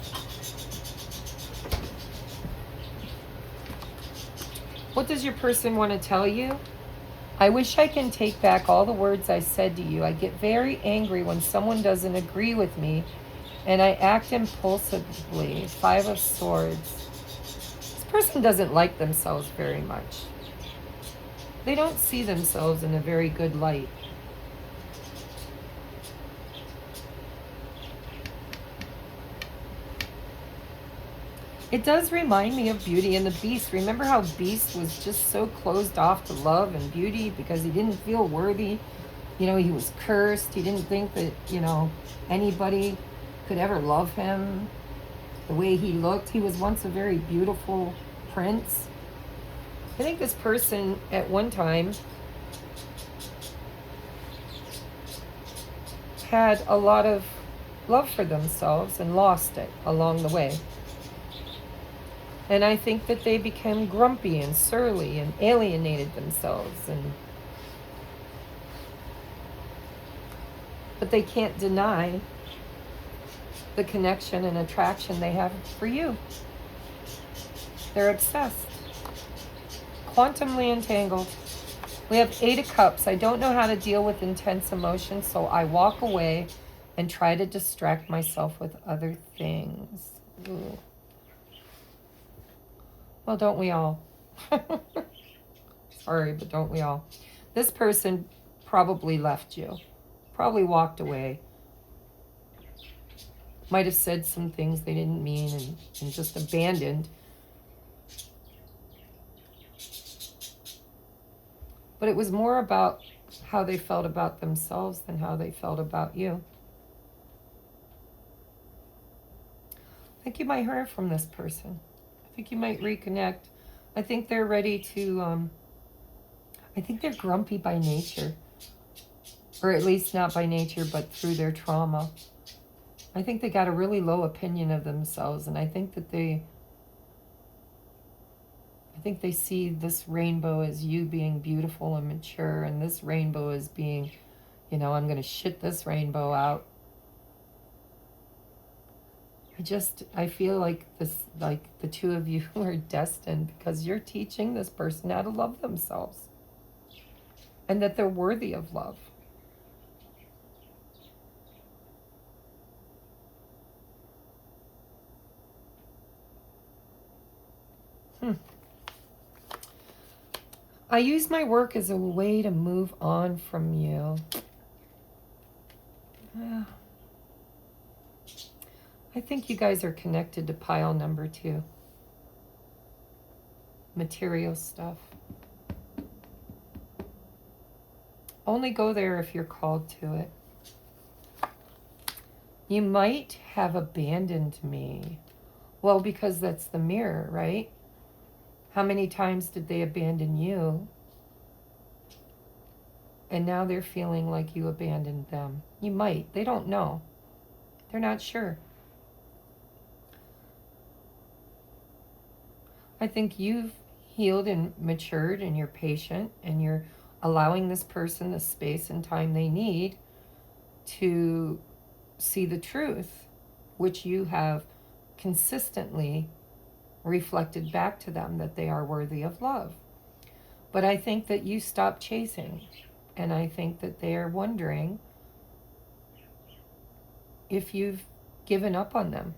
Speaker 1: What does your person want to tell you? I wish I can take back all the words I said to you. I get very angry when someone doesn't agree with me, and I act impulsively. 5 of Swords. This person doesn't like themselves very much. They don't see themselves in a very good light. It does remind me of Beauty and the Beast. Remember how Beast was just so closed off to love and beauty because he didn't feel worthy? You know, he was cursed. He didn't think that, you know, anybody could ever love him the way he looked. He was once a very beautiful prince. I think this person at one time had a lot of love for themselves and lost it along the way. And I think that they became grumpy and surly and alienated themselves. But they can't deny the connection and attraction they have for you. They're obsessed. Quantumly entangled. We have 8 of Cups. I don't know how to deal with intense emotions, so I walk away and try to distract myself with other things. Ooh. Well, don't we all? Sorry, but don't we all? This person probably left you. Probably walked away. Might have said some things they didn't mean and just abandoned. But it was more about how they felt about themselves than how they felt about you. I think you might hear from this person. I think you might reconnect. I think they're ready to, I think they're grumpy by nature. Or at least not by nature, but through their trauma. I think they got a really low opinion of themselves, and I think that they see this rainbow as you being beautiful and mature, and this rainbow as being, you know, I'm going to shit this rainbow out. I feel like the two of you are destined because you're teaching this person how to love themselves and that they're worthy of love. I use my work as a way to move on from you. I think you guys are connected to pile number 2. Material stuff. Only go there if you're called to it. You might have abandoned me. Well, because that's the mirror, right? How many times did they abandon you? And now they're feeling like you abandoned them. You might. They don't know. They're not sure. I think you've healed and matured, and you're patient, and you're allowing this person the space and time they need to see the truth, which you have consistently reflected back to them, that they are worthy of love. But I think that you stopped chasing, and I think that they are wondering if you've given up on them.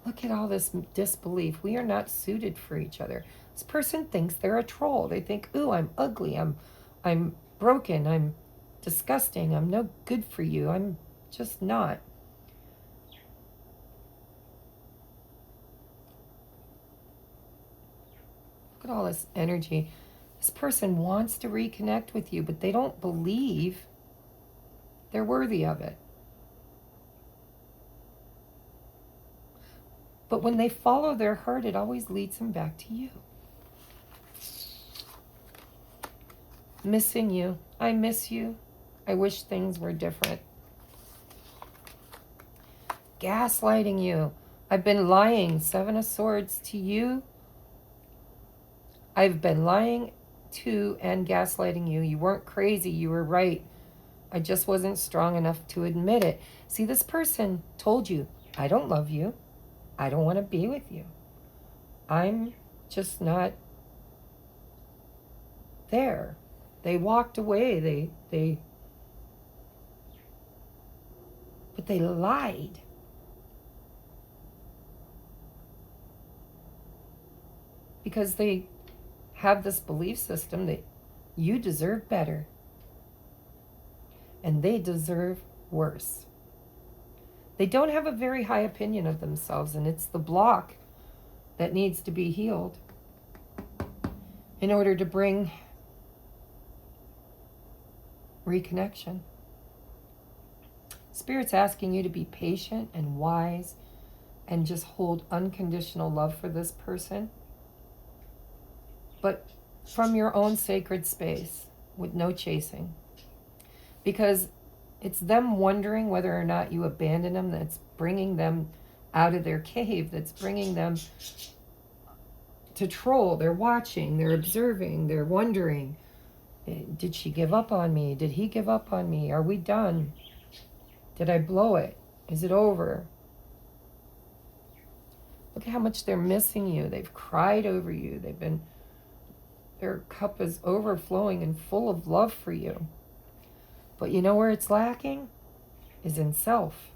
Speaker 1: Look at all this disbelief. We are not suited for each other. This person thinks they're a troll. They think, ooh, I'm ugly. I'm broken. I'm disgusting. I'm no good for you. I'm just not. Look at all this energy. This person wants to reconnect with you, but they don't believe they're worthy of it. But when they follow their heart, it always leads them back to you. Missing you. I miss you. I wish things were different. Gaslighting you. I've been lying. 7 of Swords to you. I've been lying to and gaslighting you. You weren't crazy. You were right. I just wasn't strong enough to admit it. See, this person told you, I don't love you. I don't want to be with you. I'm just not there. They walked away. But they lied. Because they have this belief system that you deserve better. And they deserve worse. They don't have a very high opinion of themselves, and it's the block that needs to be healed in order to bring reconnection. Spirit's asking you to be patient and wise and just hold unconditional love for this person, but from your own sacred space with no chasing. Because it's them wondering whether or not you abandon them that's bringing them out of their cave, that's bringing them to troll. They're watching, they're observing, they're wondering, did she give up on me? Did he give up on me? Are we done? Did I blow it? Is it over? Look at how much they're missing you. They've cried over you. Their cup is overflowing and full of love for you. But you know where it's lacking? Is in self.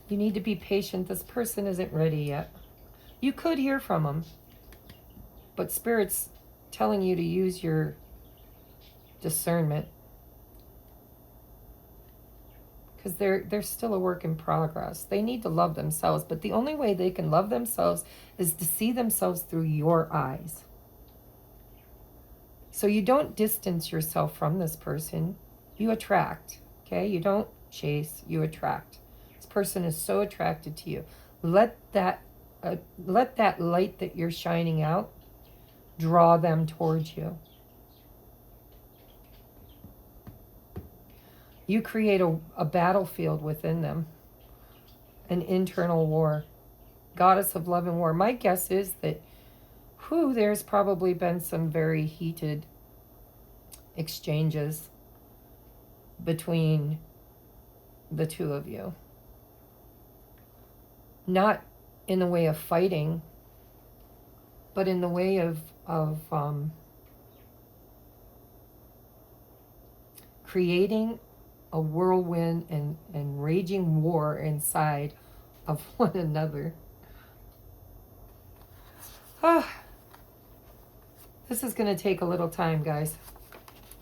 Speaker 1: You need to be patient. This person isn't ready yet. You could hear from them, but Spirit's telling you to use your discernment, because they're still a work in progress. They need to love themselves, but the only way they can love themselves is to see themselves through your eyes. So you don't distance yourself from this person. You attract, okay? You don't chase, you attract. This person is so attracted to you. Let that light that you're shining out draw them towards you. You create a battlefield within them, an internal war. Goddess of love and war. My guess is that, there's probably been some very heated exchanges between the two of you. Not in the way of fighting, but in the way of creating a whirlwind and raging war inside of one another. This is going to take a little time, guys.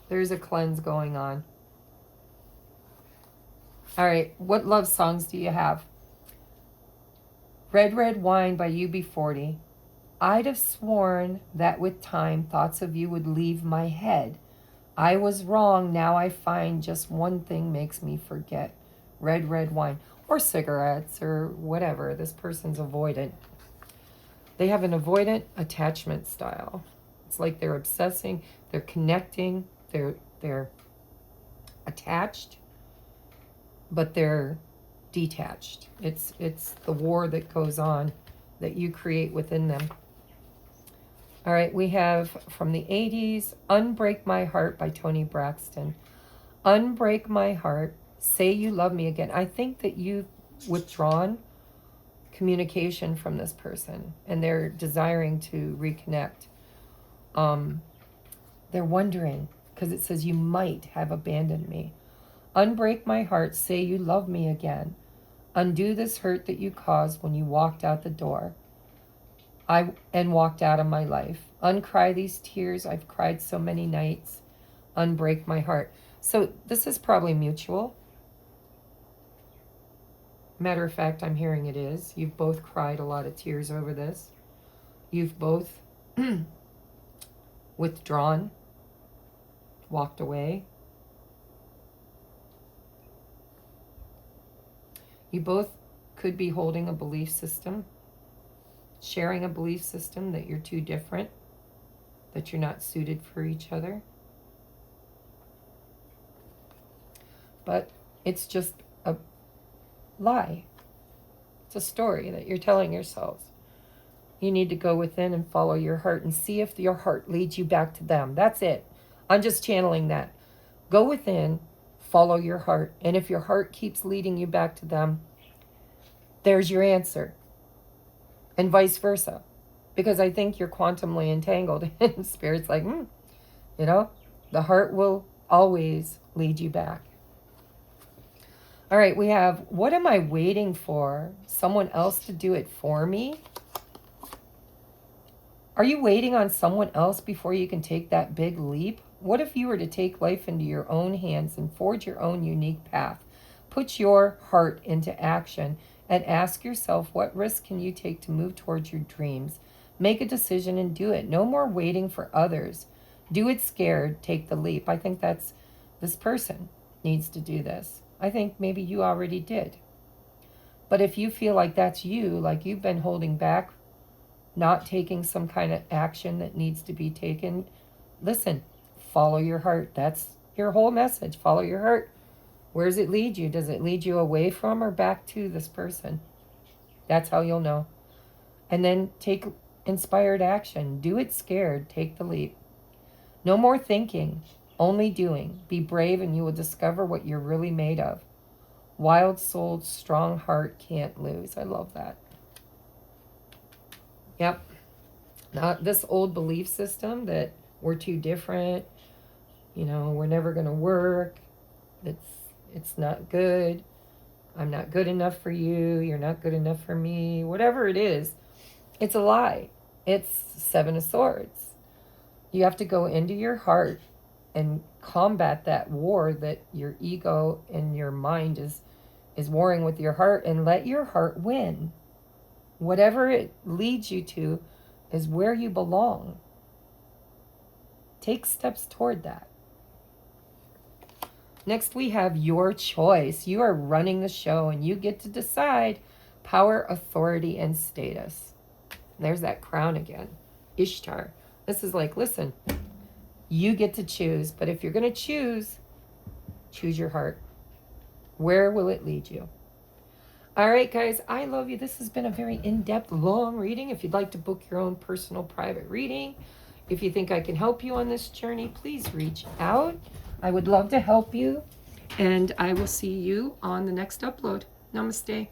Speaker 1: There's a cleanse going on. All right, what love songs do you have? Red, Red Wine by UB40. I'd have sworn that with time, thoughts of you would leave my head. I was wrong, now I find just one thing makes me forget. Red, Red Wine. Or cigarettes, or whatever. This person's avoidant. They have an avoidant attachment style. It's like they're obsessing, they're connecting, they're They're attached, but they're detached. It's the war that goes on that you create within them. All right, we have from the 80s, Unbreak My Heart by Toni Braxton. Unbreak my heart, say you love me again. I think that you've withdrawn communication from this person and they're desiring to reconnect. They're wondering, because it says you might have abandoned me. Unbreak my heart, say you love me again. Undo this hurt that you caused when you walked out the door. And walked out of my life. Uncry these tears I've cried so many nights. Unbreak my heart. So this is probably mutual. Matter of fact, I'm hearing it is. You've both cried a lot of tears over this. You've both withdrawn, walked away. You both could be holding a belief system, sharing a belief system that you're too different, that you're not suited for each other. But it's just a lie. It's a story that you're telling yourselves. You need to go within and follow your heart and see if your heart leads you back to them. That's it. I'm just channeling that. Go within, follow your heart. And if your heart keeps leading you back to them, there's your answer. And vice versa. Because I think you're quantumly entangled. And Spirit's like, the heart will always lead you back. All right, we have, what am I waiting for? Someone else to do it for me? Are you waiting on someone else before you can take that big leap? What if you were to take life into your own hands and forge your own unique path? Put your heart into action and ask yourself, what risk can you take to move towards your dreams? Make a decision and do it. No more waiting for others. Do it scared. Take the leap. I think that's, this person needs to do this. I think maybe you already did. But if you feel like that's you, like you've been holding back, not taking some kind of action that needs to be taken, listen, follow your heart. That's your whole message. Follow your heart. Where does it lead you? Does it lead you away from or back to this person? That's how you'll know. And then take inspired action. Do it scared. Take the leap. No more thinking, only doing. Be brave and you will discover what you're really made of. Wild-souled, strong heart can't lose. I love that. Yep. Now, this old belief system that we're too different, we're never going to work, it's not good, I'm not good enough for you, you're not good enough for me, whatever it is, it's a lie. It's Seven of Swords. You have to go into your heart and combat that war that your ego and your mind is warring with your heart, and let your heart win. Whatever it leads you to is where you belong. Take steps toward that. Next, we have your choice. You are running the show and you get to decide power, authority, and status. There's that crown again. Ishtar. This is like, listen, you get to choose, but if you're going to choose your heart. Where will it lead you? All right, guys, I love you. This has been a very in-depth, long reading. If you'd like to book your own personal private reading, if you think I can help you on this journey, please reach out. I would love to help you, and I will see you on the next upload. Namaste.